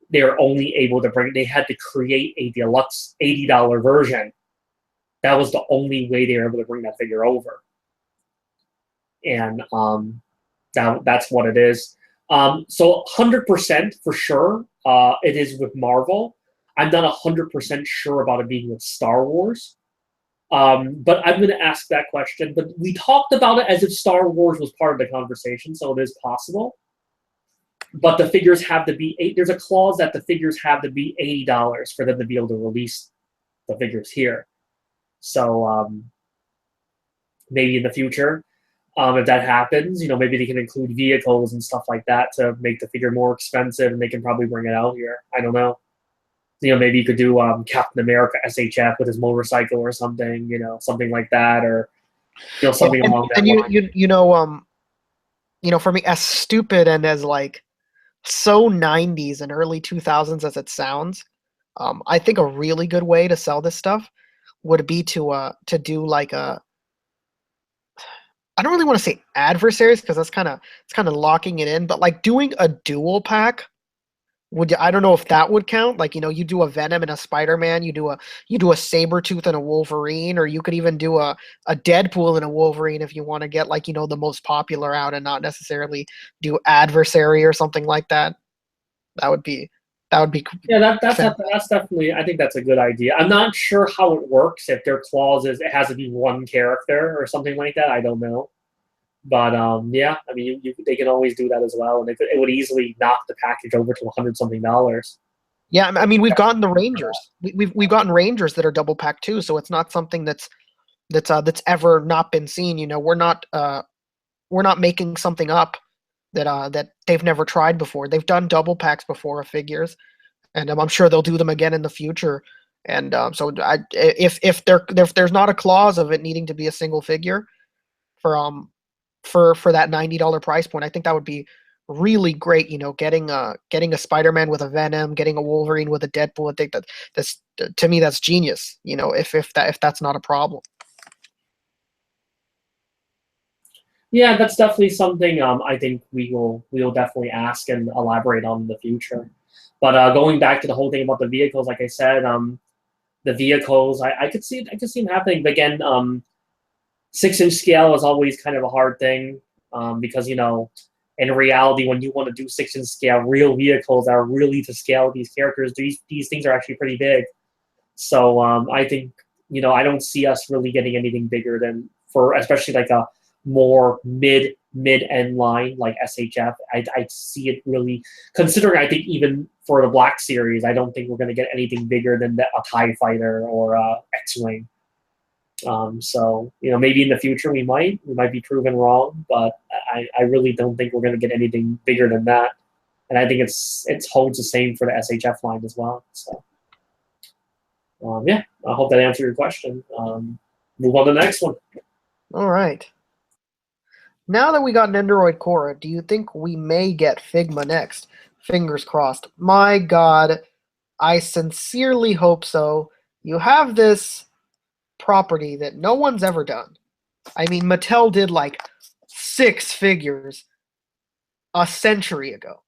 they were only able to they had to create a deluxe $80 version. That was the only way they were able to bring that figure over. And that's what it is. So 100% for sure, it is with Marvel. I'm not 100% sure about it being with Star Wars. But I'm going to ask that question. But we talked about it as if Star Wars was part of the conversation, so it is possible. But the figures have to be there's a clause that the figures have to be $80 for them to be able to release the figures here. So maybe in the future, if that happens, maybe they can include vehicles and stuff like that to make the figure more expensive, and they can probably bring it out here. I don't know. Maybe you could do Captain America SHF with his motorcycle or something, something like that, or something along that line. For me, as stupid and as like so 90s and early 2000s as it sounds, I think a really good way to sell this stuff would be to do like a, I don't really want to say adversaries because it's kind of locking it in, but like doing a dual pack I don't know if that would count. Like, you do a Venom and a Spider-Man, you do a Sabretooth and a Wolverine, or you could even do a Deadpool and a Wolverine if you want to get like, the most popular out and not necessarily do adversary or something like that. That would be yeah, that's definitely, I think that's a good idea. I'm not sure how it works, if their clause is it has to be one character or something like that. I don't know. But yeah, I mean, they can always do that as well, and it would easily knock the package over to $100-something. Yeah, I mean, we've gotten the Rangers. We've gotten Rangers that are double pack too, so it's not something that's ever not been seen. We're not making something up. that they've never tried before. They've done double packs before of figures, and I'm sure they'll do them again in the future. And if there's not a clause of it needing to be a single figure for that $90 price point, I think that would be really great. Getting a Spider-Man with a Venom, getting a Wolverine with a Deadpool. I think that's to me that's genius. If that's not a problem. Yeah, that's definitely something I think we will definitely ask and elaborate on in the future. But going back to the whole thing about the vehicles, like I said, the vehicles I could see them happening. But again, 6-inch scale is always kind of a hard thing because in reality, when you want to do 6-inch scale, real vehicles that are really to scale these characters, these things are actually pretty big. So I think I don't see us really getting anything bigger than for especially like a more mid-end line like SHF. I see it really, considering I think even for the Black Series, I don't think we're going to get anything bigger than a TIE Fighter or a X-Wing. So maybe in the future we might be proven wrong, but I really don't think we're going to get anything bigger than that. And I think it holds the same for the SHF line as well. So yeah, I hope that answered your question. Move on to the next one. All right. Now that we got Nendoroid Korra, do you think we may get Figma next? Fingers crossed. My God, I sincerely hope so. You have this property that no one's ever done. I mean, Mattel did like 6 figures a century ago,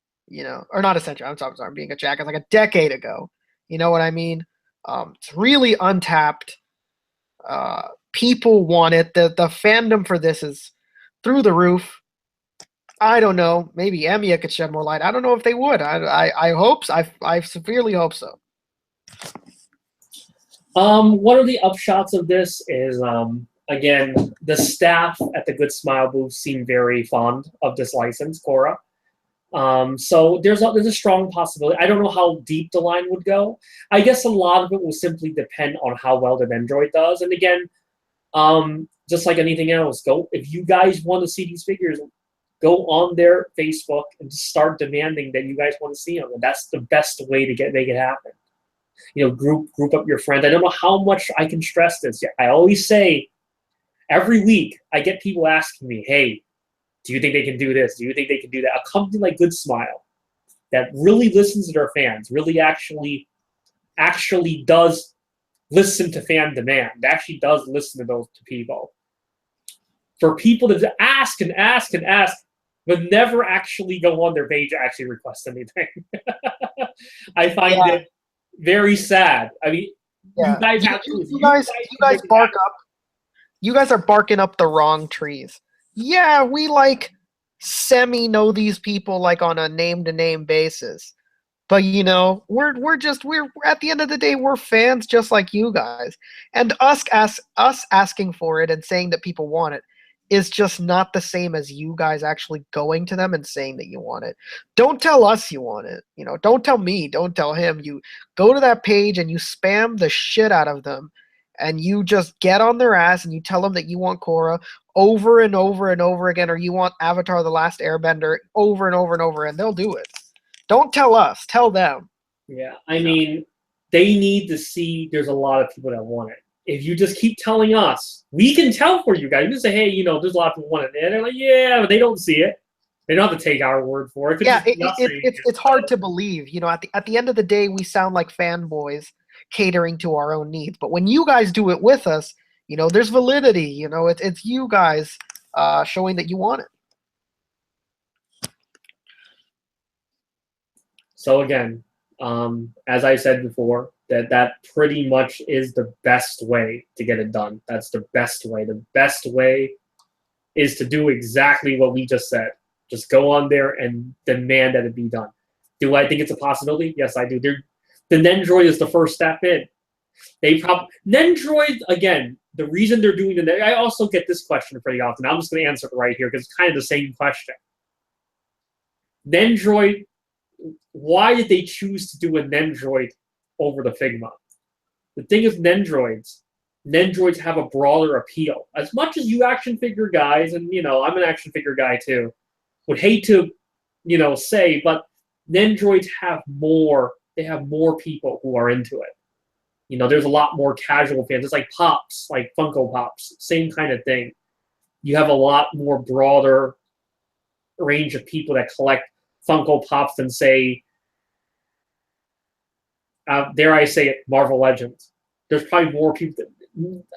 or not a century. I'm sorry, I'm being a jackass. Like a decade ago. You know what I mean? It's really untapped. People want it. The fandom for this is through the roof. I don't know. Maybe Emiya could shed more light. I don't know if they would. I hope so. I severely hope so. One of the upshots of this is, again, the staff at the Good Smile booth seem very fond of this license, Korra. So there's a strong possibility. I don't know how deep the line would go. I guess a lot of it will simply depend on how well the Nendoroid does. And again, just like anything else, if you guys want to see these figures, go on their Facebook and start demanding that you guys want to see them. And that's the best way to make it happen. Group up your friends. I don't know how much I can stress this. I always say every week I get people asking me, hey, do you think they can do this? Do you think they can do that? A company like Good Smile that really listens to their fans, really actually does listen to fan demand, actually does listen to people. For people to ask and ask and ask, but never actually go on their page to actually request anything. I find it very sad. I mean, you guys bark up. You guys are barking up the wrong trees. Yeah, we like semi know these people like on a name to name basis. But we're at the end of the day, we're fans just like you guys. And us asking for it and saying that people want it is just not the same as you guys actually going to them and saying that you want it. Don't tell us you want it. Don't tell me, don't tell him. You go to that page and you spam the shit out of them and you just get on their ass and you tell them that you want Korra over and over and over again, or you want Avatar: The Last Airbender over and over and over, and they'll do it. Don't tell us, tell them. Yeah, I mean, they need to see there's a lot of people that want it. If you just keep telling us, we can tell for you guys. You can say, hey, there's a lot of people want it. And they're like, yeah, but they don't see it. They don't have to take our word for it. It's hard to believe. At the end of the day, we sound like fanboys catering to our own needs. But when you guys do it with us, there's validity. It's you guys showing that you want it. So again, as I said before, that pretty much is the best way to get it done. That's the best way. The best way is to do exactly what we just said. Just go on there and demand that it be done. Do I think it's a possibility? Yes, I do. The Nendoroid is the first step in. Nendoroid, again, the reason they're doing it, I also get this question pretty often. I'm just going to answer it right here because it's kind of the same question. Nendoroid, why did they choose to do a Nendoroid over the Figma? The thing is, Nendoroids have a broader appeal. As much as you action figure guys, and I'm an action figure guy too, would hate to say, but Nendroids have more. They have more people who are into it. There's a lot more casual fans. It's like Pops, like Funko Pops, same kind of thing. You have a lot more broader range of people that collect Funko Pops than, say, dare I say it, Marvel Legends. There's probably more people.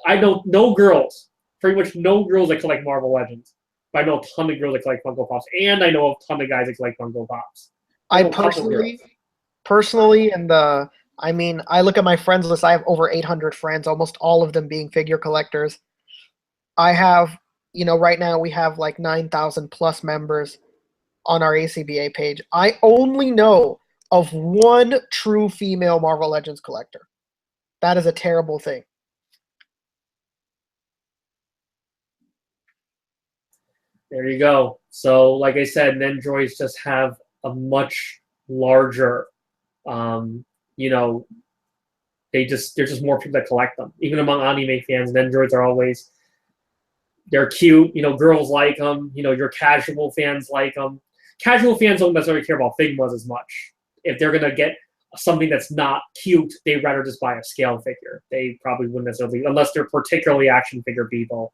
I know no girls, pretty much no girls that collect Marvel Legends. But I know a ton of girls that collect Funko Pops, and I know a ton of guys that collect Funko Pops. I personally, and I look at my friends list. I have over 800 friends, almost all of them being figure collectors. I have, right now we have like 9,000 plus members on our ACBA page. I only know of one true female Marvel Legends collector. That is a terrible thing. There you go. So, like I said, Nendroids just have a much larger, there's just more people that collect them. Even among anime fans, Nendroids are always, they're cute. Girls like them. Your casual fans like them. Casual fans don't necessarily care about Figmas as much. If they're going to get something that's not cute, they'd rather just buy a scale figure. They probably wouldn't necessarily, unless they're particularly action figure people.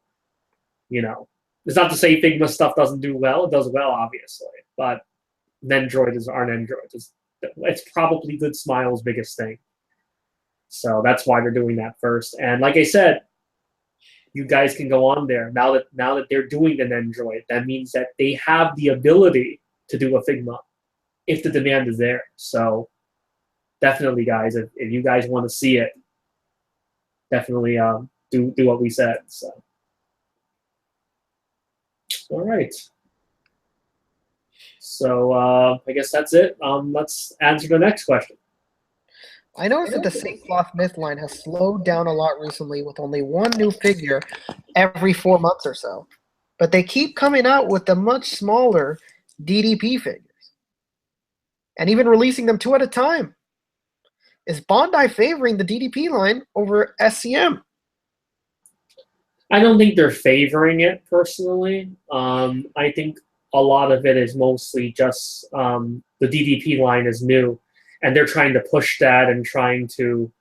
It's not to say Figma stuff doesn't do well. It does well, obviously. But Nendroids aren't Nendroids. It's probably Good Smile's biggest thing. So that's why they're doing that first. And like I said, you guys can go on there. Now that they're doing an Nendroid, that means that they have the ability to do a Figma if the demand is there. So definitely, guys, if you guys want to see it, definitely do what we said. So all right. So I guess that's it. Let's answer the next question. I noticed that the St. Cloth Myth line has slowed down a lot recently with only one new figure every 4 months or so. But they keep coming out with the much smaller DDP figures. And even releasing them 2 at a time. Is Bandai favoring the DDP line over SCM? I don't think they're favoring it personally. I think a lot of it is mostly just the DDP line is new. And they're trying to push that and trying to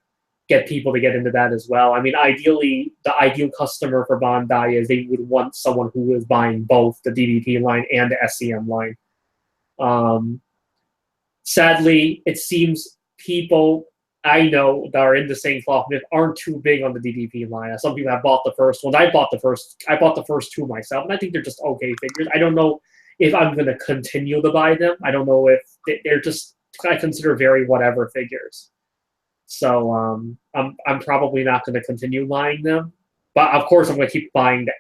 get people to get into that as well. I mean, ideally, the ideal customer for Bandai is they would want someone who is buying both the DDP line and the SCM line. Sadly, it seems people I know that are in the St. Cloth Myth aren't too big on the DDP line. Some people have bought the first one. I bought the first 2 myself, and I think they're just okay figures. I don't know if I'm going to continue to buy them. I don't know if they're just, I consider very whatever figures. So I'm probably not going to continue buying them. But of course, I'm going to keep buying the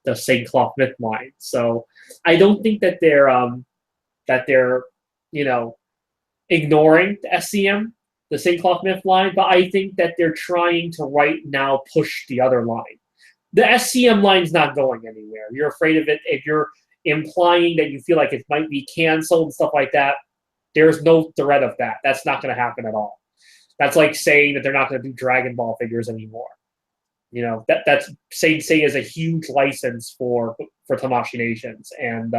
the St. Cloth Myth line. So I don't think that they're ignoring the SCM, the St. Cloth Myth line, but I think that they're trying to right now push the other line. The SCM line's not going anywhere. You're afraid of it. If you're implying that you feel like it might be canceled and stuff like that, there's no threat of that. That's not going to happen at all. That's like saying that they're not going to do Dragon Ball figures anymore. That's Saint Seiya is a huge license for Tamashii Nations, and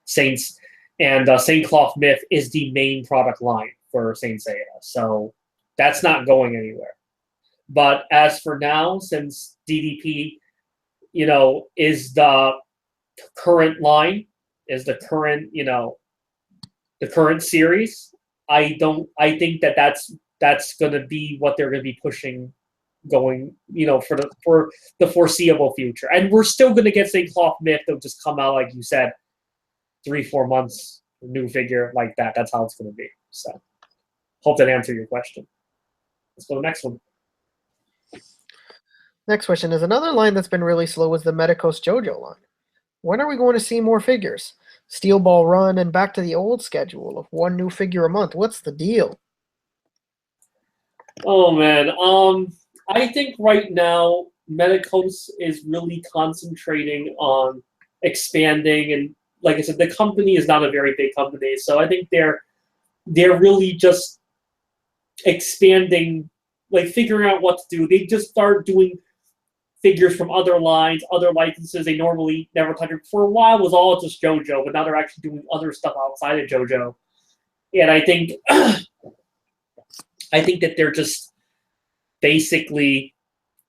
St. Cloth Myth is the main product line for Saint Seiya. So that's not going anywhere. But as for now, since DDP, is the current line, is the current, the current series, I think that's going to be what they're going to be pushing going, for the foreseeable future. And we're still going to get St. Cloth Myth. They'll just come out, like you said, 3-4 months, new figure like that. That's how it's going to be. So hope that answered your question. Let's go to the next one. Next question is another line that's been really slow is the Medicos JoJo line. When are we going to see more figures? Steel Ball Run and back to the old schedule of 1 new figure a month. What's the deal? Oh man, I think right now Medicos is really concentrating on expanding, and like I said, the company is not a very big company, so I think they're really just expanding, like figuring out what to do. They just start doing figures from other lines, other licenses they normally never touch. For a while, it was all just JoJo, but now they're actually doing other stuff outside of JoJo. And I think that they're just basically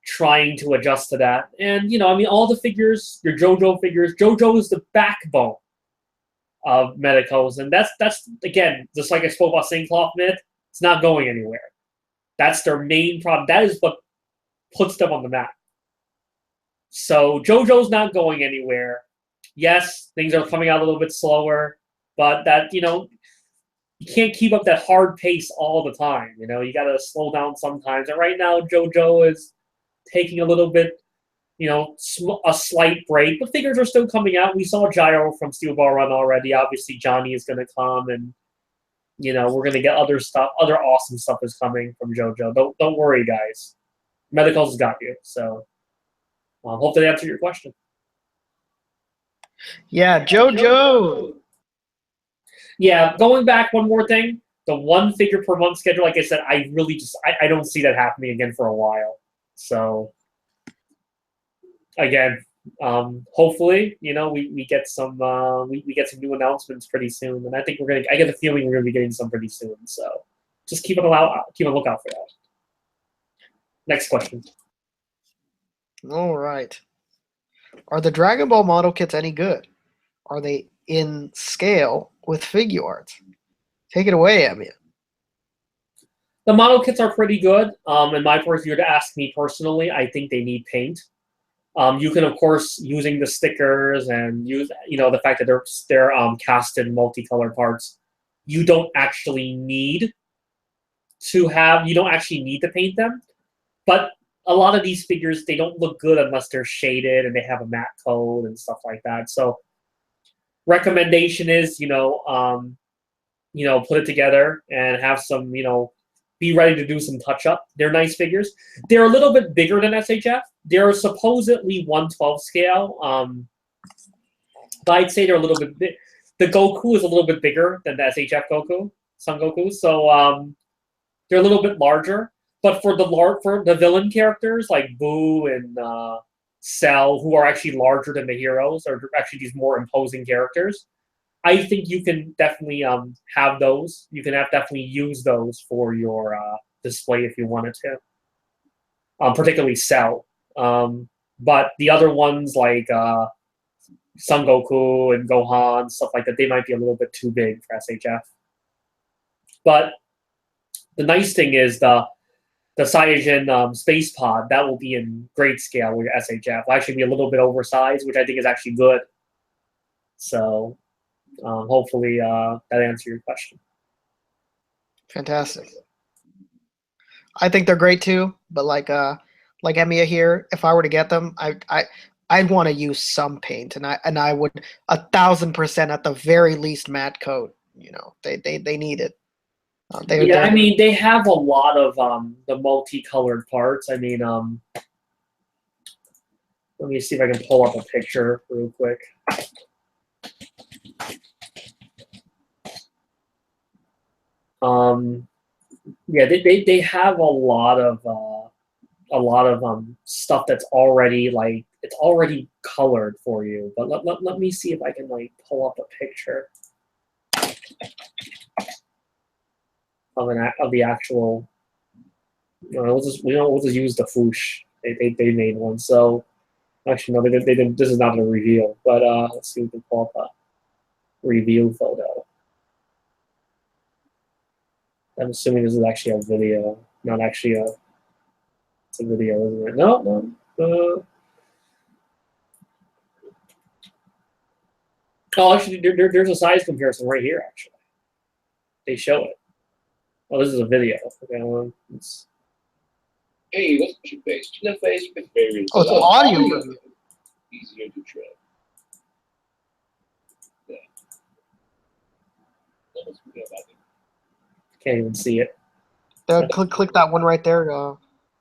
trying to adjust to that. And I mean, all the figures, your JoJo figures, JoJo is the backbone of Medicos, and that's again, just like I spoke about St. Cloth Myth, it's not going anywhere. That's their main problem. That is what puts them on the map. So JoJo's not going anywhere. Yes, things are coming out a little bit slower, but that you can't keep up that hard pace all the time. You got to slow down sometimes. And right now, JoJo is taking a little bit, a slight break, but figures are still coming out. We saw Gyro from Steel Ball Run already. Obviously, Johnny is going to come, and we're going to get other stuff. Other awesome stuff is coming from JoJo. Don't worry, guys. Medicals has got you. So, hope that answered your question. Yeah, JoJo. Yeah, going back, one more thing. The one figure per month schedule, like I said, I really just I don't see that happening again for a while. So again, hopefully, we get some we get some new announcements pretty soon, and I think I get the feeling we're gonna be getting some pretty soon. So just keep a lookout for that. Next question. All right. Are the Dragon Ball model kits any good? Are they in scale with Figuarts? Take it away, Emmy. The model kits are pretty good. In my if you were to ask me personally, I think they need paint. You can, of course, using the stickers and use the fact that they're cast in multicolored parts. You don't actually need to paint them, but a lot of these figures, they don't look good unless they're shaded and they have a matte coat and stuff like that. So recommendation is, put it together and have some, be ready to do some touch-up. They're nice figures. They're a little bit bigger than SHF. They're supposedly 1/12 scale, but I'd say they're a little bit big. The Goku is a little bit bigger than the SHF Goku, Son Goku, so they're a little bit larger. But for the villain characters like Boo and Cell, who are actually larger than the heroes, or actually these more imposing characters, I think you can definitely have those. You can definitely use those for your display if you wanted to, particularly Cell. But the other ones like Son Goku and Gohan, stuff like that, they might be a little bit too big for SHF. But the nice thing is the Saiyajin Space Pod, that will be in great scale with SHF. Will actually be a little bit oversized, which I think is actually good. So hopefully that answers your question. Fantastic. I think they're great too, but like Emiya here, if I were to get them, I'd want to use some paint, and I would 1,000% at the very least matte coat. They need it. I mean, they have a lot of the multicolored parts. I mean, let me see if I can pull up a picture real quick. Yeah, they have a lot of stuff that's already it's already colored for you. But let me see if I can pull up a picture of the actual. We'll just use the Foosh. They made one. So actually no, they didn't. This is not a reveal. But let's see if we can pull up a review photo. I'm assuming this is actually a video, not actually it's a video, isn't it? No. Oh, actually, there's a size comparison right here, actually. They show it. Oh, this is a video. Okay, Hey, what's your face? The face with very it's an audio. Easier to trim. Yeah. Can't even see it. Click that one right there.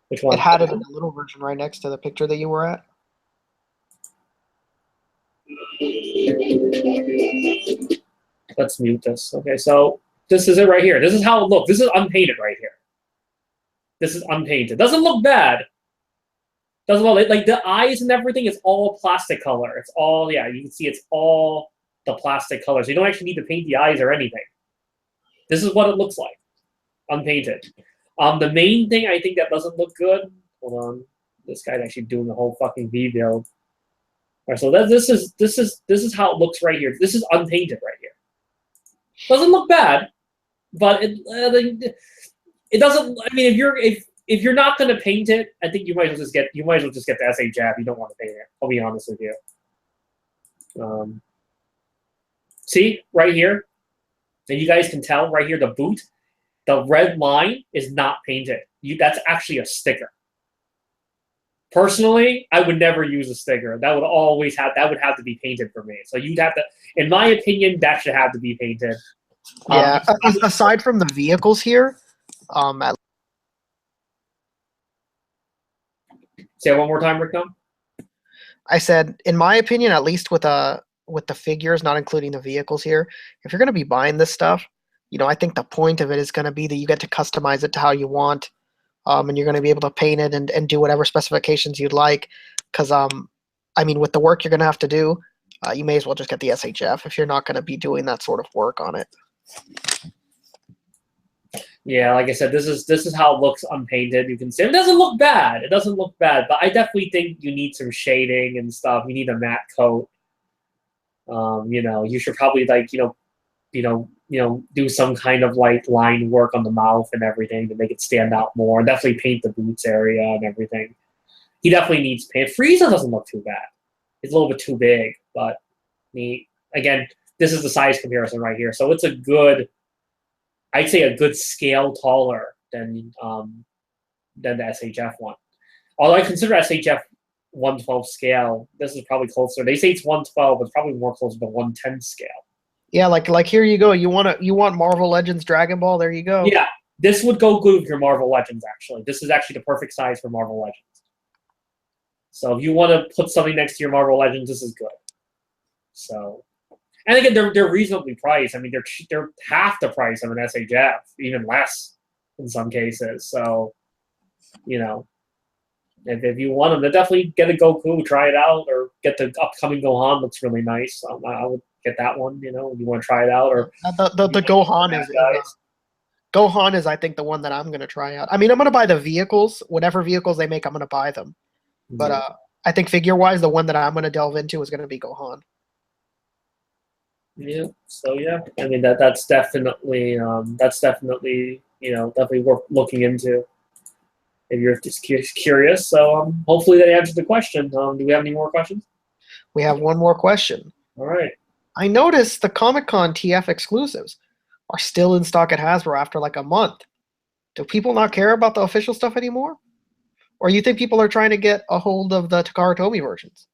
Which one? It had it in the little version right next to the picture that you were at. Let's mute this. Okay, so this is it right here. This is how it looks. This is unpainted right here. This is unpainted. Doesn't look bad, Doesn't look like the eyes and everything is all plastic color. It's all, yeah, you can see it's all the plastic color. So you don't actually need to paint the eyes or anything. This is what it looks like, unpainted. The main thing I think that doesn't look good, hold on, this guy's actually doing the whole fucking V build. All right, so this is how it looks right here. This is unpainted right here. Doesn't look bad, but it doesn't. I mean, if you're not going to paint it, I think you might as well just get the SHF. You don't want to paint it. I'll be honest with you. See right here, and you guys can tell right here the boot, the red line is not painted. That's actually a sticker. Personally, I would never use a sticker. That would have to be painted for me. So you'd have to, in my opinion, that should have to be painted. Yeah. Aside from the vehicles here, say it one more time, Rick. I said, in my opinion, at least with the figures, not including the vehicles here, if you're going to be buying this stuff, I think the point of it is going to be that you get to customize it to how you want. And you're going to be able to paint it and do whatever specifications you'd like. Because, I mean, with the work you're going to have to do, you may as well just get the SHF if you're not going to be doing that sort of work on it. Yeah, like I said, this is how it looks unpainted. You can see it doesn't look bad. It doesn't look bad, but I definitely think you need some shading and stuff. You need a matte coat. You should probably do some kind of like line work on the mouth and everything to make it stand out more. Definitely paint the boots area and everything. He definitely needs paint. Frieza doesn't look too bad. It's a little bit too big, but again, this is the size comparison right here. So it's I'd say a good scale taller than the SHF one. Although I consider SHF 112 scale, this is probably closer. They say it's 112, but it's probably more closer to 110 scale. Yeah, like here you go. You want Marvel Legends Dragon Ball? There you go. Yeah, this would go good with your Marvel Legends. Actually, this is actually the perfect size for Marvel Legends. So if you want to put something next to your Marvel Legends, this is good. So, and again, they're reasonably priced. I mean, they're half the price of an SHF, even less in some cases. So, if you want them, then definitely get a Goku, try it out, or get the upcoming Gohan. Looks really nice. I would get that one. You want to try it out, or the Gohan is Gohan is I think the one that I'm gonna try out. I mean, I'm gonna buy the vehicles, whatever vehicles they make, I'm gonna buy them. But I think figure wise, the one that I'm gonna delve into is gonna be Gohan. Yeah. So yeah, I mean that's definitely definitely worth looking into if you're just curious. So hopefully that answered the question. Do we have any more questions? We have one more question. All right. I noticed the Comic-Con TF exclusives are still in stock at Hasbro after like a month. Do people not care about the official stuff anymore? Or you think people are trying to get a hold of the Takara Tomy versions?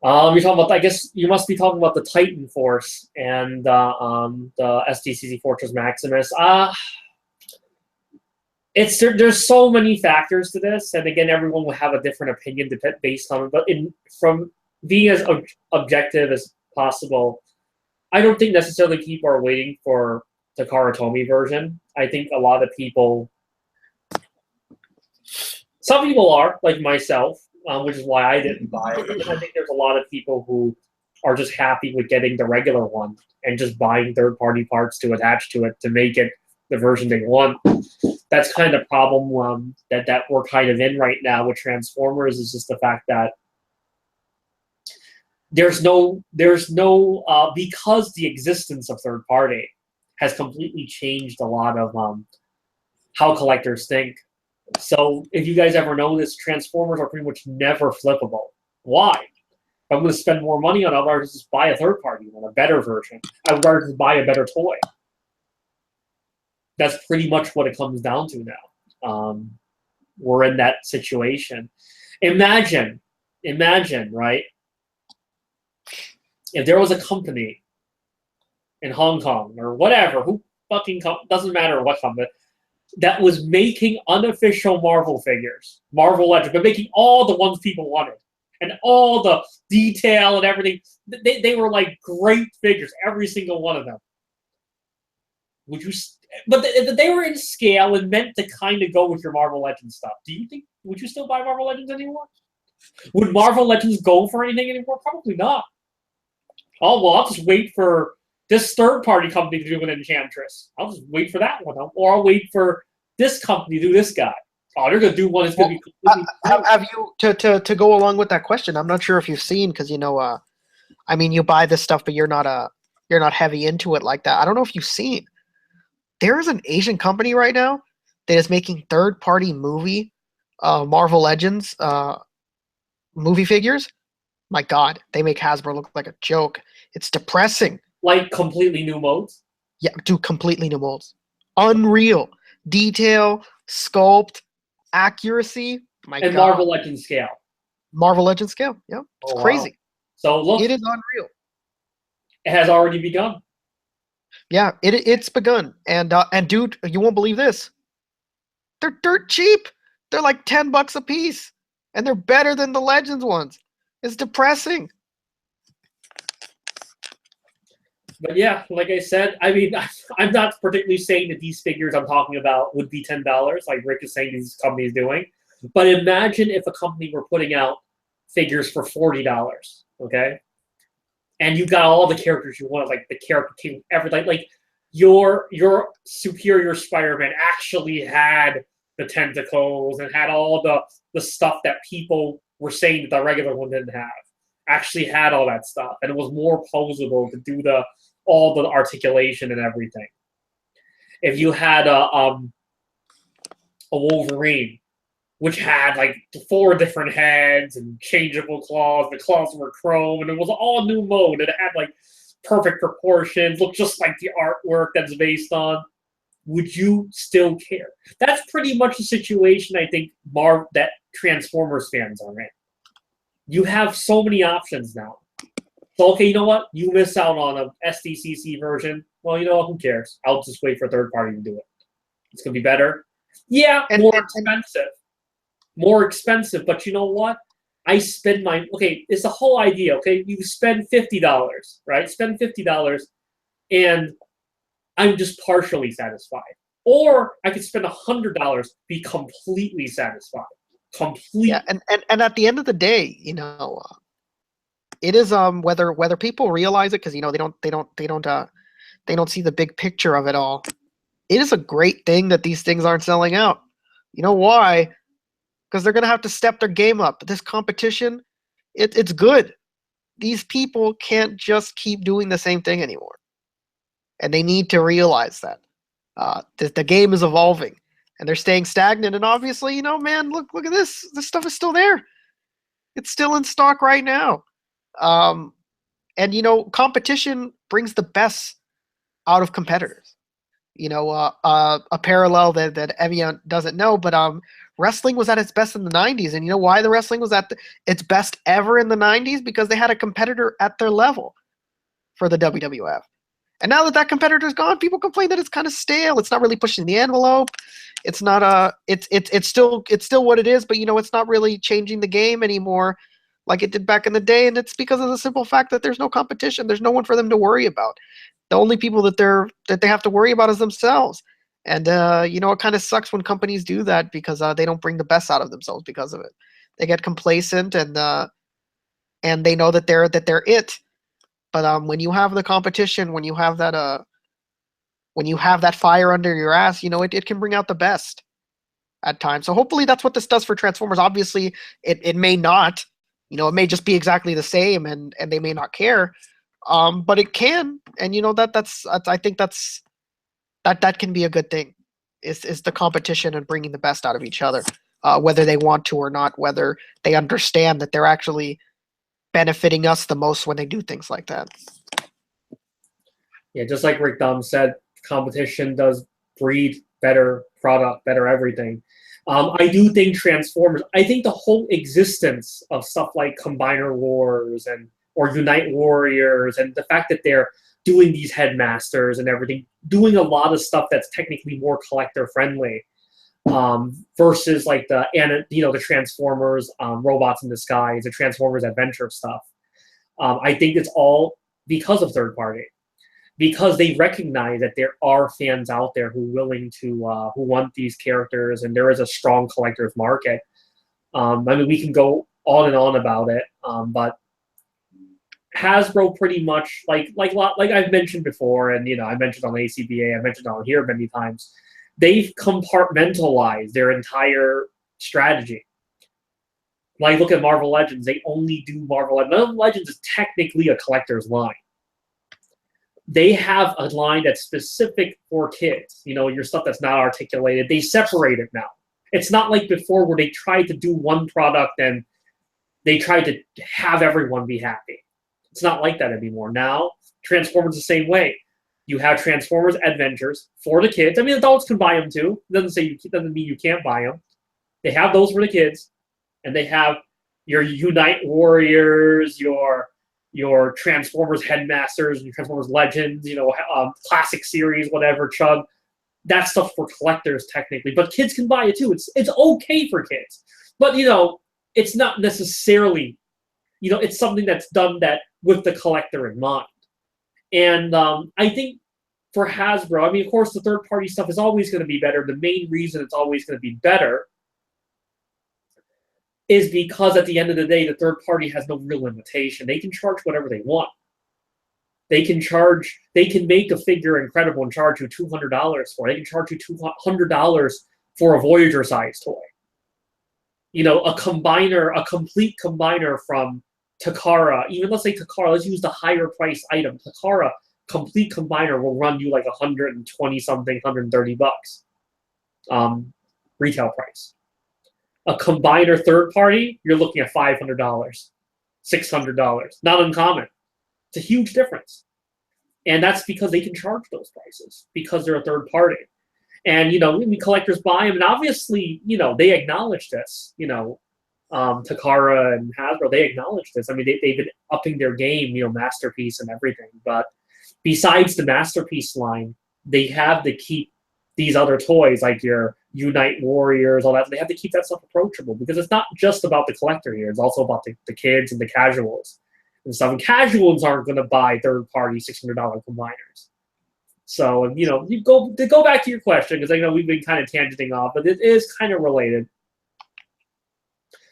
You're talking about, I guess you must be talking about the Titan Force and the SDCC Fortress Maximus. There's so many factors to this, and again, everyone will have a different opinion based on it. But from being as objective as possible, I don't think necessarily people are waiting for the Takara Tomy version. I think a lot of people, some people are, like myself, which is why I didn't buy it. But I think there's a lot of people who are just happy with getting the regular one and just buying third-party parts to attach to it to make it the version they want. That's kind of the problem that we're kind of in right now with Transformers, is just the fact that there's no because the existence of third party has completely changed a lot of how collectors think. So if you guys ever know this, Transformers are pretty much never flippable. Why? If I'm going to spend more money on it, I'd rather just buy a third party one, a better version. I would rather just buy a better toy. That's pretty much what it comes down to now. We're in that situation. Imagine, right? If there was a company in Hong Kong or whatever, doesn't matter what company, that was making unofficial Marvel figures, Marvel Legends, but making all the ones people wanted and all the detail and everything. They were like great figures, every single one of them. would you? But they were in scale and meant to kind of go with your Marvel Legends stuff. Do you think? Would you still buy Marvel Legends anymore? Would Marvel Legends go for anything anymore? Probably not. Oh well, I'll just wait for this third-party company to do an Enchantress. I'll just wait for that one, or I'll wait for this company to do this guy. Oh, they're gonna do one that's gonna be completely. Have you to go along with that question? I'm not sure if you've seen because I mean, you buy this stuff, but you're not heavy into it like that. I don't know if you've seen. There is an Asian company right now that is making third-party Marvel Legends movie figures. My God, they make Hasbro look like a joke. It's depressing. Like completely new modes? Yeah, do completely new molds. Unreal. Detail, sculpt, accuracy. My and God. Marvel Legends scale. Marvel Legends scale. Yeah, it's crazy. Wow. So look, it is unreal. It has already begun. Yeah, it's begun. And dude, you won't believe this. They're dirt cheap. They're like $10 a piece. And they're better than the Legends ones. It's depressing. But yeah, like I said, I mean, I'm not particularly saying that these figures I'm talking about would be $10, like Rick is saying these companies doing. But imagine if a company were putting out figures for $40, okay? And you got all the characters you wanted, like the character team, everything. Like your Superior Spider-Man actually had the tentacles and had all the stuff that people were saying that the regular one didn't have. Actually had all that stuff, and it was more posable to do all the articulation and everything. If you had a Wolverine, which had like 4 different heads and changeable claws, the claws were chrome, and it was all new mode, and it had like perfect proportions, looked just like the artwork that's based on. Would you still care? That's pretty much the situation I think that Transformers fans are in. You have so many options now. So, okay, you know what? You miss out on a SDCC version. Well, you know what? Who cares? I'll just wait for a third party to do it. It's going to be better. Yeah, expensive. More expensive, but you know what? I spend okay, it's the whole idea, okay? You spend $50, right? Spend $50, and I'm just partially satisfied. Or I could spend $100, be completely satisfied. Completely. Yeah, and at the end of the day, it is whether people realize it because they don't see the big picture of it all. It is a great thing that these things aren't selling out. You know why? Because they're gonna have to step their game up. This competition, it's good. These people can't just keep doing the same thing anymore, and they need to realize that the game is evolving. And they're staying stagnant. And obviously, man, look at this. This stuff is still there. It's still in stock right now. And competition brings the best out of competitors. A parallel that Evian doesn't know, but wrestling was at its best in the 90s. And you know why the wrestling was at its best ever in the 90s? Because they had a competitor at their level for the WWF. And now that competitor's gone, people complain that it's kind of stale. It's not really pushing the envelope. It's not it's still what it is, but it's not really changing the game anymore like it did back in the day. And it's because of the simple fact that there's no competition. There's no one for them to worry about. The only people that they have to worry about is themselves. And it kind of sucks when companies do that because they don't bring the best out of themselves because of it. They get complacent and they know that they're it. But when you have the competition, when you have that fire under your ass, it can bring out the best at times. So hopefully that's what this does for Transformers. Obviously, it may not. It may just be exactly the same, and they may not care. But it can, and that's I think that can be a good thing. Is the competition and bringing the best out of each other, whether they want to or not, whether they understand that they're actually benefiting us the most when they do things like that. Yeah, just like Rick Dunn said, competition does breed better product, better everything. I do think Transformers, I think the whole existence of stuff like Combiner Wars or Unite Warriors and the fact that they're doing these headmasters and everything, doing a lot of stuff that's technically more collector friendly, versus like the Transformers Robots in Disguise, the Transformers Adventure stuff. I think it's all because of third party. because they recognize that there are fans out there who who want these characters, and there is a strong collector's market. I mean, we can go on and on about it, but Hasbro pretty much like I've mentioned before, and I mentioned on ACBA, I mentioned on here many times. They've compartmentalized their entire strategy. Like, look at Marvel Legends. They only do Marvel Legends. Marvel Legends is technically a collector's line. They have a line that's specific for kids. Your stuff that's not articulated. They separate it now. It's not like before where they tried to do one product and they tried to have everyone be happy. It's not like that anymore. Now, Transformers the same way. You have Transformers Adventures for the kids. I mean, adults can buy them too. It doesn't mean you can't buy them. They have those for the kids, and they have your Unite Warriors, your Transformers Headmasters, your Transformers Legends, classic series, whatever, Chug. That's stuff for collectors technically, but kids can buy it too. It's okay for kids, but it's not necessarily, it's something that's done that with the collector in mind. And I think for Hasbro, I mean, of course, the third-party stuff is always going to be better. The main reason it's always going to be better is because at the end of the day, the third party has no real limitation. They can charge whatever they want. They can make a figure incredible and charge you $200 for it. They can charge you $200 for a Voyager size toy. A complete combiner from Takara, even let's say Takara, let's use the higher price item. Takara complete combiner will run you like 120 something, 130 bucks. Retail price. A combiner third party, you're looking at $500, $600. Not uncommon. It's a huge difference. And that's because they can charge those prices because they're a third party. And, collectors buy them. And obviously, they acknowledge this. Takara and Hasbro, they acknowledge this. I mean, they've been upping their game, Masterpiece and everything. But besides the Masterpiece line, they have to keep these other toys like your Unite Warriors, all that. They have to keep that stuff approachable because it's not just about the collector here. It's also about the kids and the casuals and stuff. And casuals aren't going to buy third-party $600 combiners. So, you go back to your question, because I know we've been kind of tangenting off, but it is kind of related.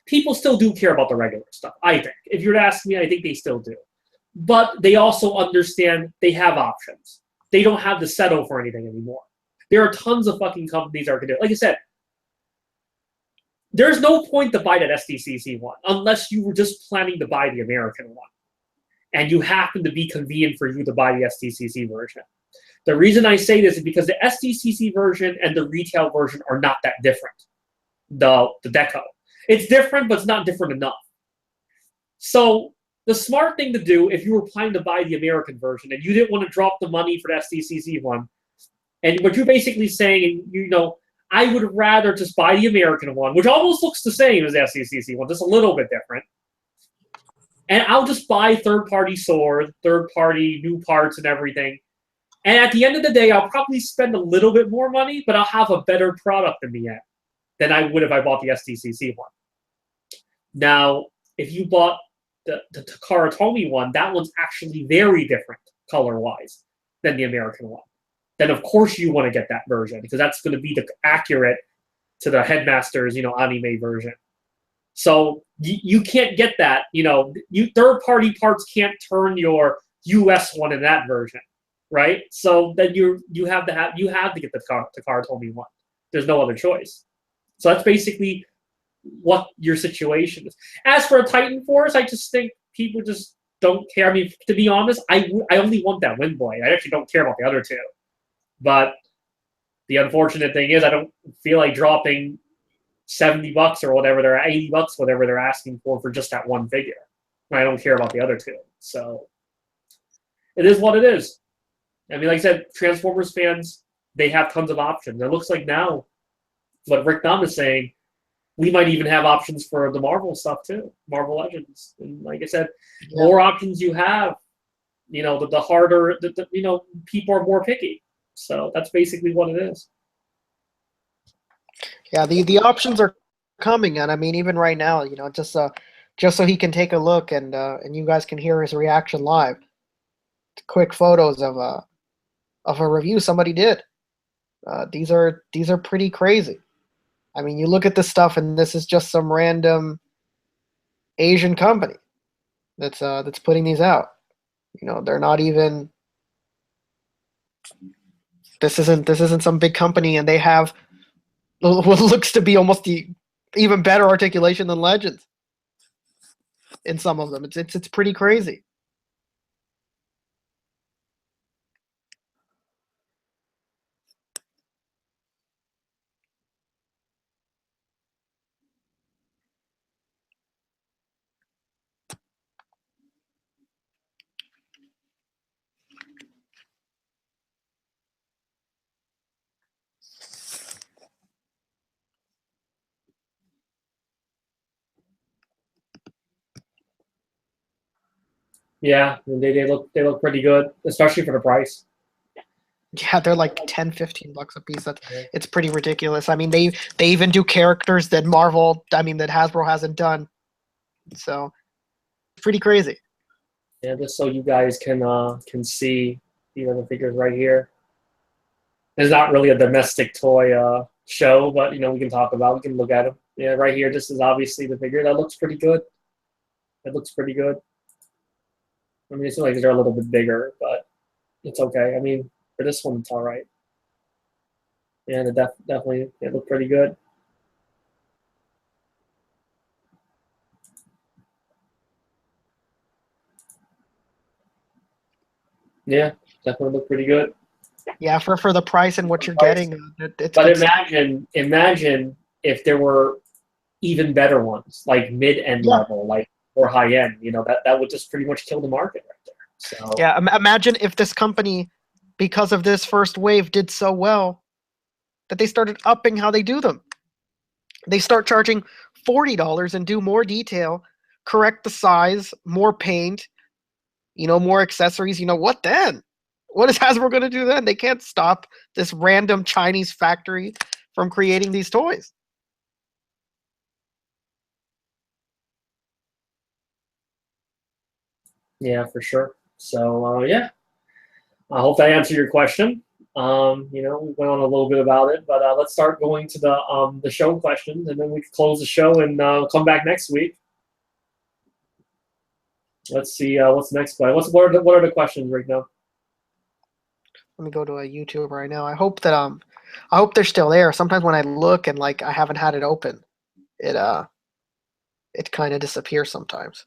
People still do care about the regular stuff, I think. If you were to ask me, I think they still do. But they also understand they have options. They don't have to settle for anything anymore. There are tons of fucking companies that are going to do it. Like I said, there's no point to buy that SDCC one unless you were just planning to buy the American one. And you happen to be convenient for you to buy the SDCC version. The reason I say this is because the SDCC version and the retail version are not that different. The deco. It's different, but it's not different enough. So the smart thing to do, if you were planning to buy the American version and you didn't want to drop the money for the SDCC one, and what you're basically saying, I would rather just buy the American one, which almost looks the same as the SDCC one, just a little bit different. And I'll just buy third-party sword, third-party new parts and everything. And at the end of the day, I'll probably spend a little bit more money, but I'll have a better product in the end than I would if I bought the SDCC one. Now, if you bought the Takara Tomy one, that one's actually very different color-wise than the American one. Then of course you want to get that version because that's going to be accurate to the Headmasters, anime version. So you can't get that, you third-party parts can't turn your US one in that version, right? So then you have to get the Takara Tomy one. There's no other choice. So that's basically what your situation is. As for a Titan Force, I just think people just don't care. I mean, to be honest, I only want that Wind Blade. I actually don't care about the other two. But the unfortunate thing is I don't feel like dropping $70 or whatever they're $80, whatever they're asking for just that one figure. I don't care about the other two. So it is what it is. I mean, like I said, Transformers fans, they have tons of options. It looks like now, what Rick Nunn is saying, we might even have options for the Marvel stuff too, Marvel Legends. And like I said, more options you have, the harder, people are more picky. So that's basically what it is. Yeah, the options are coming, and I mean, even right now, just so he can take a look and you guys can hear his reaction live. Quick photos of of a review somebody did. These are pretty crazy. I mean, you look at this stuff, and this is just some random Asian company that's putting these out. You know, they're not even. This isn't some big company, and they have what looks to be almost the even better articulation than Legends in some of them. It's pretty crazy. Yeah, they look pretty good, especially for the price. Yeah, they're like 10, $15 a piece. It's pretty ridiculous. I mean, they even do characters that that Hasbro hasn't done. So it's pretty crazy. Yeah, just so you guys can see, the figures right here. It's not really a domestic toy show, but we can talk about. We can look at them. Yeah, right here. This is obviously the figure that looks pretty good. It looks pretty good. I mean, it's like they're a little bit bigger, but it's okay. I mean, for this one, it's all right. Yeah, definitely they look pretty good. Yeah, definitely look pretty good. Yeah, for the price and what you're getting, it's But good stuff. imagine if there were even better ones, like mid-end Yeah. level, like or high-end. That would just pretty much kill the market right there. So Yeah, imagine if this company, because of this first wave, did so well that they started upping how they do them. They start charging $40 and do more detail, correct the size, more paint, more accessories. What then? What is Hasbro going to do then? They can't stop this random Chinese factory from creating these toys. yeah, for sure. So yeah, I hope that answered your question. We went on a little bit about it, but let's start going to the show questions, and then we can close the show and come back next week. Let's see what's the next question. What are the questions right now? Let me go to a YouTube right now. I hope they're still there. Sometimes when I look and I haven't had it open, it kind of disappears sometimes.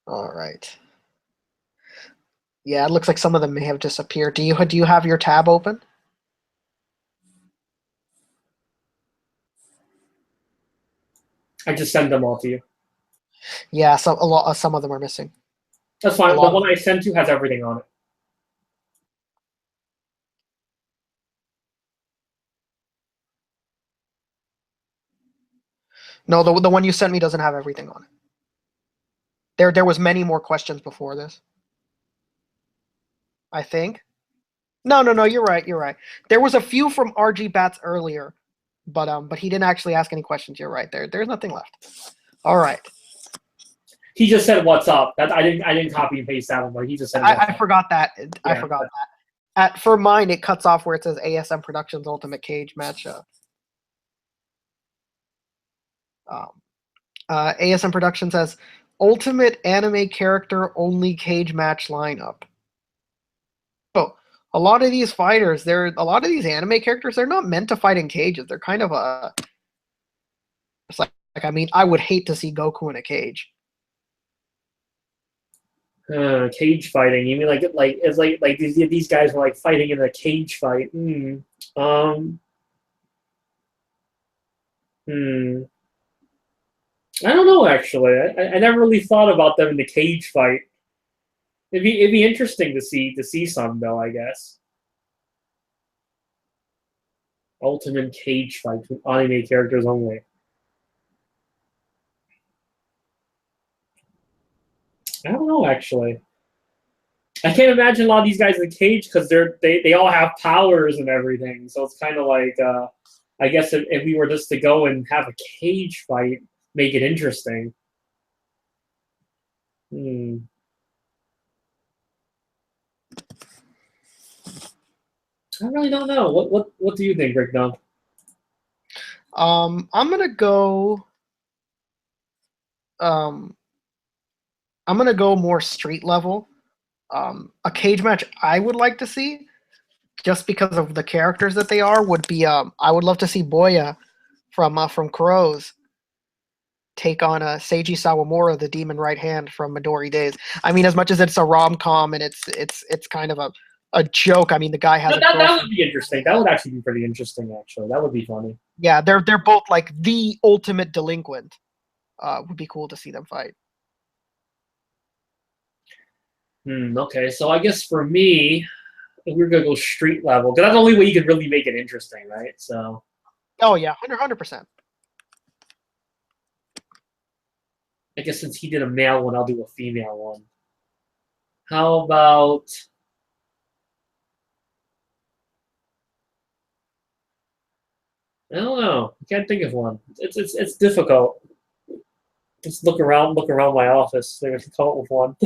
All right. Yeah, it looks like some of them may have disappeared. Do you have your tab open? I just send them all to you. Yeah, some of them are missing. That's fine. The one I sent you has everything on it. No, the one you sent me doesn't have everything on it. There was many more questions before this. I think. No, you're right. There was a few from RG Bats earlier, but he didn't actually ask any questions. You're right. There's nothing left. All right. He just said what's up. That I didn't copy and paste that one, but he just said I forgot that. I Yeah. forgot that. For mine, it cuts off where it says ASM Productions Ultimate Cage Match. ASM Productions says Ultimate Anime Character Only Cage Match Lineup. So a lot of these fighters, a lot of these anime characters, they're not meant to fight in cages. They're kind of it's like I mean, I would hate to see Goku in a cage. Cage fighting. You mean it's like these guys were like fighting in a cage fight? I don't know actually. I never really thought about them in the cage fight. It'd be interesting to see some though, I guess. Ultimate cage fight with anime characters only. I don't know actually. I can't imagine a lot of these guys in the cage because they all have powers and everything. So it's kind of like I guess if we were just to go and have a cage fight, make it interesting. Hmm. I really don't know. What do you think, Rick? No. I'm gonna go. Um, I'm gonna go more street level. A cage match I would like to see, just because of the characters that they are, would be I would love to see Boya from Crows take on Seiji Sawamura, the demon right hand from Midori Days. I mean, as much as it's a rom com and it's kind of a joke. I mean, the guy has a That girlfriend. would be interesting. That would actually be pretty interesting. Actually, that would be funny. Yeah, they're both like the ultimate delinquent. Would be cool to see them fight. Okay, so I guess for me, we're gonna go street level because that's the only way you can really make it interesting, right? So Oh yeah, 100%. I guess since he did a male one, I'll do a female one. How about? I don't know. I can't think of one. It's difficult. Just look around my office. They're gonna come up with one.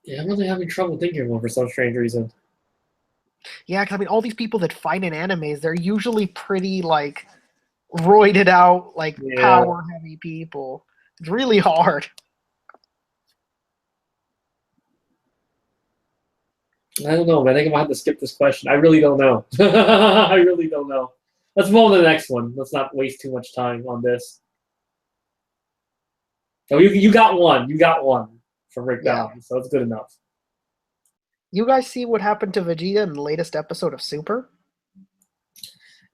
Yeah, I'm really having trouble thinking of one for some strange reason. Yeah, because I mean, all these people that fight in animes, they're usually pretty like roided out, like Yeah, power heavy people. It's really hard. I don't know, man. I think I'm gonna have to skip this question. I really don't know. I really don't know. Let's move on to the next one. Let's not waste too much time on this. Oh, you got one. You got one from Rick Yeah. Down, so it's good enough. You guys see what happened to Vegeta in the latest episode of Super?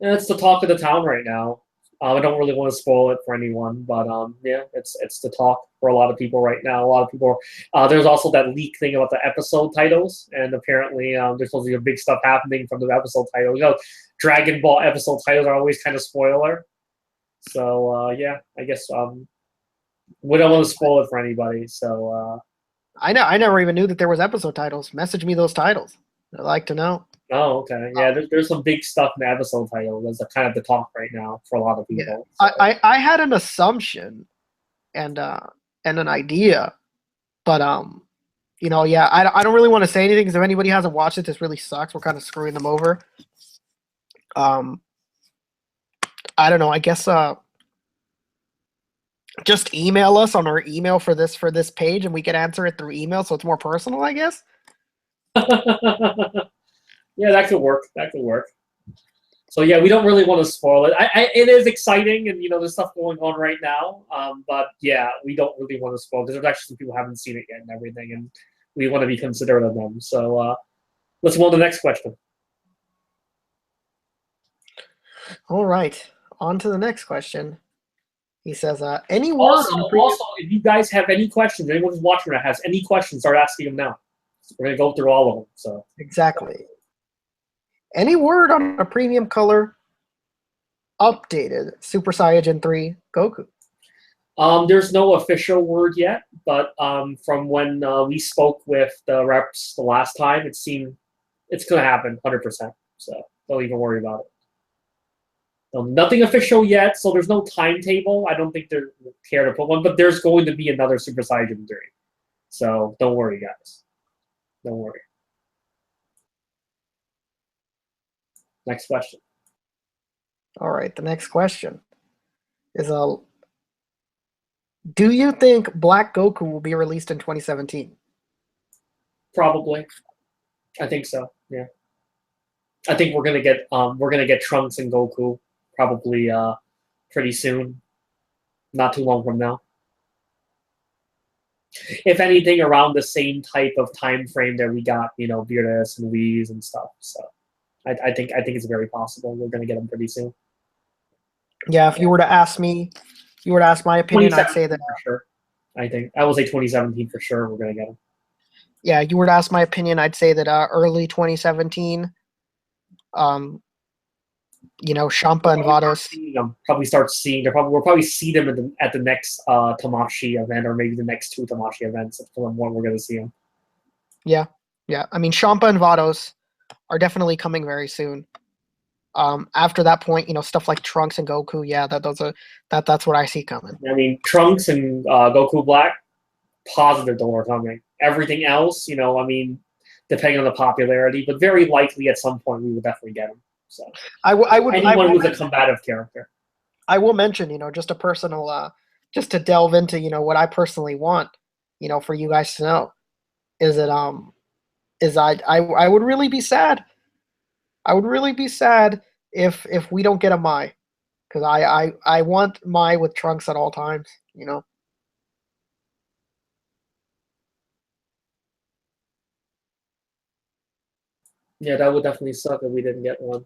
And it's the talk of the town right now. I don't really want to spoil it for anyone, but yeah, it's the talk for a lot of people right now. A lot of people. There's also that leak thing about the episode titles, and apparently there's supposed to be a big stuff happening from the episode titles. You know, Dragon Ball episode titles are always kind of spoiler. So yeah, I guess we don't want to spoil it for anybody. So I never even knew that there was episode titles. Message me those titles. I'd like to know. oh, okay, yeah, there's some big stuff in the episode title. That's kind of the talk right now for a lot of Yeah, people. So. I had an assumption and an idea, but yeah, I don't really want to say anything because if anybody hasn't watched it, this really sucks. We're kind of screwing them over. I don't know. I guess just email us on our email for this page, and we can answer it through email, so it's more personal, I guess. Yeah, that could work. That could work. So yeah, we don't really want to spoil it. It is exciting, and there's stuff going on right now. But yeah, we don't really want to spoil because there's actually some people who haven't seen it yet and everything, and we want to be considerate of them. So let's move on to the next question. All right, on to the next question. He says, any word Also, if you guys have any questions, anyone who's watching that has any questions, start asking them now. We're gonna go through all of them. So exactly. Any word on a premium color updated Super Saiyan 3 Goku? There's no official word yet, but from when we spoke with the reps the last time, it seemed it's gonna happen 100%. So don't even worry about it. Nothing official yet, so there's no timetable. I don't think they're care to put one, but there's going to be another Super Saiyan 3. So don't worry, guys. Don't worry. Next question. All right, the next question is do you think Black Goku will be released in 2017? Probably. I think so. Yeah. I think we're gonna get Trunks and Goku probably pretty soon. Not too long from now. If anything, around the same type of time frame that we got, Beerus and Whis and stuff. So I think it's very possible we're gonna get them pretty soon. Yeah, if you were to ask me, my opinion, I'd say that for sure. I think I will say 2017 for sure. We're gonna get them. Yeah, you were to ask my opinion, I'd say that early 2017. Champa and Vados. Probably start seeing them. We'll probably see them at the next Tamashii event, or maybe the next two Tamashii events. That's when we're gonna see them. Yeah, Yeah, I mean, Champa and Vados are definitely coming very soon. After that point, stuff like Trunks and Goku, yeah, that's what I see coming. I mean, Trunks and Goku Black, positive they're coming. Everything else, I mean, depending on the popularity, but very likely at some point we will definitely get them. So anyone who's a combative character. I will mention, just a personal, just to delve into, what I personally want, for you guys to know, is I would really be sad. I would really be sad if we don't get a Mai, because I want Mai with Trunks at all times. Yeah, that would definitely suck if we didn't get one.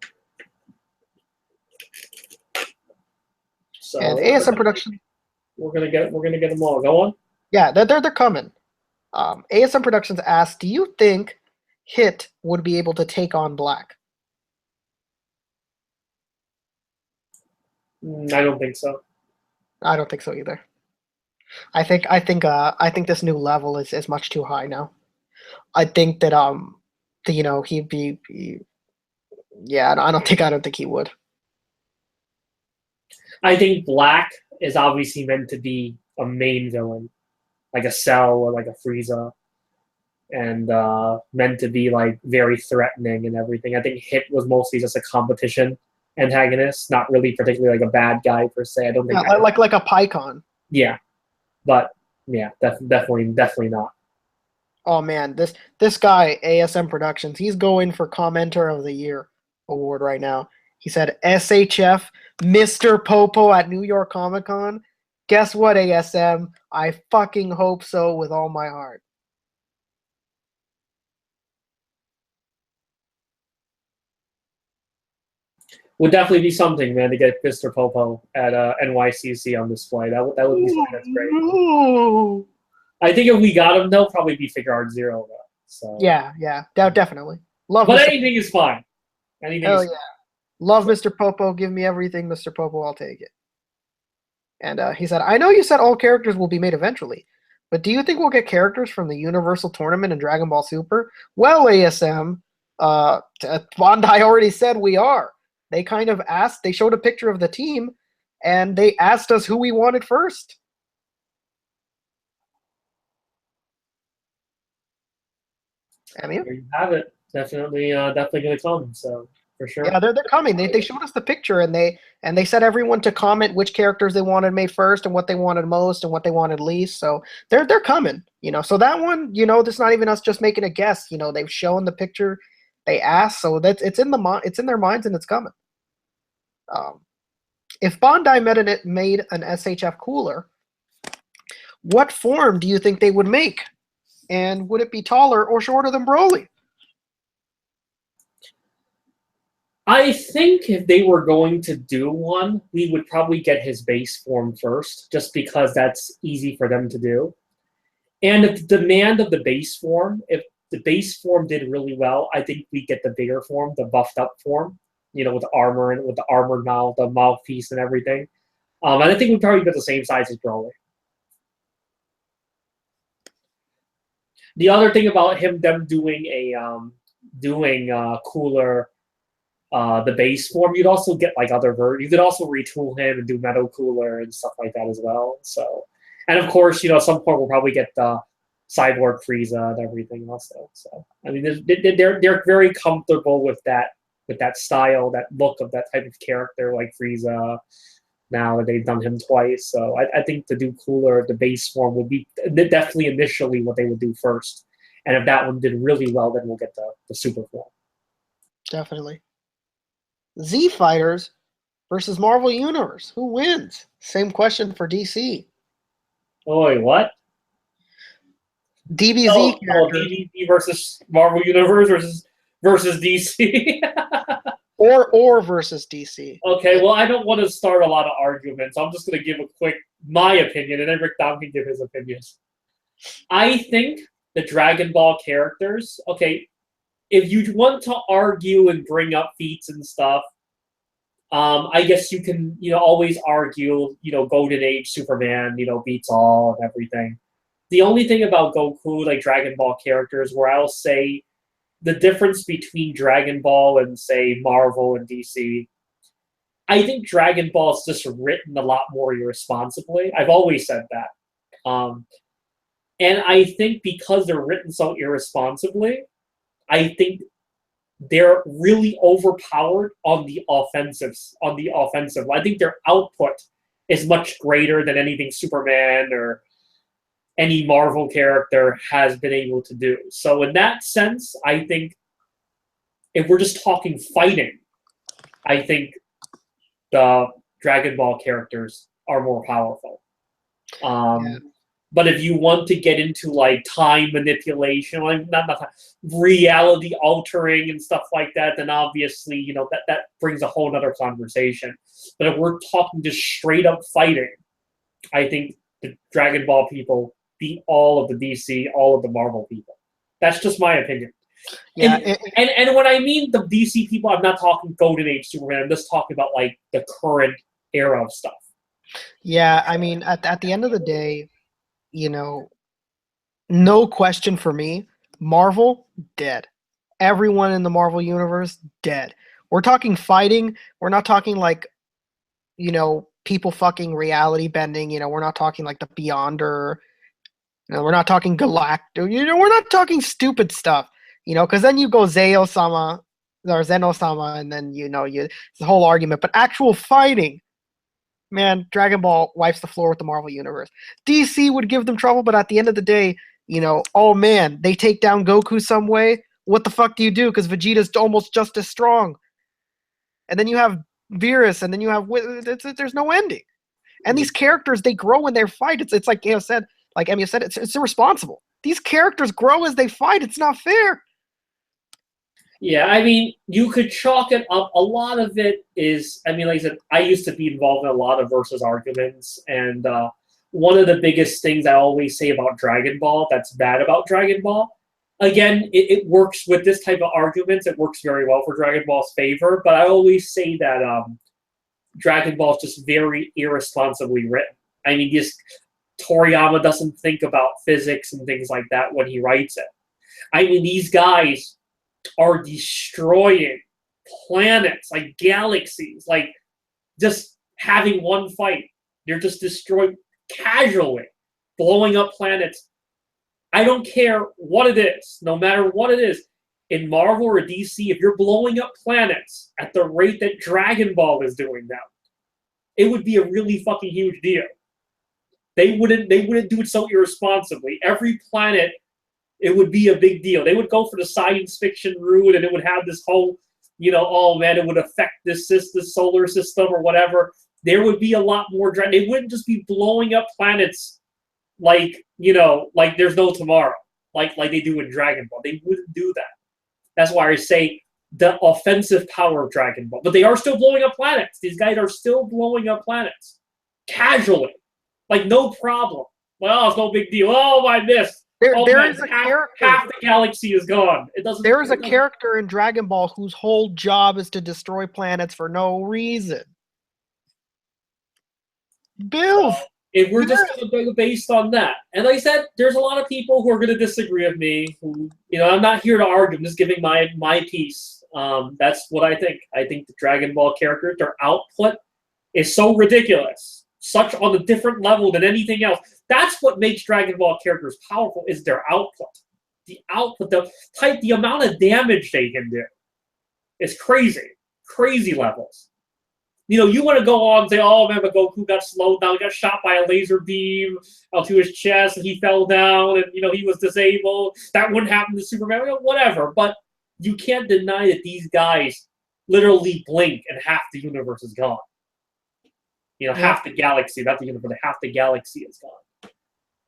So and ASM Production, we're gonna get them all. Go on. Yeah, they're coming. ASM Productions asked, "Do you think Hit would be able to take on Black?" I don't think so. I don't think so either. I think this new level is much too high now. I think that he'd be yeah, I don't think he would. I think Black is obviously meant to be a main villain, like a Cell or like a Frieza, and meant to be like very threatening and everything. I think Hit was mostly just a competition antagonist, not really particularly like a bad guy per se. I don't think like a Pycon. Yeah, but yeah, definitely not. Oh man, this guy ASM Productions, he's going for Commenter of the Year award right now. He said SHF Mr. Popo at New York Comic Con. Guess what, ASM? I fucking hope so with all my heart. Would definitely be something, man, to get Mr. Popo at NYCC on display. That would be something that's great. Ooh. I think if we got him, they'll probably be Figure Art Zero though. So yeah, definitely. Love. But Mr. anything is fine. Anything. Hell yeah. Love Mr. Popo. Give me everything, Mr. Popo. I'll take it. And he said, "I know you said all characters will be made eventually, but do you think we'll get characters from the Universal Tournament and Dragon Ball Super?" Well, ASM, Bandai already said we are. They kind of asked. They showed a picture of the team, and they asked us who we wanted first. I mean, there you have it. Definitely going to come. So for sure. Yeah, they're coming. They showed us the picture, and they said everyone to comment which characters they wanted made first, and what they wanted most, and what they wanted least. So they're coming. So that one, it's not even us just making a guess. They've shown the picture, they asked, so that's it's in their minds, and it's coming. If Bandai made an SHF cooler, what form do you think they would make? And would it be taller or shorter than Broly? I think if they were going to do one, we would probably get his base form first, just because that's easy for them to do. And if the demand of the base form, if the base form did really well, I think we get the bigger form, the buffed up form, with the armor and with the armored mouth, the mouthpiece and everything. And I think we'd probably get the same size as Broly. The other thing about them doing a cooler, the base form, you'd also get like other versions. You could also retool him and do Metal Cooler and stuff like that as well. So, and of course, at some point we'll probably get the Cyborg Frieza and everything also. So, I mean, they're very comfortable with that style, that look of that type of character like Frieza. Now that they've done him twice, so I think to do cooler, the base form would be definitely initially what they would do first. And if that one did really well, then we'll get the super form. Definitely. Z Fighters versus Marvel Universe. Who wins? Same question for DC. Oh, wait, what? DBZ characters. DBZ versus Marvel Universe versus DC. or versus DC. Okay, well, I don't want to start a lot of arguments. I'm just going to give my opinion, and then Rick Dom can give his opinions. I think the Dragon Ball characters, okay, if you want to argue and bring up feats and stuff, I guess you can, always argue, Golden Age Superman, beats all and everything. The only thing about Goku, like Dragon Ball characters, where I'll say the difference between Dragon Ball and, say, Marvel and DC, I think Dragon Ball is just written a lot more irresponsibly. I've always said that. And I think because they're written so irresponsibly, I think they're really overpowered on the offensives. I think their output is much greater than anything Superman or any Marvel character has been able to do. So in that sense, I think if we're just talking fighting, I think the Dragon Ball characters are more powerful. But if you want to get into like time manipulation, like not reality altering and stuff like that, then obviously, you know, that brings a whole other conversation. But if we're talking just straight up fighting, I think the Dragon Ball people beat all of the DC, all of the Marvel people. That's just my opinion. Yeah, and when I mean the DC people, I'm not talking Golden Age Superman. I'm just talking about like the current era of stuff. Yeah, I mean, at the end of the day, you know, no question for me, Marvel, dead. Everyone in the Marvel universe, dead. We're talking fighting. We're not talking like, you know, people fucking reality bending. You know, we're not talking like the Beyonder. You know, we're not talking Galactic. You know, we're not talking stupid stuff. You know, because then you go Zeno-sama or Zeno-sama, and then, you know, it's the whole argument. But actual fighting, man, Dragon Ball wipes the floor with the Marvel Universe. DC would give them trouble, but at the end of the day, you know, oh man, they take down Goku some way. What the fuck do you do? Because Vegeta's almost just as strong. And then you have Beerus, and then you have... There's no ending. And these characters, they grow when they fight. It's like Emu said, it's irresponsible. These characters grow as they fight. It's not fair. Yeah, I mean, you could chalk it up. A lot of it is, I mean, like I said, I used to be involved in a lot of versus arguments, and one of the biggest things I always say about Dragon Ball that's bad about Dragon Ball, again, it works with this type of arguments. It works very well for Dragon Ball's favor, but I always say that Dragon Ball is just very irresponsibly written. I mean, Toriyama doesn't think about physics and things like that when he writes it. I mean, these guys are destroying planets, like galaxies, like just having one fight. They're just destroying casually, blowing up planets. I don't care what it is, no matter what it is. In Marvel or DC, if you're blowing up planets at the rate that Dragon Ball is doing now, it would be a really fucking huge deal. They wouldn't do it so irresponsibly. Every planet, it would be a big deal. They would go for the science fiction route, and it would have this whole, you know, oh man, it would affect this solar system or whatever. There would be a lot more. They wouldn't just be blowing up planets like, you know, like there's no tomorrow, like they do in Dragon Ball. They wouldn't do that. That's why I say the offensive power of Dragon Ball. But they are still blowing up planets. These guys are still blowing up planets casually, like no problem. Well, it's no big deal. Oh, I missed. There is a character. Half the galaxy is gone. There is a character in Dragon Ball whose whole job is to destroy planets for no reason. Bill. If we're just going to go based on that, and like I said, there's a lot of people who are going to disagree with me. Who, you know, I'm not here to argue. I'm just giving my piece. That's what I think. I think the Dragon Ball characters, their output is so ridiculous, such on a different level than anything else. That's what makes Dragon Ball characters powerful, is their output. The output, the amount of damage they can do is crazy. Crazy levels. You know, you want to go on and say, oh man, but Goku got slowed down, he got shot by a laser beam out to his chest, and he fell down, and, you know, he was disabled. That wouldn't happen to Superman, whatever. But you can't deny that these guys literally blink and half the universe is gone. You know, half the galaxy, not the universe, but half the galaxy is gone.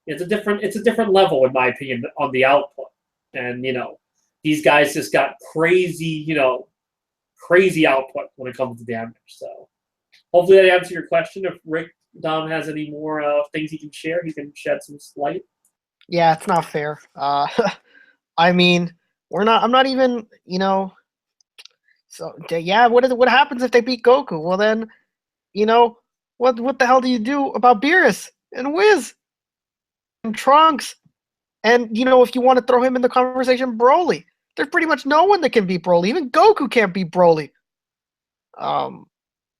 It's a different level, in my opinion, on the output. And, you know, these guys just got crazy, you know, crazy output when it comes to damage. So hopefully that answers your question. If Rick Dom has any more things he can share, he can shed some light. Yeah, it's not fair. I mean, I'm not even, you know. So yeah, what happens if they beat Goku? Well then, you know, what the hell do you do about Beerus and Wiz and Trunks? And, you know, if you want to throw him in the conversation, Broly. There's pretty much no one that can beat Broly. Even Goku can't beat Broly.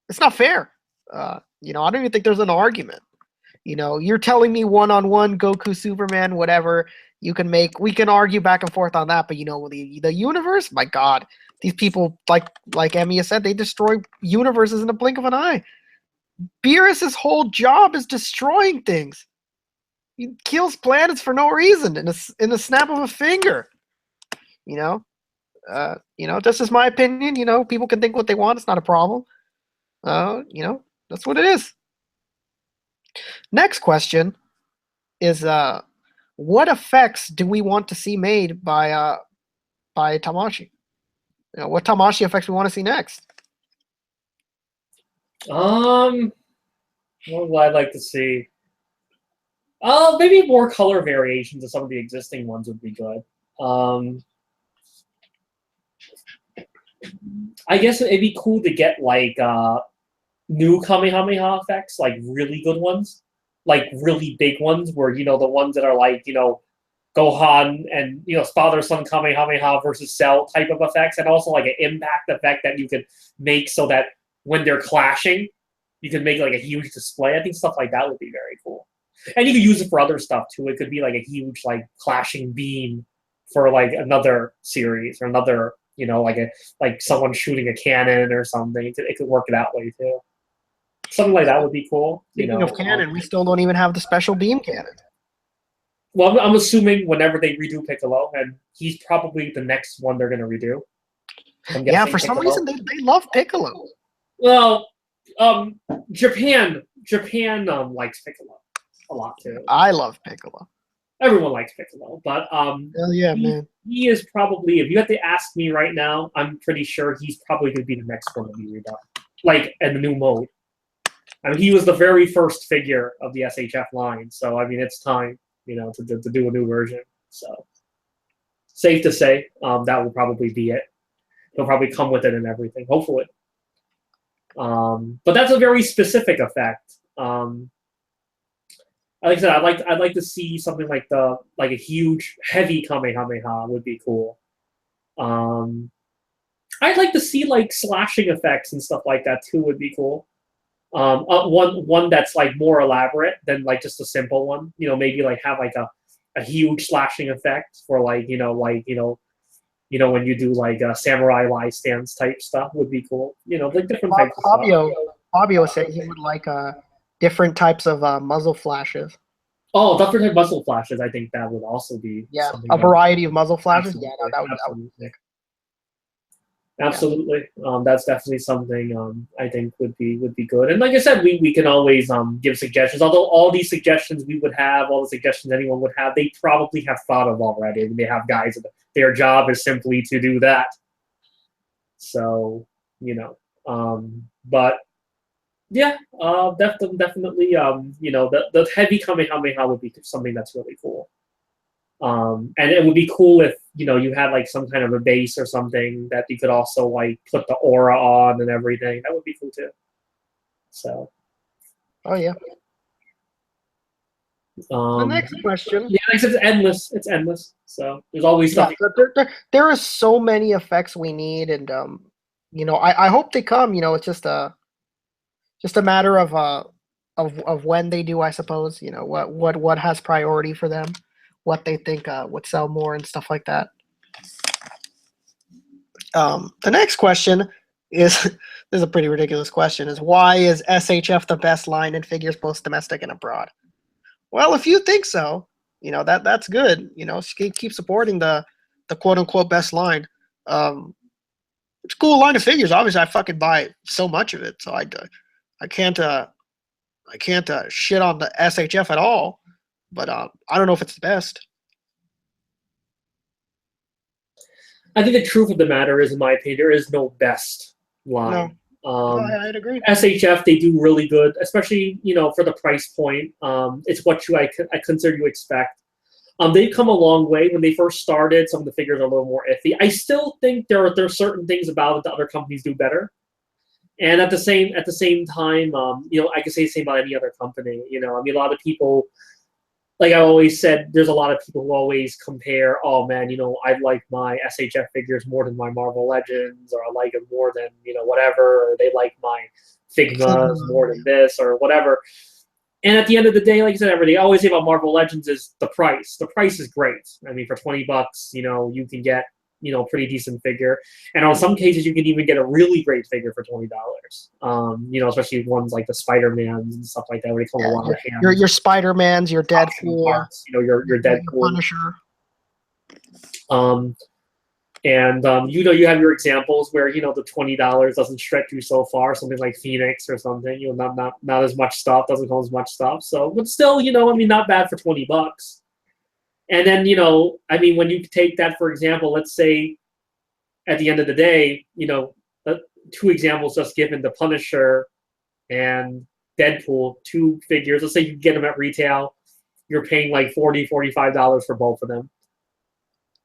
It's not fair. I don't even think there's an argument. You're telling me one-on-one Goku, Superman, whatever. We can argue back and forth on that, but the universe, my God, these people, like Emiya said, they destroy universes in the blink of an eye. Beerus's whole job is destroying things. He kills planets for no reason in the snap of a finger. That's just my opinion. People can think what they want. It's not a problem. That's what it is. Next question is, what effects do we want to see made by Tamashi? What Tamashi effects we want to see next? What would I like to see? Maybe more color variations of some of the existing ones would be good. I guess it'd be cool to get like new Kamehameha effects, like really good ones, like really big ones, where the ones that are like Gohan and father-son Kamehameha versus Cell type of effects, and also like an impact effect that you could make so that when they're clashing, you can make like a huge display. I think stuff like that would be very cool. And you could use it for other stuff too. It could be like a huge like clashing beam for like another series or another, like someone shooting a cannon or something. It could work that way too. Something like that would be cool. Speaking of cannon, we still don't even have the special beam cannon. Well, I'm assuming whenever they redo Piccolo, and he's probably the next one they're going to redo. Yeah, for some reason they love Piccolo. Well, Japan likes Piccolo a lot too. I love Piccolo. Everyone likes Piccolo, but hell yeah, man. He is probably, if you have to ask me right now, I'm pretty sure he's probably going to be the next one to be redone, like in the new mode. I mean, he was the very first figure of the SHF line, so I mean, it's time, to do a new version. So, safe to say, that will probably be it. He'll probably come with it and everything, hopefully. But that's a very specific effect. Like I said, I'd like to see something like a huge, heavy Kamehameha would be cool. I'd like to see like slashing effects and stuff like that too would be cool. One that's like more elaborate than like just a simple one. Maybe like have like a huge slashing effect for like when you do like samurai lie stance type stuff would be cool. Like different types of stuff. Fabio said he would like different types of muzzle flashes. Oh, different type of muzzle flashes. I think that would also be a variety of muzzle flashes. Yeah, no, that would be sick. Absolutely. That's definitely something I think would be good. And like I said, we can always give suggestions. Although all these suggestions we would have, all the suggestions anyone would have, they probably have thought of already. I mean, they have guys. Their job is simply to do that. So but yeah, definitely. The heavy Kamehameha would be something that's really cool. And it would be cool if you had like some kind of a base or something that you could also like put the aura on and everything. That would be cool too. So. Oh yeah. The next question. Yeah, it's endless. It's endless. So there's always stuff. Yeah, there are so many effects we need, and I hope they come. It's just a matter of when they do, I suppose. What has priority for them, what they think would sell more, and stuff like that. The next question is this is a pretty ridiculous question: is why is SHF the best line in figures both domestic and abroad? Well, if you think so, that's good. Keep supporting the quote unquote best line. It's a cool line of figures. Obviously, I fucking buy so much of it, so I can't shit on the SHF at all. But I don't know if it's the best. I think the truth of the matter is, in my opinion, there is no best line. No, I'd agree. SHF, they do really good, especially for the price point. It's what I consider you expect. They've come a long way. When they first started, some of the figures are a little more iffy. I still think there are certain things about it that other companies do better. And at the same time, I can say the same about any other company. A lot of people like I always said, there's a lot of people who always compare, oh man, I like my SHF figures more than my Marvel Legends, or I like them more than, whatever, or they like my Figmas more than this, or whatever. And at the end of the day, like I said, everything I always say about Marvel Legends is the price. The price is great. I mean, for $20, you can get, a pretty decent figure. And on some cases, you can even get a really great figure for $20. Especially ones like the Spider-Mans and stuff like that, where they come a lot of hands. Your Spider-Mans, your Deadpool, parts, your Deadpool, Punisher. You have your examples where the $20 doesn't stretch you so far. Something like Phoenix or something, not as much stuff, doesn't come as much stuff. So, but still, not bad for $20. And then when you take that, for example, let's say at the end of the day, two examples just given: the Punisher and Deadpool, two figures. Let's say you get them at retail, you're paying like $40, $45 for both of them.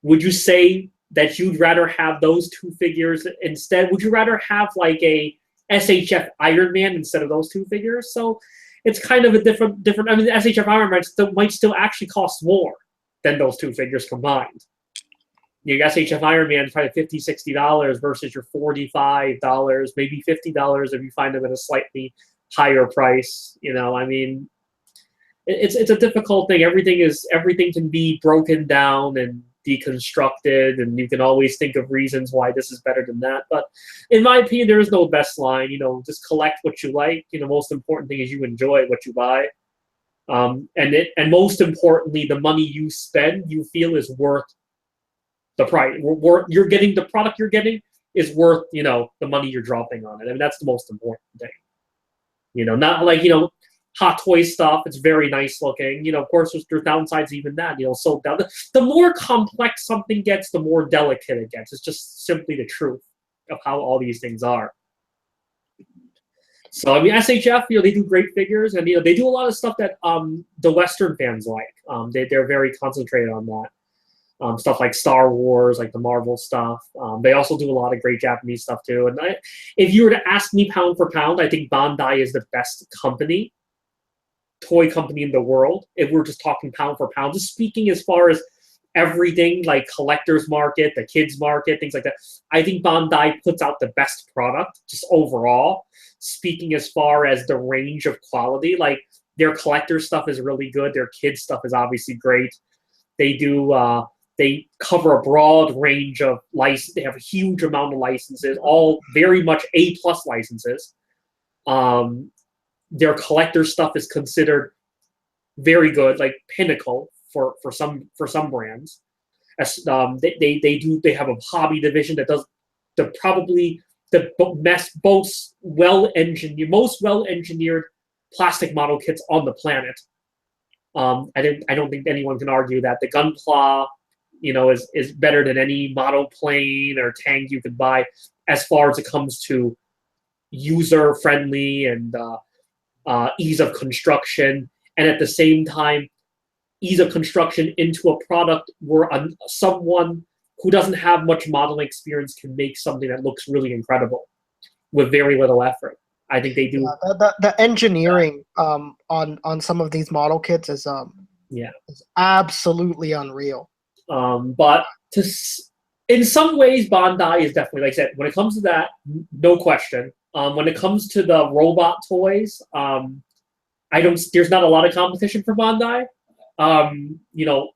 Would you say that you'd rather have those two figures instead? Would you rather have like a SHF Iron Man instead of those two figures? So it's kind of a different. I mean, the SHF Iron Man might still actually cost more than those two figures combined. Your SHF Iron Man is probably $50, $60 versus your $45, maybe $50 if you find them at a slightly higher price. I mean, it's a difficult thing. Everything can be broken down and deconstructed, and you can always think of reasons why this is better than that. But in my opinion, there is no best line. Just collect what you like. Most important thing is you enjoy what you buy. And most importantly, the money you spend, you feel is worth the price. You're getting the product you're getting is worth, the money you're dropping on it. I mean, that's the most important thing. Not like, Hot Toy stuff. It's very nice looking. Of course, there's downsides even that. So the more complex something gets, the more delicate it gets. It's just simply the truth of how all these things are. So I mean, SHF, they do great figures, and they do a lot of stuff that the Western fans like. They're very concentrated on that. Stuff like Star Wars, like the Marvel stuff. They also do a lot of great Japanese stuff too. And if you were to ask me pound for pound, I think Bandai is the best toy company in the world. If we're just talking pound for pound, just speaking as far as everything like collector's market, the kids market, things like that, I think Bandai puts out the best product just overall. Speaking as far as the range of quality, like their collector stuff is really good. Their kids stuff is obviously great. They do. They cover a broad range of licenses. They have a huge amount of licenses, all very much A+ licenses. Their collector stuff is considered very good, like pinnacle for some brands. They have a hobby division that does most well engineered plastic model kits on the planet. I don't think anyone can argue that the Gunpla, is better than any model plane or tank you could buy as far as it comes to user friendly and ease of construction, and at the same time ease of construction into a product where someone who doesn't have much modeling experience can make something that looks really incredible with very little effort. I think they do. The engineering on some of these model kits is absolutely unreal. But in some ways, Bandai is definitely, like I said, when it comes to that, no question. When it comes to the robot toys, there's not a lot of competition for Bandai.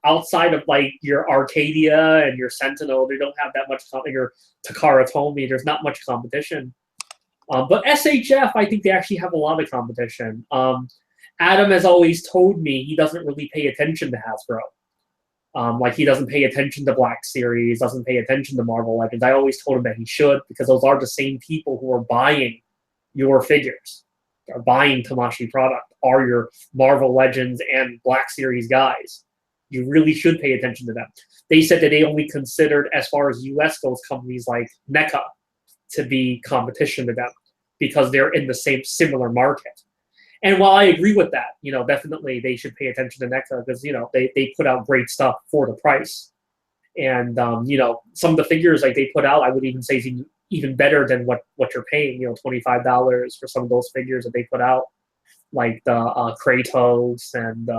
Outside of like your Arcadia and your Sentinel, they don't have that much your Takara Tomy, there's not much competition. But SHF, I think they actually have a lot of competition. Adam has always told me he doesn't really pay attention to Hasbro. Like he doesn't pay attention to Black Series, doesn't pay attention to Marvel Legends. I always told him that he should, because those are the same people who are buying your figures, are buying Tamashii product, are your Marvel Legends and Black Series guys. You really should pay attention to them. They said that they only considered, as far as US goes, companies like NECA to be competition to them because they're in the similar market. And while I agree with that, definitely they should pay attention to NECA because, they put out great stuff for the price. And, some of the figures like they put out, I would even say is even better than what you're paying, $25 for some of those figures that they put out, like the Kratos and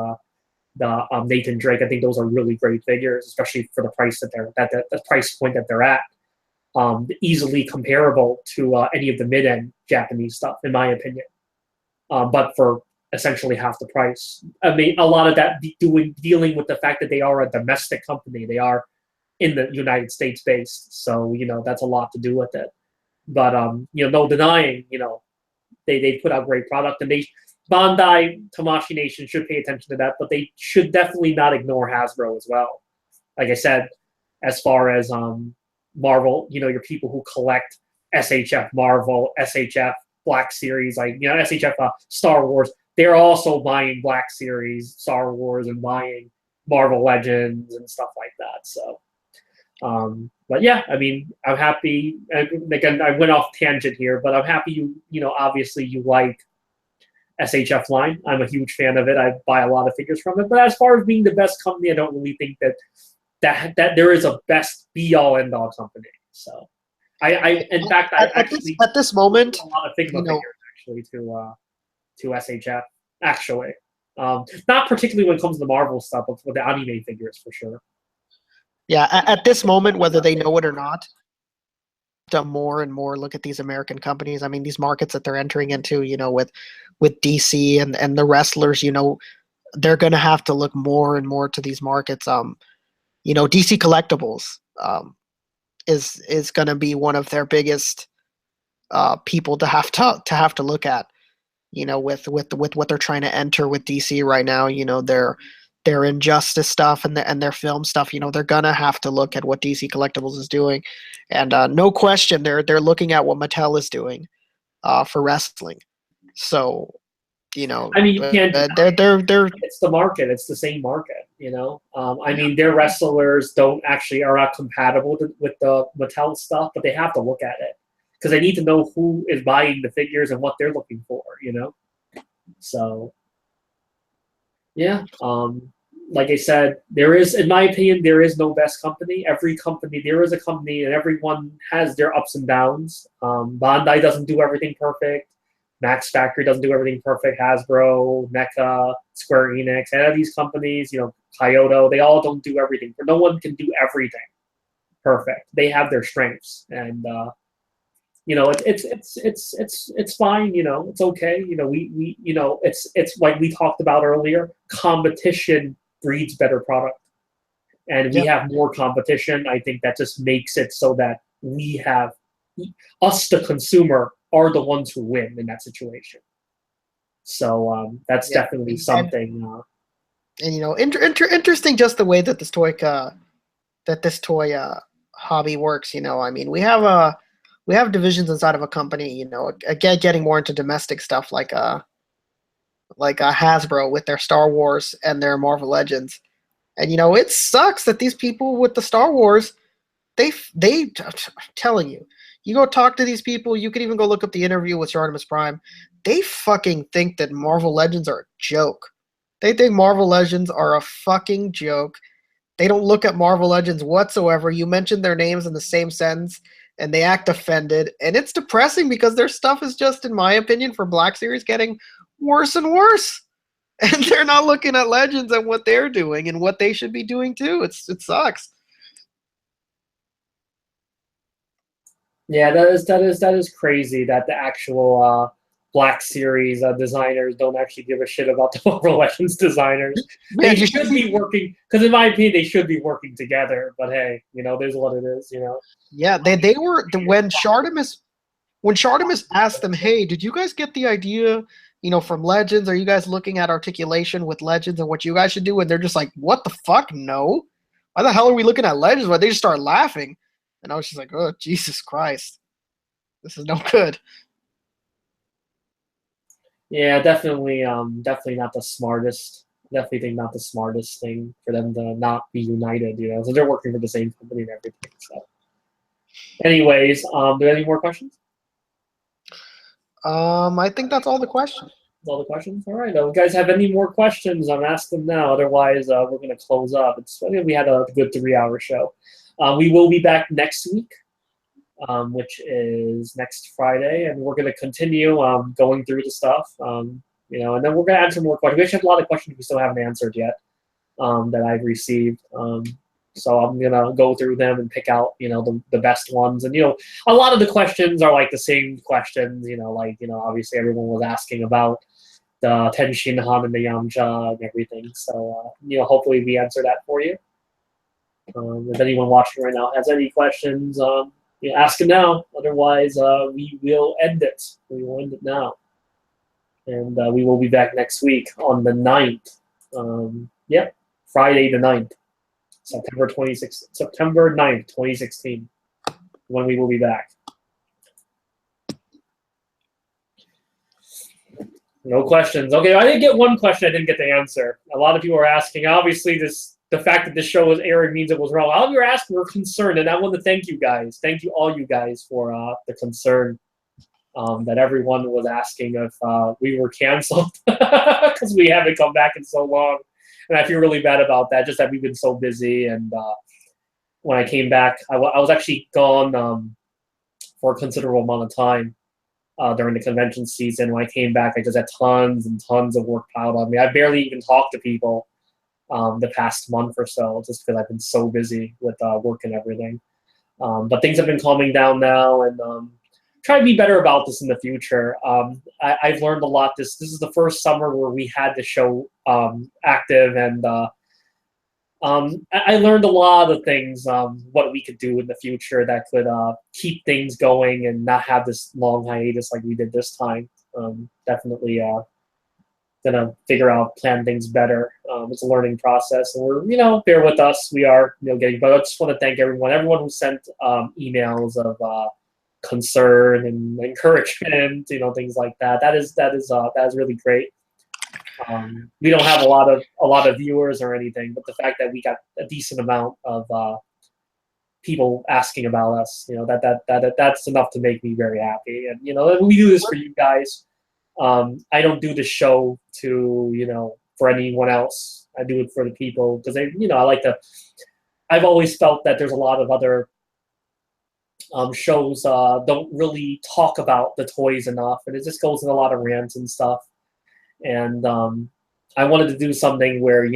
the Nathan Drake. I think those are really great figures, especially for the price that they're the price point that they're at. Easily comparable to any of the mid-end Japanese stuff, in my opinion. But for essentially half the price. I mean, a lot of that dealing with the fact that they are a domestic company. They are in the United States based, so that's a lot to do with it. But no denying, they put out great product, and Bandai Tamashii Nation should pay attention to that, but they should definitely not ignore Hasbro as well. Like I said, as far as Marvel, your people who collect SHF Marvel, SHF Black Series, like SHF Star Wars, they're also buying Black Series, Star Wars, and buying Marvel Legends and stuff like that. So, but yeah, I mean, I'm happy. Again, I went off tangent here, but I'm happy obviously you like SHF line. I'm a huge fan of it. I buy a lot of figures from it. But as far as being the best company, I don't really think that there is a best be-all, end-all company. So, in fact, at this moment, a lot of Figma figures actually to SHF. Actually, not particularly when it comes to the Marvel stuff, but with the anime figures for sure. Yeah, at this moment, whether they know it or not, to more and more look at these American companies. I mean, these markets that they're entering into, with DC and the wrestlers, they're going to have to look more and more to these markets. DC Collectibles is going to be one of their biggest people to have to look at. With what they're trying to enter with DC right now, their Injustice stuff and their film stuff, they're gonna have to look at what DC Collectibles is doing, and no question, they're looking at what Mattel is doing for wrestling. So, I mean, you can't. They're it's the market. It's the same market. I mean, their wrestlers are not compatible with the Mattel stuff, but they have to look at it because they need to know who is buying the figures and what they're looking for. So yeah. Like I said, in my opinion, there is no best company. There is a company, and everyone has their ups and downs. Bandai doesn't do everything perfect. Max Factory doesn't do everything perfect. Hasbro, NECA, Square Enix, and of these companies, Kyoto, they all don't do everything. No one can do everything perfect. They have their strengths, and it's fine. It's okay. It's like we talked about earlier. Competition breeds better product, and we have more competition. I think that just makes it so that us, the consumer, are the ones who win in that situation. So that's definitely something. Interesting, just the way that this toy hobby works. I mean, we have divisions inside of a company. Again, getting more into domestic stuff like Hasbro with their Star Wars and their Marvel Legends, and it sucks that these people with the Star Wars, I'm telling you. You go talk to these people. You can even go look up the interview with Artemis Prime. They fucking think that Marvel Legends are a joke. They think Marvel Legends are a fucking joke. They don't look at Marvel Legends whatsoever. You mention their names in the same sentence, and they act offended. And it's depressing because their stuff is just, in my opinion, for Black Series, getting worse and worse. And they're not looking at Legends and what they're doing and what they should be doing too. It sucks. Yeah, that is crazy that the actual Black Series designers don't actually give a shit about the Marvel Legends designers. They should be working, because in my opinion, they should be working together. But hey, there's what it is. Yeah, they were when Shartimus asked them, "Hey, did you guys get the idea, from Legends? Are you guys looking at articulation with Legends and what you guys should do?" And they're just like, "What the fuck? No. Why the hell are we looking at Legends?" But they just start laughing. And I was just like, "Oh, Jesus Christ. This is no good." Yeah, definitely not the smartest. Definitely think not the smartest thing for them to not be united, So they're working for the same company and everything. So anyways, do you have any more questions? I think that's all the questions. All the questions? All right. If you guys have any more questions, ask them now. Otherwise, we're going to close up. We had a good 3-hour show. We will be back next week, which is next Friday, and we're going to continue going through the stuff, and then we're going to answer more questions. We actually have a lot of questions we still haven't answered yet. that I've received. So I'm gonna go through them and pick out, the best ones. And a lot of the questions are like the same questions. Obviously everyone was asking about the Tenshin Han and the Yamcha and everything. So hopefully we answer that for you. If anyone watching right now has any questions, ask them now. Otherwise, we will end it. We will end it now. And we will be back next week on the 9th. Yep, Friday the 9th. September 9th, 2016, when we will be back. No questions. Okay, I didn't get one question I didn't get the answer. A lot of people are asking. Obviously, the fact that this show was airing means it was wrong. All of you are asking, we're concerned, and I want to thank you guys. Thank you, all you guys, for the concern that everyone was asking if we were canceled because we haven't come back in so long. And I feel really bad about that, just that we've been so busy. And when I came back, I was actually gone for a considerable amount of time during the convention season. When I came back, I just had tons and tons of work piled on me. I barely even talked to people the past month or so, just because I've been so busy with work and everything. But things have been calming down now, and try to be better about this in the future. I've learned a lot. This is the first summer where we had the show active, and I learned a lot of things, what we could do in the future that could keep things going and not have this long hiatus like we did this time. Definitely gonna figure out, plan things better. It's a learning process, and we're, bear with us. We are, getting, but I just want to thank everyone who sent emails of concern and encouragement, things like that. That is really great. We don't have a lot of viewers or anything, but the fact that we got a decent amount of people asking about us, that's enough to make me very happy. And we do this for you guys. I don't do the show to for anyone else. I do it for the people because I've always felt that there's a lot of other shows don't really talk about the toys enough, and it just goes in a lot of rants and stuff. And I wanted to do something where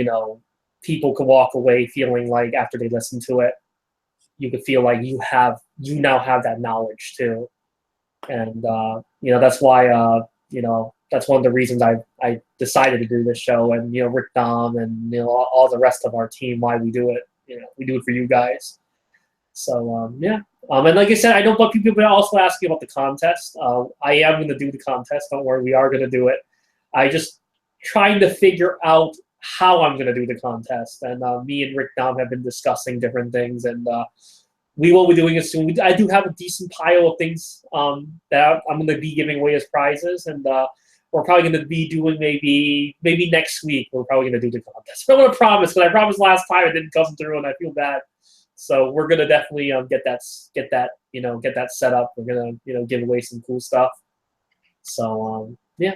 people could walk away feeling like, after they listen to it, you could feel like you now have that knowledge too. And that's why that's one of the reasons I decided to do this show, and Rick Dom and all the rest of our team, why we do it. We do it for you guys. So yeah. And like I said, I don't want people also asking about the contest. I am going to do the contest. Don't worry, we are going to do it. I just trying to figure out how I'm going to do the contest. And me and Rick Dom have been discussing different things, and we will be doing it soon. I do have a decent pile of things that I'm going to be giving away as prizes, and we're probably going to be doing maybe next week. We're probably going to do the contest. I don't want to promise, but I promised last time it didn't come through, and I feel bad. So we're gonna definitely get that set up. We're gonna give away some cool stuff. So yeah.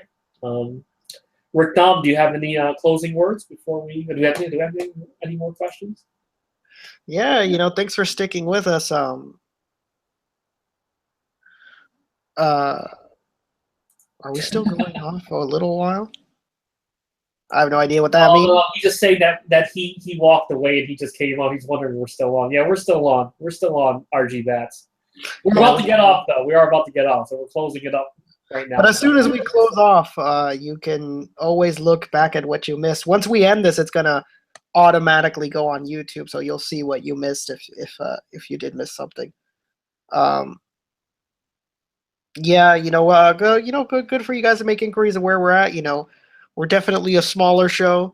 Rick Dom, do you have any closing words before we? Do we have any more questions? Yeah, thanks for sticking with us. Are we still going on for a little while? I have no idea what that means. He just saying that he walked away and he just came on. He's wondering we're still on. Yeah, we're still on. We're still on RG Bats. We're about to get off, though. We are about to get off, so we're closing it up right now. But as soon as we close off, you can always look back at what you missed. Once we end this, it's gonna automatically go on YouTube, so you'll see what you missed if you did miss something. Yeah, good for you guys to make inquiries of where we're at. We're definitely a smaller show.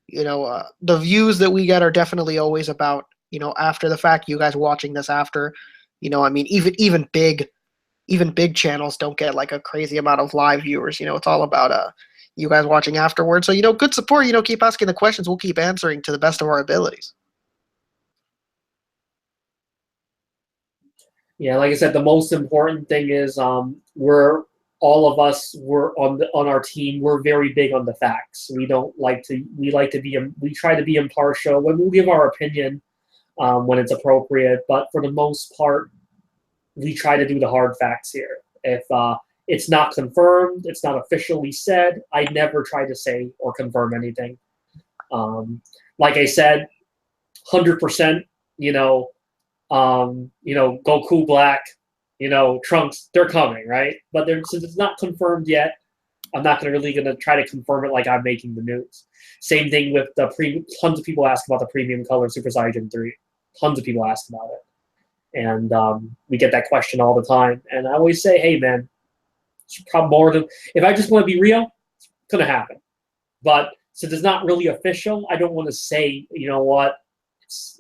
The views that we get are definitely always about, after the fact, you guys watching this after. Even big channels don't get like a crazy amount of live viewers. It's all about you guys watching afterwards. So, good support. Keep asking the questions. We'll keep answering to the best of our abilities. Yeah, like I said, the most important thing is we're on our team. We're very big on the facts. We try to be impartial when we give our opinion when it's appropriate, but for the most part, we try to do the hard facts here. If it's not confirmed, it's not officially said, I never try to say or confirm anything. Like I said, 100%. Goku Black, Trunks, they're coming, right? But since it's not confirmed yet, I'm not really going to try to confirm it like I'm making the news. Same thing with tons of people ask about the premium color Super Saiyan 3. Tons of people ask about it. And we get that question all the time. And I always say, hey, man, it's probably more than, if I just want to be real, it's going to happen. But since it's not really official, I don't want to say, you know what, it's,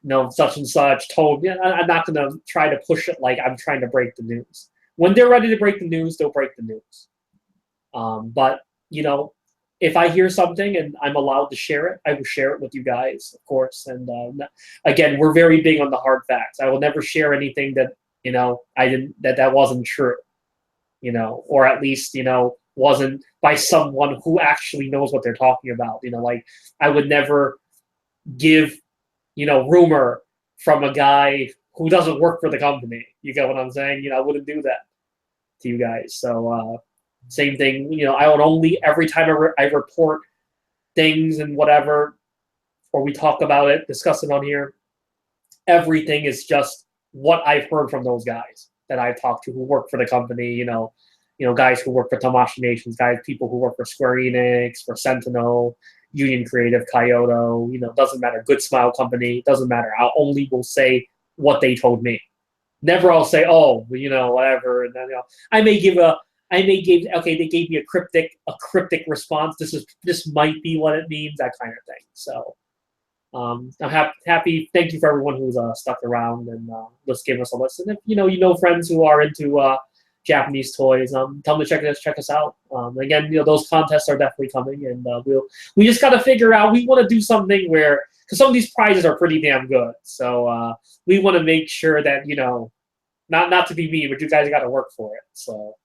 no, such and such told me. I'm not going to try to push it like I'm trying to break the news. When they're ready to break the news, they'll break the news. But, if I hear something and I'm allowed to share it, I will share it with you guys, of course. And again, we're very big on the hard facts. I will never share anything that, that wasn't true, or at least, wasn't by someone who actually knows what they're talking about. Like I would never give, rumor from a guy who doesn't work for the company. You get what I'm saying? I wouldn't do that to you guys. So, same thing, I would only, every time I report things and whatever, or we talk about it, discuss it on here, everything is just what I've heard from those guys that I've talked to who work for the company, guys who work for Tamashii Nations, people who work for Square Enix, for Sentinel, Union Creative, Kyoto, doesn't matter, Good Smile Company, doesn't matter. I only will say what they told me. Never I'll say, oh, whatever, and then, okay, they gave me a cryptic response. This might be what it means, that kind of thing. So I'm happy. Thank you for everyone who's stuck around and just give us a listen. If you know friends who are into Japanese toys, tell them to check us out. Again, those contests are definitely coming, and we just got to figure out. We want to do something where, because some of these prizes are pretty damn good, so we want to make sure that not to be mean, but you guys got to work for it. So.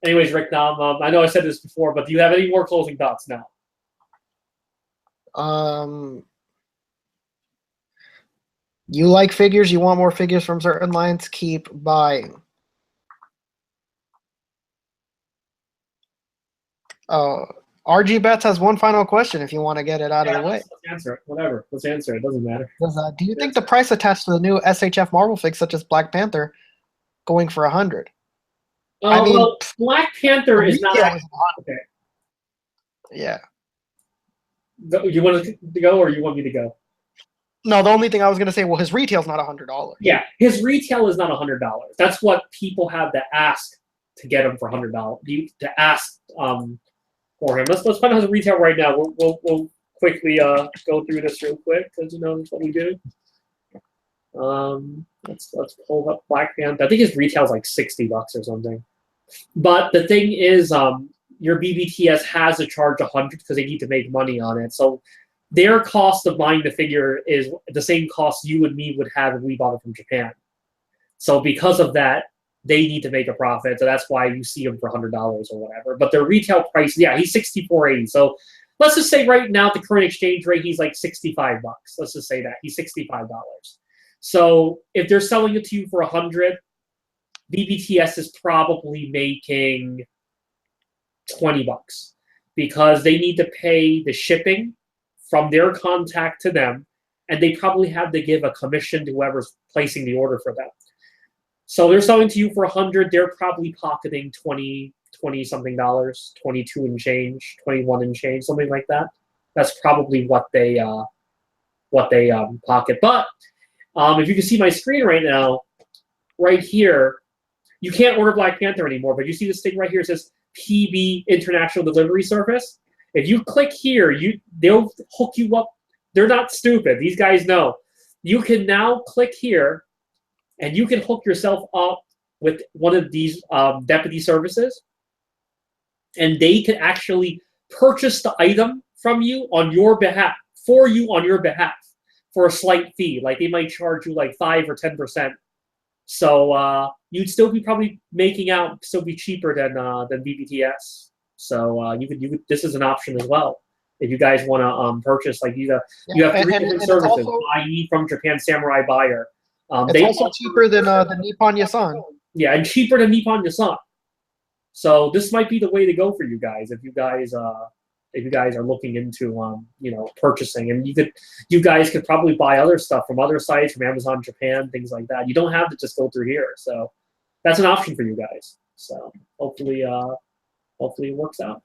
Anyways, Rick, now I know I said this before, but do you have any more closing thoughts now? You like figures, you want more figures from certain lines, keep buying. RG Bets has one final question if you want to get it out of the way. Let's answer it. Whatever. Let's answer it. Doesn't matter. Do you think the price attached to the new SHF Marvel figs, such as Black Panther, going for 100? I mean, well, Black Panther is not. Okay. Yeah. You want to go, or you want me to go? No, the only thing I was going to say, well, his retail's not $100. Yeah, his retail is not $100. That's what people have to ask to get him for $100. To ask for him. Let's find out his retail right now. We'll quickly go through this real quick because that's what we do. Let's pull up Black Panther. I think his retail is like $60 or something. But the thing is, your BBTS has to charge $100 because they need to make money on it. So their cost of buying the figure is the same cost you and me would have if we bought it from Japan. So because of that, they need to make a profit. So that's why you see them for $100 or whatever. But their retail price, yeah, he's $64.80. So let's just say right now, at the current exchange rate, he's like $65. Let's just say that he's $65. So if they're selling it to you for $100, BBTS is probably making $20 because they need to pay the shipping from their contact to them, and they probably have to give a commission to whoever's placing the order for them. So they're selling to you for $100. They're probably pocketing $20 something, 22 and change, 21 and change, something like that. That's probably what they pocket. But if you can see my screen right now, right here, you can't order Black Panther anymore, but you see this thing right here. It says PB International Delivery Service. If you click here, they'll hook you up. They're not stupid. These guys know. You can now click here, and you can hook yourself up with one of these deputy services, and they can actually purchase the item from you on your behalf, for a slight fee. Like they might charge you like 5 or 10%. So you'd still be probably making out, still be cheaper than BBTS. So you could. This is an option as well if you guys want to purchase. Like you have 3 different services. i.e. from Japan Samurai Buyer. It's also cheaper than the Nippon Yasan. Yeah, and cheaper than Nippon Yasan. So this might be the way to go for you guys if you guys if you guys are looking into purchasing. And you guys could probably buy other stuff from other sites, from Amazon Japan, things like that. You don't have to just go through here. So that's an option for you guys. So hopefully it works out.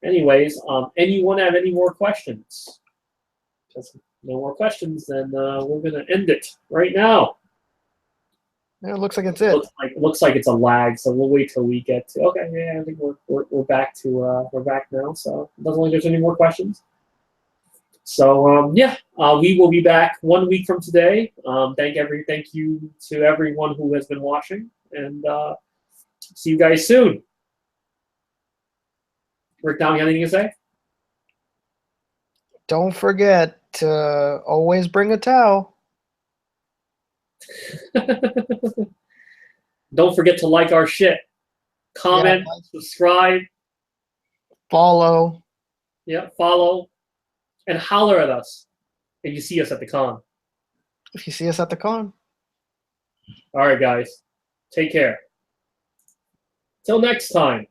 Anyways, anyone have any more questions? Because no more questions, then we're gonna end it right now. Yeah, it looks like it's it. Looks like it's a lag, so we'll wait till we get to. Okay, yeah, I think we're back to we're back now. So it doesn't look like there's any more questions. So we will be back 1 week from today. Thank you to everyone who has been watching, and see you guys soon. Rick, Down, you have anything to say? Don't forget to always bring a towel. Don't forget to like our shit. Comment, subscribe. Follow. Yeah, follow. And holler at us if you see us at the con. If you see us at the con. All right, guys. Take care. Till next time.